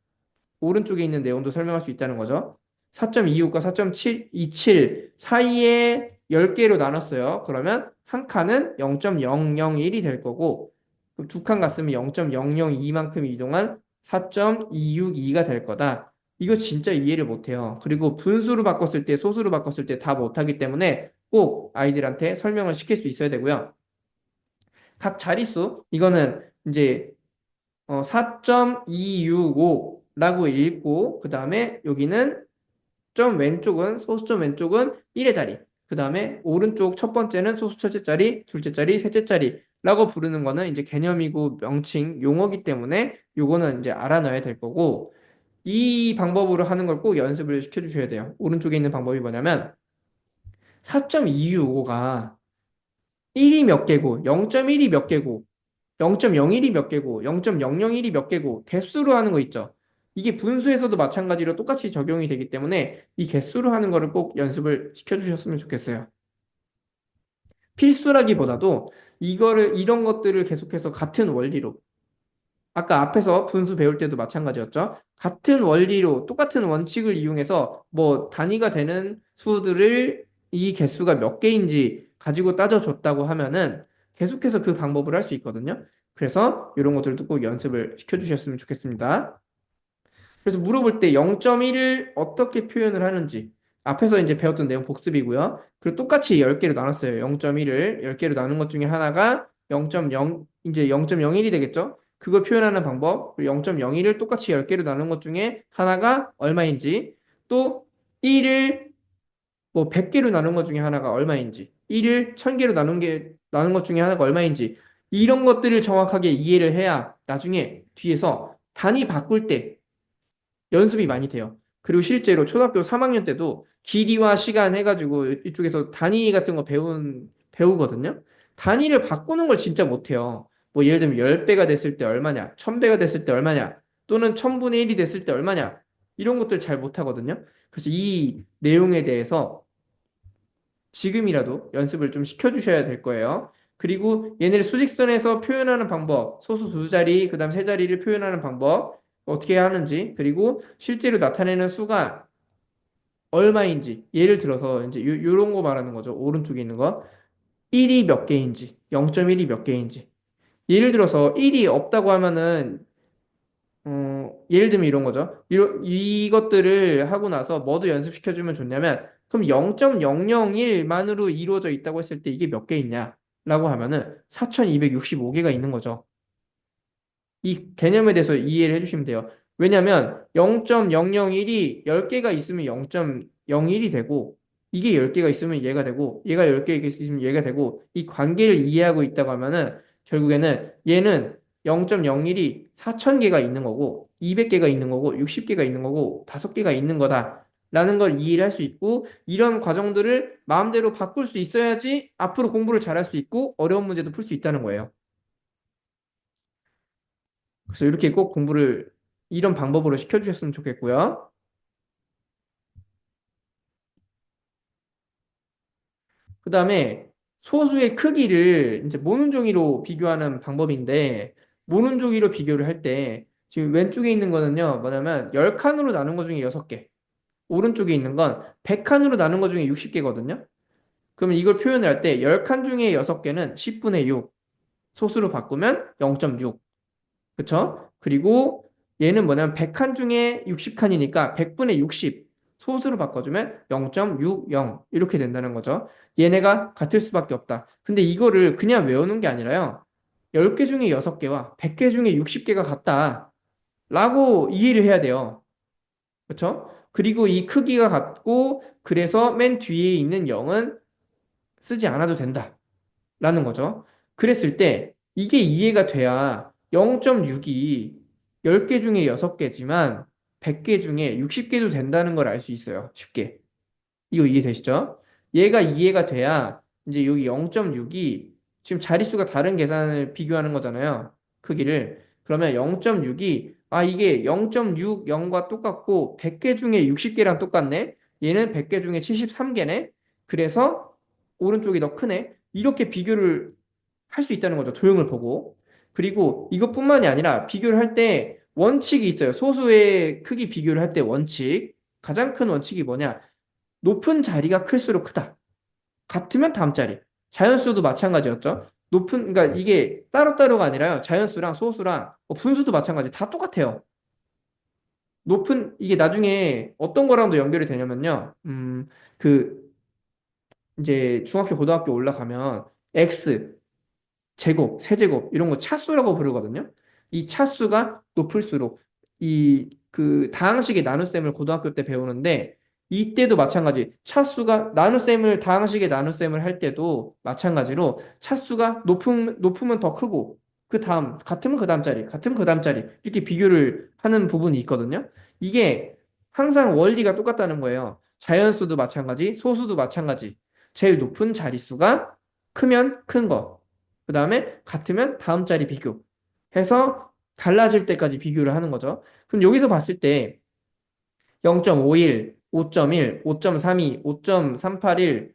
오른쪽에 있는 내용도 설명할 수 있다는 거죠. 4.26과 4.27 사이에 10개로 나눴어요. 그러면 한 칸은 0.001이 될 거고 두 칸 갔으면 0.002만큼 이동한 4.262가 될 거다. 이거 진짜 이해를 못해요. 그리고 분수로 바꿨을 때, 소수로 바꿨을 때 다 못하기 때문에 꼭 아이들한테 설명을 시킬 수 있어야 되고요. 각 자릿수, 이거는 이제 4.265라고 읽고 그 다음에 여기는 점 왼쪽은 소수점 왼쪽은 1의 자리 그 다음에 오른쪽 첫 번째는 소수 첫째 자리 둘째 자리 셋째 자리라고 부르는 거는 이제 개념이고 명칭 용어기 때문에 요거는 이제 알아놔야 될 거고 이 방법으로 하는 걸 꼭 연습을 시켜 주셔야 돼요. 오른쪽에 있는 방법이 뭐냐면 4.265가 1이 몇 개고 0.1이 몇 개고 0.01이 몇 개고 0.001이 몇 개고 개수로 하는 거 있죠. 이게 분수에서도 마찬가지로 똑같이 적용이 되기 때문에 이 개수로 하는 거를 꼭 연습을 시켜주셨으면 좋겠어요. 필수라기보다도 이런 것들을 계속해서 같은 원리로 아까 앞에서 분수 배울 때도 마찬가지였죠. 같은 원리로 똑같은 원칙을 이용해서 뭐 단위가 되는 수들을 이 개수가 몇 개인지 가지고 따져줬다고 하면은 계속해서 그 방법을 할 수 있거든요. 그래서 이런 것들도 꼭 연습을 시켜주셨으면 좋겠습니다. 그래서 물어볼 때 0.1을 어떻게 표현을 하는지 앞에서 이제 배웠던 내용 복습이고요. 그리고 똑같이 10개로 나눴어요. 0.1을 10개로 나눈 것 중에 하나가 0.0 이제 0.01이 되겠죠? 그걸 표현하는 방법. 그리고 0.01을 똑같이 10개로 나눈 것 중에 하나가 얼마인지 또 1을 뭐 100개로 나눈 것 중에 하나가 얼마인지 1을 1000개로 나눈 것 중에 하나가 얼마인지 이런 것들을 정확하게 이해를 해야 나중에 뒤에서 단위 바꿀 때 연습이 많이 돼요. 그리고 실제로 초등학교 3학년 때도 길이와 시간 해가지고 이쪽에서 단위 같은 거 배우거든요. 단위를 바꾸는 걸 진짜 못해요. 뭐 예를 들면 10배가 됐을 때 얼마냐, 1000배가 됐을 때 얼마냐, 또는 1000분의 1이 됐을 때 얼마냐, 이런 것들 잘 못하거든요. 그래서 이 내용에 대해서 지금이라도 연습을 좀 시켜주셔야 될 거예요. 그리고 얘네를 수직선에서 표현하는 방법, 소수 두 자리, 그 다음 세 자리를 표현하는 방법, 어떻게 하는지, 그리고 실제로 나타내는 수가 얼마인지, 예를 들어서 이제 요런 거 말하는 거죠. 오른쪽에 있는 거. 1이 몇 개인지, 0.1이 몇 개인지. 예를 들어서 1이 없다고 하면은 예를 들면 이런 거죠. 이것들을 하고 나서 뭐도 연습시켜주면 좋냐면, 그럼 0.001만으로 이루어져 있다고 했을 때 이게 몇 개 있냐? 라고 하면은 4265개가 있는 거죠. 이 개념에 대해서 이해를 해주시면 돼요. 왜냐면 0.001이 10개가 있으면 0.01이 되고, 이게 10개가 있으면 얘가 되고, 얘가 10개가 있으면 얘가 되고, 이 관계를 이해하고 있다고 하면은 결국에는 얘는 0.01이 4000개가 있는 거고, 200개가 있는 거고, 60개가 있는 거고, 5개가 있는 거다. 라는 걸 이해를 할 수 있고, 이런 과정들을 마음대로 바꿀 수 있어야지 앞으로 공부를 잘할 수 있고, 어려운 문제도 풀 수 있다는 거예요. 그래서 이렇게 꼭 공부를 이런 방법으로 시켜주셨으면 좋겠고요. 그 다음에 소수의 크기를 이제 모는 종이로 비교하는 방법인데, 모는 종이로 비교를 할 때, 지금 왼쪽에 있는 거는요, 뭐냐면 10칸으로 나눈 것 중에 6개, 오른쪽에 있는 건 100칸으로 나눈 것 중에 60개거든요. 그러면 이걸 표현을 할 때 10칸 중에 6개는 10분의 6, 소수로 바꾸면 0.6. 그쵸? 그리고 얘는 뭐냐면 100칸 중에 60칸이니까 100분의 60 소수로 바꿔주면 0.60 이렇게 된다는 거죠. 얘네가 같을 수밖에 없다. 근데 이거를 그냥 외우는 게 아니라요. 10개 중에 6개와 100개 중에 60개가 같다. 라고 이해를 해야 돼요. 그쵸? 그리고 이 크기가 같고 그래서 맨 뒤에 있는 0은 쓰지 않아도 된다. 라는 거죠. 그랬을 때 이게 이해가 돼야 0.6이 10개 중에 6개지만 100개 중에 60개도 된다는 걸 알 수 있어요. 쉽게. 이거 이해되시죠? 얘가 이해가 돼야 이제 여기 0.6이 지금 자릿수가 다른 계산을 비교하는 거잖아요. 크기를. 그러면 0.6이 이게 0.6, 0과 똑같고 100개 중에 60개랑 똑같네. 얘는 100개 중에 73개네. 그래서 오른쪽이 더 크네. 이렇게 비교를 할 수 있다는 거죠. 도형을 보고. 그리고 이것뿐만이 아니라 비교를 할 때 원칙이 있어요. 소수의 크기 비교를 할 때 원칙. 가장 큰 원칙이 뭐냐? 높은 자리가 클수록 크다. 같으면 다음 자리. 자연수도 마찬가지였죠. 그러니까 이게 따로따로가 아니라요. 자연수랑 소수랑 분수도 마찬가지. 다 똑같아요. 이게 나중에 어떤 거랑도 연결이 되냐면요. 그, 이제 중학교, 고등학교 올라가면 X, 제곱, 세제곱 이런 거 차수라고 부르거든요. 이 차수가 높을수록 다항식의 나눗셈을 고등학교 때 배우는데 이때도 마찬가지. 차수가 다항식의 나눗셈을 할 때도 마찬가지로 차수가 높으면 더 크고 그 다음 같으면 그 다음 자리, 같으면 그 다음 자리 이렇게 비교를 하는 부분이 있거든요. 이게 항상 원리가 똑같다는 거예요. 자연수도 마찬가지, 소수도 마찬가지. 제일 높은 자릿수가 크면 큰 거. 그 다음에 같으면 다음 자리 비교 해서 달라질 때까지 비교를 하는 거죠. 그럼 여기서 봤을 때 0.51, 5.1, 5.32, 5.381,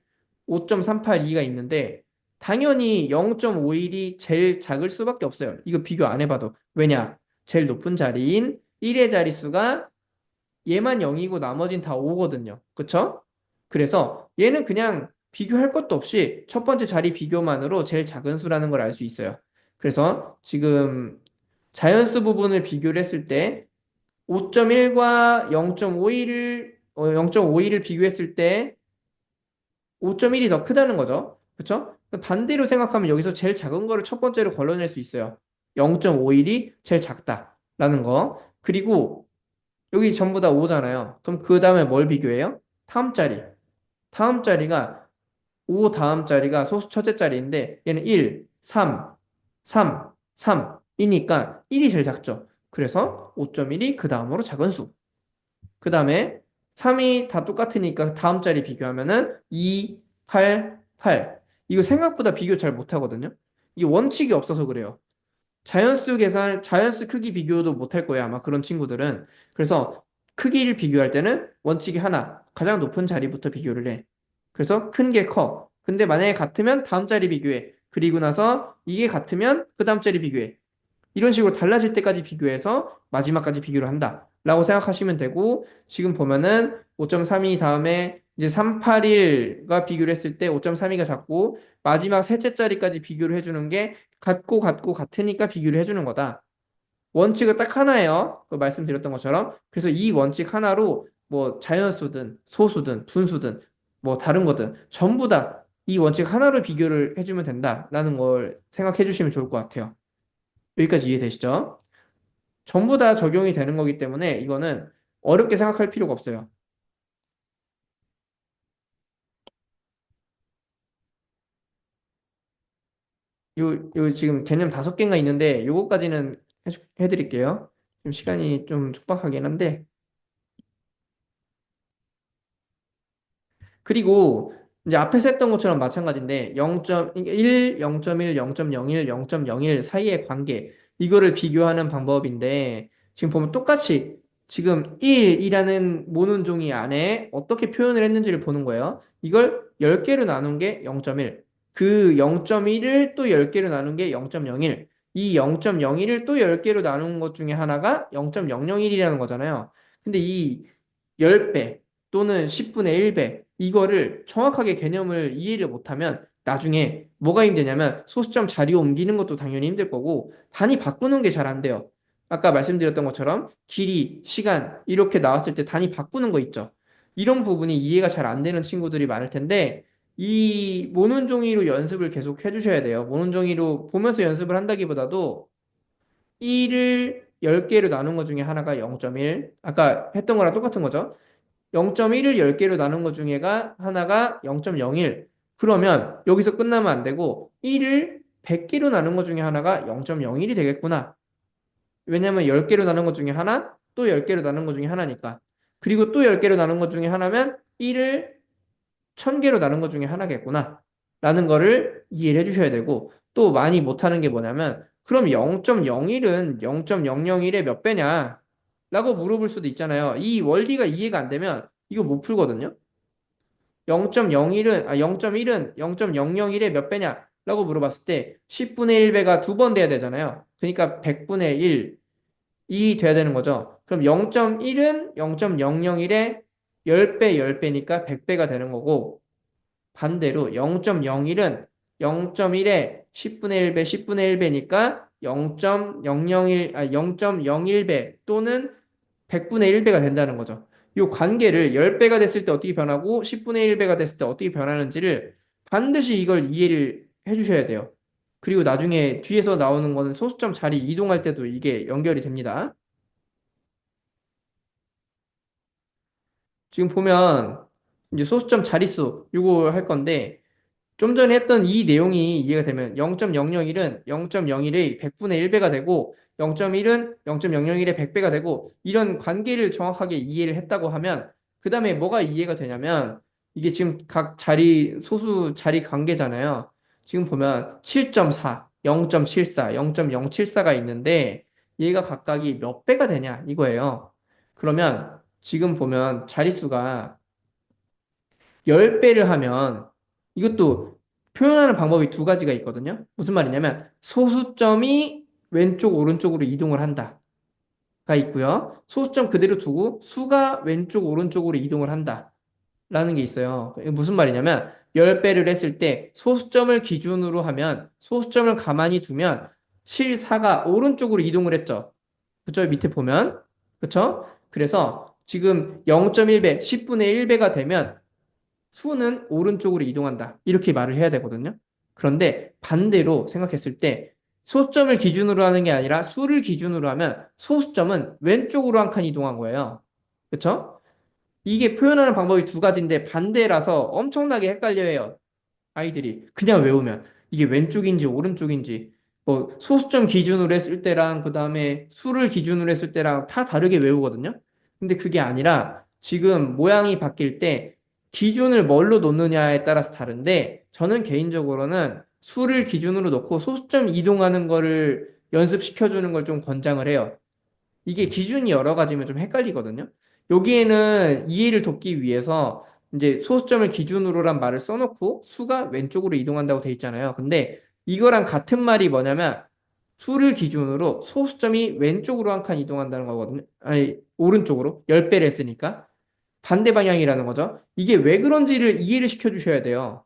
5.382가 있는데 당연히 0.51이 제일 작을 수밖에 없어요. 이거 비교 안 해봐도. 왜냐? 제일 높은 자리인 1의 자릿수가 얘만 0이고 나머진 다 5거든요. 그쵸? 그래서 얘는 그냥 비교할 것도 없이 첫 번째 자리 비교만으로 제일 작은 수라는 걸 알 수 있어요. 그래서 지금 자연수 부분을 비교를 했을 때 5.1과 0.51을 비교했을 때 5.1이 더 크다는 거죠. 그쵸? 반대로 생각하면 여기서 제일 작은 거를 첫 번째로 걸러낼 수 있어요. 0.51이 제일 작다라는 거. 그리고 여기 전부 다 5잖아요. 그럼 그 다음에 뭘 비교해요? 다음 자리. 다음 자리가 5 다음 자리가 소수 첫째 자리인데 얘는 1, 3, 3, 3이니까 1이 제일 작죠. 그래서 5.1이 그 다음으로 작은 수. 그 다음에 3이 다 똑같으니까 다음 자리 비교하면은 2, 8, 8. 이거 생각보다 비교 잘 못하거든요. 이게 원칙이 없어서 그래요. 자연수 크기 비교도 못할 거예요. 아마 그런 친구들은. 그래서 크기를 비교할 때는 원칙이 하나, 가장 높은 자리부터 비교를 해. 그래서 큰 게 커. 근데 만약에 같으면 다음 자리 비교해. 그리고 나서 이게 같으면 그 다음 자리 비교해. 이런 식으로 달라질 때까지 비교해서 마지막까지 비교를 한다. 라고 생각하시면 되고, 지금 보면은 5.32 다음에 이제 381과 비교를 했을 때 5.32가 작고, 마지막 셋째 자리까지 비교를 해주는 게 같고 같으니까 비교를 해주는 거다. 원칙은 딱 하나예요. 그 말씀드렸던 것처럼. 그래서 이 원칙 하나로 뭐 자연수든 소수든 분수든 뭐 다른 거든 전부 다 이 원칙 하나로 비교를 해주면 된다라는 걸 생각해 주시면 좋을 것 같아요. 여기까지 이해되시죠? 전부 다 적용이 되는 거기 때문에 이거는 어렵게 생각할 필요가 없어요. 요 지금 개념 5개인가 있는데 요거까지는 해드릴게요. 좀 시간이 좀 촉박하긴 한데 그리고 이제 앞에서 했던 것처럼 마찬가지인데 0.1, 0.1, 0.01, 0.01 사이의 관계 이거를 비교하는 방법인데 지금 보면 똑같이 지금 1이라는 모는 종이 안에 어떻게 표현을 했는지를 보는 거예요. 이걸 10개로 나눈 게 0.1. 그 0.1을 또 10개로 나눈 게 0.01. 이 0.01을 또 10개로 나눈 것 중에 하나가 0.001이라는 거잖아요. 근데 이 10배 또는 10분의 1배 이거를 정확하게 개념을 이해를 못하면 나중에 뭐가 힘드냐면 소수점 자리 옮기는 것도 당연히 힘들 거고 단위 바꾸는 게 잘 안 돼요. 아까 말씀드렸던 것처럼 길이, 시간 이렇게 나왔을 때 단위 바꾸는 거 있죠. 이런 부분이 이해가 잘 안 되는 친구들이 많을 텐데 이 모는 종이로 연습을 계속 해주셔야 돼요. 모는 종이로 보면서 연습을 한다기보다도 1을 10개로 나눈 것 중에 하나가 0.1 아까 했던 거랑 똑같은 거죠. 0.1을 10개로 나눈 것 중에가 하나가 0.01. 그러면 여기서 끝나면 안 되고 1을 100개로 나눈 것 중에 하나가 0.01이 되겠구나. 왜냐면 10개로 나눈 것 중에 하나, 또 10개로 나눈 것 중에 하나니까. 그리고 또 10개로 나눈 것 중에 하나면 1을 1000개로 나눈 것 중에 하나겠구나. 라는 거를 이해를 해주셔야 되고, 또 많이 못하는 게 뭐냐면, 그럼 0.01은 0.001의 몇 배냐? 라고 물어볼 수도 있잖아요. 이 원리가 이해가 안 되면 이거 못 풀거든요. 0.01은, 0.1은 0.001의 몇 배냐? 라고 물어봤을 때 10분의 1배가 두 번 돼야 되잖아요. 그러니까 100분의 1이 돼야 되는 거죠. 그럼 0.1은 0.001의 10배, 10배니까 100배가 되는 거고, 반대로 0.01은 0.1의 10분의 1배, 10분의 1배니까 0.001배 또는 100분의 1배가 된다는 거죠. 이 관계를 10배가 됐을 때 어떻게 변하고 10분의 1배가 됐을 때 어떻게 변하는지를 반드시 이걸 이해를 해주셔야 돼요. 그리고 나중에 뒤에서 나오는 거는 소수점 자리 이동할 때도 이게 연결이 됩니다. 지금 보면 이제 소수점 자릿수 이거 할 건데 좀 전에 했던 이 내용이 이해가 되면 0.001은 0.01의 100분의 1배가 되고 0.1은 0.001의 100배가 되고 이런 관계를 정확하게 이해를 했다고 하면 그 다음에 뭐가 이해가 되냐면 이게 지금 각 자리 소수 자리 관계잖아요. 지금 보면 7.4, 0.74, 0.074가 있는데 얘가 각각이 몇 배가 되냐 이거예요. 그러면 지금 보면 자릿수가 10배를 하면 이것도 표현하는 방법이 두 가지가 있거든요. 무슨 말이냐면 소수점이 왼쪽 오른쪽으로 이동을 한다가 있고요. 소수점 그대로 두고 수가 왼쪽 오른쪽으로 이동을 한다라는 게 있어요. 이게 무슨 말이냐면 10배를 했을 때 소수점을 기준으로 하면 소수점을 가만히 두면 실사가 오른쪽으로 이동을 했죠. 그쵸? 밑에 보면. 그쵸? 그래서 지금 0.1배, 10분의 1배가 되면 수는 오른쪽으로 이동한다. 이렇게 말을 해야 되거든요. 그런데 반대로 생각했을 때 소수점을 기준으로 하는 게 아니라 수를 기준으로 하면 소수점은 왼쪽으로 한 칸 이동한 거예요. 그렇죠? 이게 표현하는 방법이 두 가지인데 반대라서 엄청나게 헷갈려해요. 아이들이 그냥 외우면 이게 왼쪽인지 오른쪽인지 뭐 소수점 기준으로 했을 때랑 그 다음에 수를 기준으로 했을 때랑 다 다르게 외우거든요. 근데 그게 아니라 지금 모양이 바뀔 때 기준을 뭘로 놓느냐에 따라서 다른데 저는 개인적으로는 수를 기준으로 놓고 소수점 이동하는 거를 연습시켜 주는 걸 좀 권장을 해요. 이게 기준이 여러 가지면 좀 헷갈리거든요. 여기에는 이해를 돕기 위해서 이제 소수점을 기준으로란 말을 써놓고 수가 왼쪽으로 이동한다고 돼 있잖아요. 근데 이거랑 같은 말이 뭐냐면 수를 기준으로 소수점이 왼쪽으로 한 칸 이동한다는 거거든요. 아니, 오른쪽으로 10배를 했으니까 반대 방향이라는 거죠. 이게 왜 그런지를 이해를 시켜 주셔야 돼요.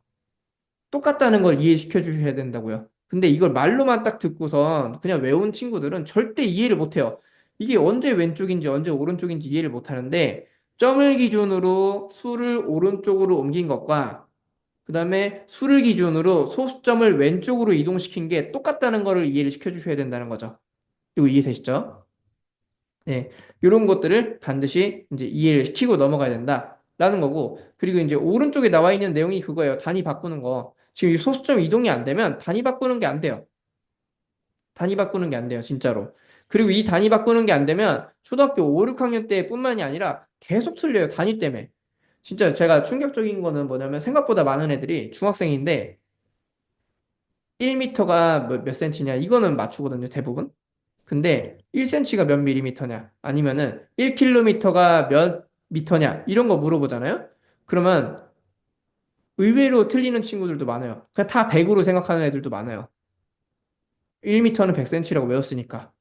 똑같다는 걸 이해시켜 주셔야 된다고요. 근데 이걸 말로만 딱 듣고선 그냥 외운 친구들은 절대 이해를 못 해요. 이게 언제 왼쪽인지 언제 오른쪽인지 이해를 못 하는데 점을 기준으로 수를 오른쪽으로 옮긴 것과 그 다음에 수를 기준으로 소수점을 왼쪽으로 이동시킨 게 똑같다는 거를 이해를 시켜 주셔야 된다는 거죠. 이거 이해되시죠? 네. 이런 것들을 반드시 이제 이해를 시키고 넘어가야 된다라는 거고, 그리고 이제 오른쪽에 나와 있는 내용이 그거예요. 단위 바꾸는 거. 지금 이 소수점 이동이 안 되면 단위 바꾸는 게 안 돼요. 단위 바꾸는 게 안 돼요, 진짜로. 그리고 이 단위 바꾸는 게 안 되면 초등학교 5, 6학년 때뿐만이 아니라 계속 틀려요, 단위 때문에. 진짜 제가 충격적인 거는 뭐냐면 생각보다 많은 애들이 중학생인데 1m가 몇 센치냐, 이거는 맞추거든요, 대부분. 근데 1cm가 몇 밀리미터냐, 아니면은 1km가 몇 미터냐, 이런 거 물어보잖아요? 그러면 의외로 틀리는 친구들도 많아요. 그냥 다 100으로 생각하는 애들도 많아요. 1m는 100cm라고 외웠으니까.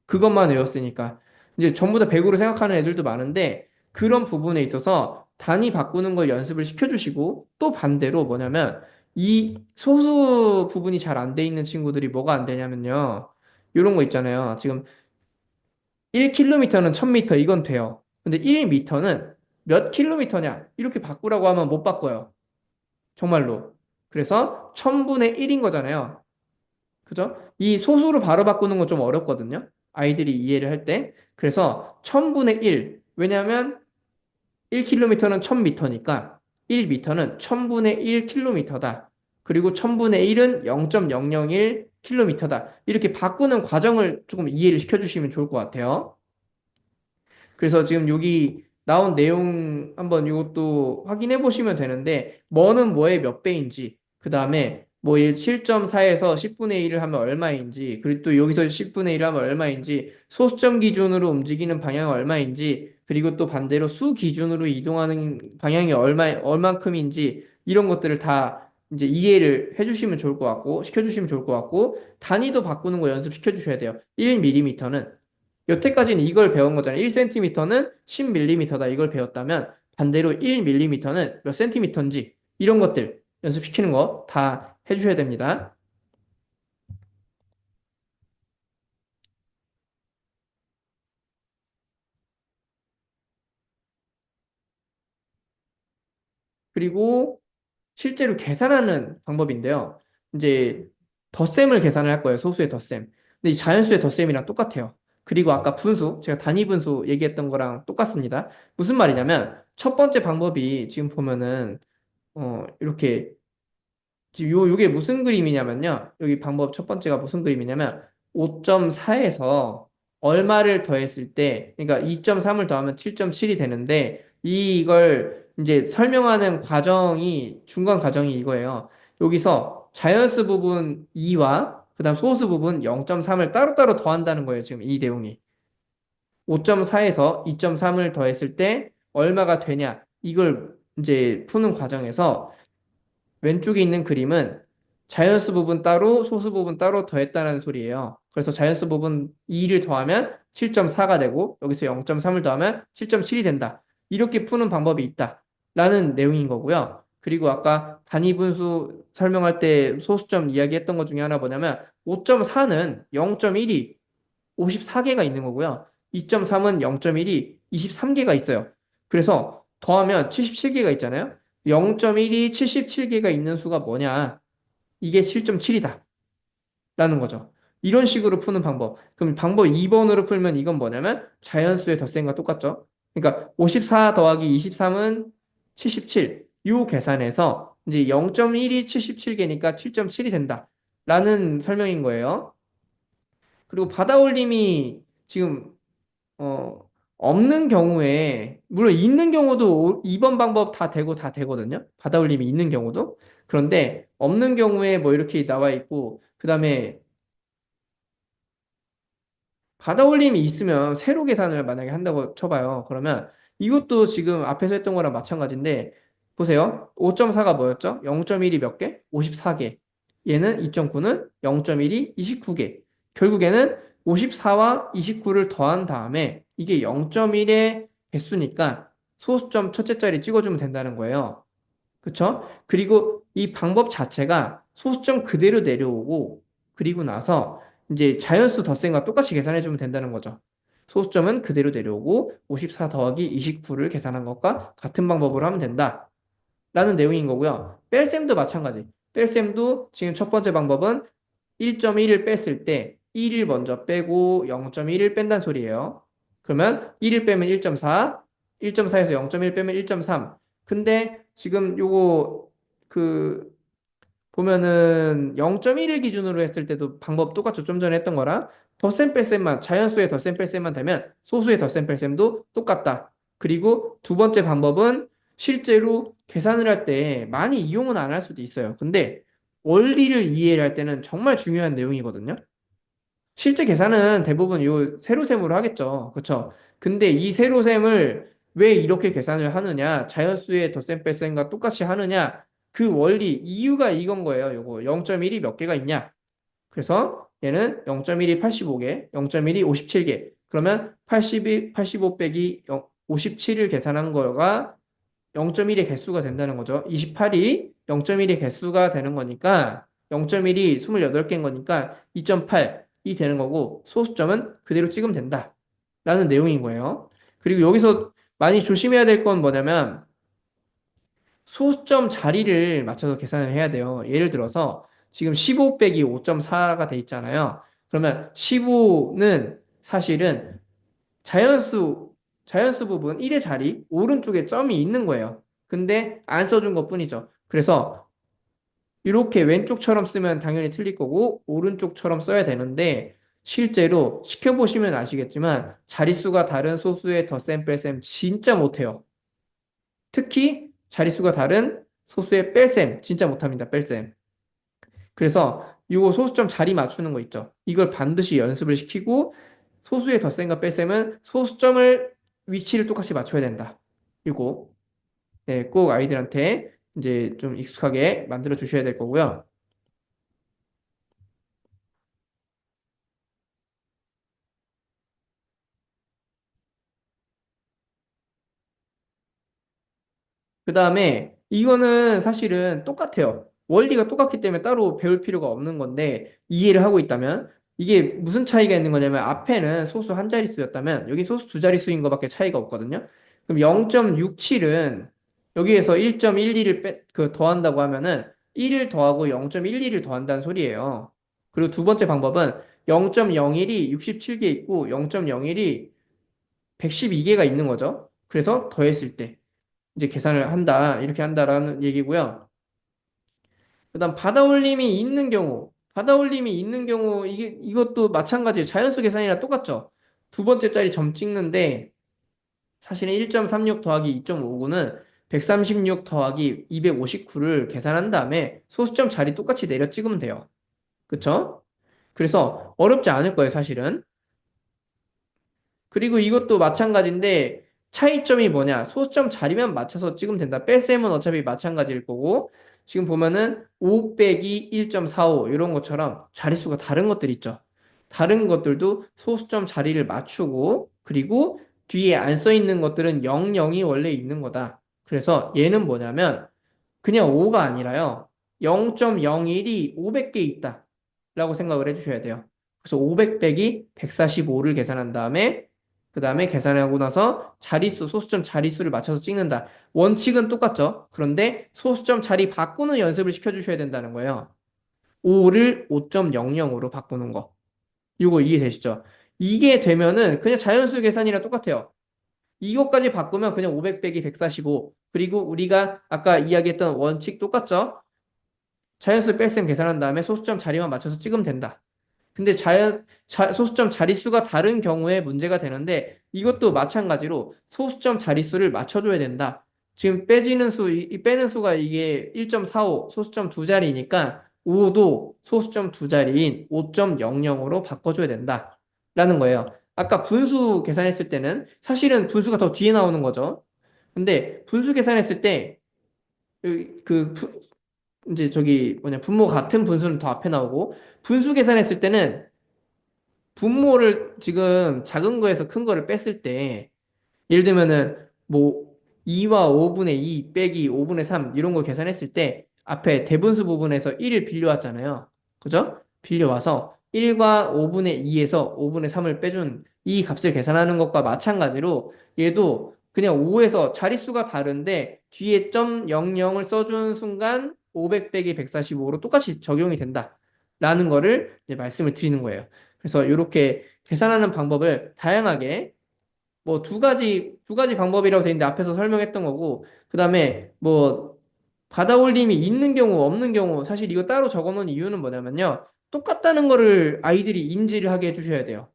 그것만 외웠으니까. 이제 전부 다 100으로 생각하는 애들도 많은데, 그런 부분에 있어서 단위 바꾸는 걸 연습을 시켜주시고, 또 반대로 뭐냐면, 이 소수 부분이 잘 안 돼 있는 친구들이 뭐가 안 되냐면요. 이런 거 있잖아요. 지금 1km는 1000m 이건 돼요. 근데 1m는 몇 킬로미터냐? 이렇게 바꾸라고 하면 못 바꿔요. 정말로. 그래서 1000분의 1인 거잖아요. 그죠? 이 소수로 바로 바꾸는 건 좀 어렵거든요. 아이들이 이해를 할 때. 그래서 1000분의 1. 왜냐하면 1km는 1000m니까 1m는 1000분의 1km다. 그리고 1000분의 1은 0.001km다. 이렇게 바꾸는 과정을 조금 이해를 시켜주시면 좋을 것 같아요. 그래서 지금 여기 나온 내용 한번 이것도 확인해 보시면 되는데 뭐는 뭐의 몇 배인지 그 다음에 뭐 7.4에서 10분의 1을 하면 얼마인지 그리고 또 여기서 10분의 1을 하면 얼마인지 소수점 기준으로 움직이는 방향은 얼마인지 그리고 또 반대로 수 기준으로 이동하는 방향이 얼만큼인지 이런 것들을 다 이제 이해를 해주시면 좋을 것 같고 시켜주시면 좋을 것 같고 단위도 바꾸는 거 연습시켜 주셔야 돼요. 1mm는 여태까지는 이걸 배운 거잖아요. 1cm는 10mm다. 이걸 배웠다면 반대로 1mm는 몇 cm인지 이런 것들 연습시키는 거 다 해주셔야 됩니다. 그리고 실제로 계산하는 방법인데요. 이제 덧셈을 계산을 할 거예요. 소수의 덧셈. 근데 이 자연수의 덧셈이랑 똑같아요. 그리고 아까 분수, 제가 단위 분수 얘기했던 거랑 똑같습니다. 무슨 말이냐면 첫 번째 방법이 지금 보면은 이렇게 지금 요게 무슨 그림이냐면요. 여기 방법 첫 번째가 무슨 그림이냐면 5.4에서 얼마를 더했을 때, 그러니까 2.3을 더하면 7.7이 되는데, 이걸 이제 설명하는 과정이, 중간 과정이 이거예요. 여기서 자연수 부분 2와 그다음 소수 부분 0.3을 따로따로 더한다는 거예요. 지금 이 내용이. 5.4에서 2.3을 더했을 때 얼마가 되냐. 이걸 이제 푸는 과정에서 왼쪽에 있는 그림은 자연수 부분 따로 소수 부분 따로 더했다는 소리예요. 그래서 자연수 부분 2를 더하면 7.4가 되고 여기서 0.3을 더하면 7.7이 된다. 이렇게 푸는 방법이 있다. 라는 내용인 거고요. 그리고 아까 단위 분수 설명할 때 소수점 이야기했던 것 중에 하나 뭐냐면 5.4는 0.1이 54개가 있는 거고요. 2.3은 0.1이 23개가 있어요. 그래서 더하면 77개가 있잖아요. 0.1이 77개가 있는 수가 뭐냐? 이게 7.7이다. 라는 거죠. 이런 식으로 푸는 방법. 그럼 방법 2번으로 풀면 이건 뭐냐면 자연수의 덧셈과 똑같죠. 그러니까 54 더하기 23은 77. 이 계산에서 이제 0.1이 77개니까 7.7이 된다. 라는 설명인 거예요. 그리고 받아올림이 지금 없는 경우에, 물론 있는 경우도 2번 방법 다 되고 다 되거든요. 받아올림이 있는 경우도. 그런데 없는 경우에 뭐 이렇게 나와 있고, 그 다음에 받아올림이 있으면 세로 계산을 만약에 한다고 쳐봐요. 그러면 이것도 지금 앞에서 했던 거랑 마찬가지인데, 보세요. 5.4가 뭐였죠? 0.1이 몇 개? 54개. 얘는 2.9는 0.1이 29개. 결국에는 54와 29를 더한 다음에 이게 0.1의 개수니까 소수점 첫째 자리 찍어주면 된다는 거예요. 그쵸? 그리고 이 방법 자체가 소수점 그대로 내려오고 그리고 나서 이제 자연수 덧셈과 똑같이 계산해주면 된다는 거죠. 소수점은 그대로 내려오고 54 더하기 29를 계산한 것과 같은 방법으로 하면 된다. 라는 내용인 거고요. 뺄셈도 마찬가지. 뺄셈도 지금 첫 번째 방법은 1.1을 뺐을 때 1을 먼저 빼고 0.1을 뺀다는 소리예요. 그러면 1을 빼면 1.4, 1.4에서 0.1 빼면 1.3. 근데 지금 요거 그 보면은 0.1을 기준으로 했을 때도 방법 똑같죠. 좀 전에 했던 거랑 덧셈 뺄셈만 자연수의 덧셈 뺄셈만 되면 소수의 덧셈 뺄셈도 똑같다. 그리고 두 번째 방법은 실제로 계산을 할 때 많이 이용은 안 할 수도 있어요. 근데 원리를 이해를 할 때는 정말 중요한 내용이거든요. 실제 계산은 대부분 요 세로셈으로 하겠죠. 그렇죠? 근데 이 세로셈을 왜 이렇게 계산을 하느냐? 자연수의 덧셈 뺄셈과 똑같이 하느냐? 그 원리, 이유가 이건 거예요. 요거 0.1이 몇 개가 있냐? 그래서 얘는 0.1이 85개, 0.1이 57개. 그러면 82, 85 빼기 57을 계산한 거가 0.1의 개수가 된다는 거죠. 28이 0.1의 개수가 되는 거니까 0.1이 28개인 거니까 2.8이 되는 거고 소수점은 그대로 찍으면 된다. 라는 내용인 거예요. 그리고 여기서 많이 조심해야 될 건 뭐냐면 소수점 자리를 맞춰서 계산을 해야 돼요. 예를 들어서 지금 15 빼기 5.4가 돼 있잖아요. 그러면 15는 사실은 자연수, 자연수 부분 1의 자리, 오른쪽에 점이 있는 거예요. 근데 안 써준 것 뿐이죠. 그래서 이렇게 왼쪽처럼 쓰면 당연히 틀릴 거고 오른쪽처럼 써야 되는데 실제로 시켜보시면 아시겠지만 자릿수가 다른 소수의 덧셈 뺄셈 진짜 못해요. 특히 자릿수가 다른 소수의 뺄셈 진짜 못합니다. 뺄셈. 그래서 이거 소수점 자리 맞추는 거 있죠. 이걸 반드시 연습을 시키고 소수의 덧셈과 뺄셈은 소수점을 위치를 똑같이 맞춰야 된다. 이거 네, 꼭 아이들한테 이제 좀 익숙하게 만들어 주셔야 될 거고요. 그 다음에 이거는 사실은 똑같아요. 원리가 똑같기 때문에 따로 배울 필요가 없는 건데 이해를 하고 있다면 이게 무슨 차이가 있는 거냐면 앞에는 소수 한 자릿수였다면 여기 소수 두 자릿수인 것밖에 차이가 없거든요. 그럼 0.67은 여기에서 1.12를 더한다고 하면은 1을 더하고 0.12를 더한다는 소리예요. 그리고 두 번째 방법은 0.01이 67개 있고 0.01이 112개가 있는 거죠. 그래서 더했을 때 이제 계산을 한다, 이렇게 한다라는 얘기고요. 그다음 바다 올림이 있는 경우 이것도 마찬가지예요. 자연수 계산이랑 똑같죠. 두 번째 자리 점 찍는데 사실은 1.36 더하기 2.59는 136 더하기 259를 계산한 다음에 소수점 자리 똑같이 내려 찍으면 돼요. 그쵸? 그래서 어렵지 않을 거예요, 사실은. 그리고 이것도 마찬가지인데 차이점이 뭐냐? 소수점 자리만 맞춰서 찍으면 된다. 뺄셈은 어차피 마찬가지일 거고 지금 보면은 5 빼기 1.45 이런 것처럼 자릿수가 다른 것들 있죠. 다른 것들도 소수점 자리를 맞추고 그리고 뒤에 안 써 있는 것들은 0, 0이 원래 있는 거다. 그래서 얘는 뭐냐면 그냥 5가 아니라요. 0.01이 500개 있다. 라고 생각을 해주셔야 돼요. 그래서 500 빼기 145를 계산한 다음에 그 다음에 계산하고 나서 자릿수, 소수점 자릿수를 맞춰서 찍는다. 원칙은 똑같죠. 그런데 소수점 자리 바꾸는 연습을 시켜주셔야 된다는 거예요. 5를 5.00으로 바꾸는 거. 이거 이해되시죠? 이게 되면은 그냥 자연수 계산이랑 똑같아요. 이것까지 바꾸면 그냥 500 빼기 145. 그리고 우리가 아까 이야기했던 원칙 똑같죠? 자연수 뺄셈 계산한 다음에 소수점 자리만 맞춰서 찍으면 된다. 근데 소수점 자릿수가 다른 경우에 문제가 되는데 이것도 마찬가지로 소수점 자릿수를 맞춰줘야 된다. 지금 빼지는 수, 이 빼는 수가 이게 1.45 소수점 두 자리니까 5도 소수점 두 자리인 5.00으로 바꿔줘야 된다. 라는 거예요. 아까 분수 계산했을 때는 사실은 분수가 더 뒤에 나오는 거죠. 근데 분수 계산했을 때 이제 저기 뭐냐 분모 같은 분수는 더 앞에 나오고 분수 계산했을 때는 분모를 지금 작은 거에서 큰 거를 뺐을 때 예를 들면은 뭐 2와 5분의 2 빼기 5분의 3 이런 거 계산했을 때 앞에 대분수 부분에서 1을 빌려왔잖아요. 그죠? 빌려와서 1과 5분의 2에서 5분의 3을 빼준 이 값을 계산하는 것과 마찬가지로 얘도 그냥 5에서 자릿수가 다른데 뒤에 점 00을 써준 순간 500 빼기 145로 똑같이 적용이 된다. 라는 거를 이제 말씀을 드리는 거예요. 그래서 이렇게 계산하는 방법을 다양하게 뭐 두 가지 방법이라고 돼 있는데 앞에서 설명했던 거고, 그 다음에 뭐 받아 올림이 있는 경우, 없는 경우, 사실 이거 따로 적어 놓은 이유는 뭐냐면요. 똑같다는 거를 아이들이 인지를 하게 해주셔야 돼요.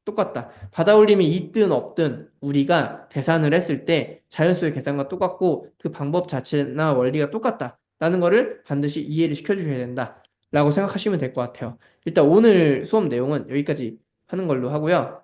똑같다. 받아 올림이 있든 없든 우리가 계산을 했을 때 자연수의 계산과 똑같고 그 방법 자체나 원리가 똑같다. 라는 거를 반드시 이해를 시켜주셔야 된다. 라고 생각하시면 될 것 같아요. 일단 오늘 수업 내용은 여기까지 하는 걸로 하고요.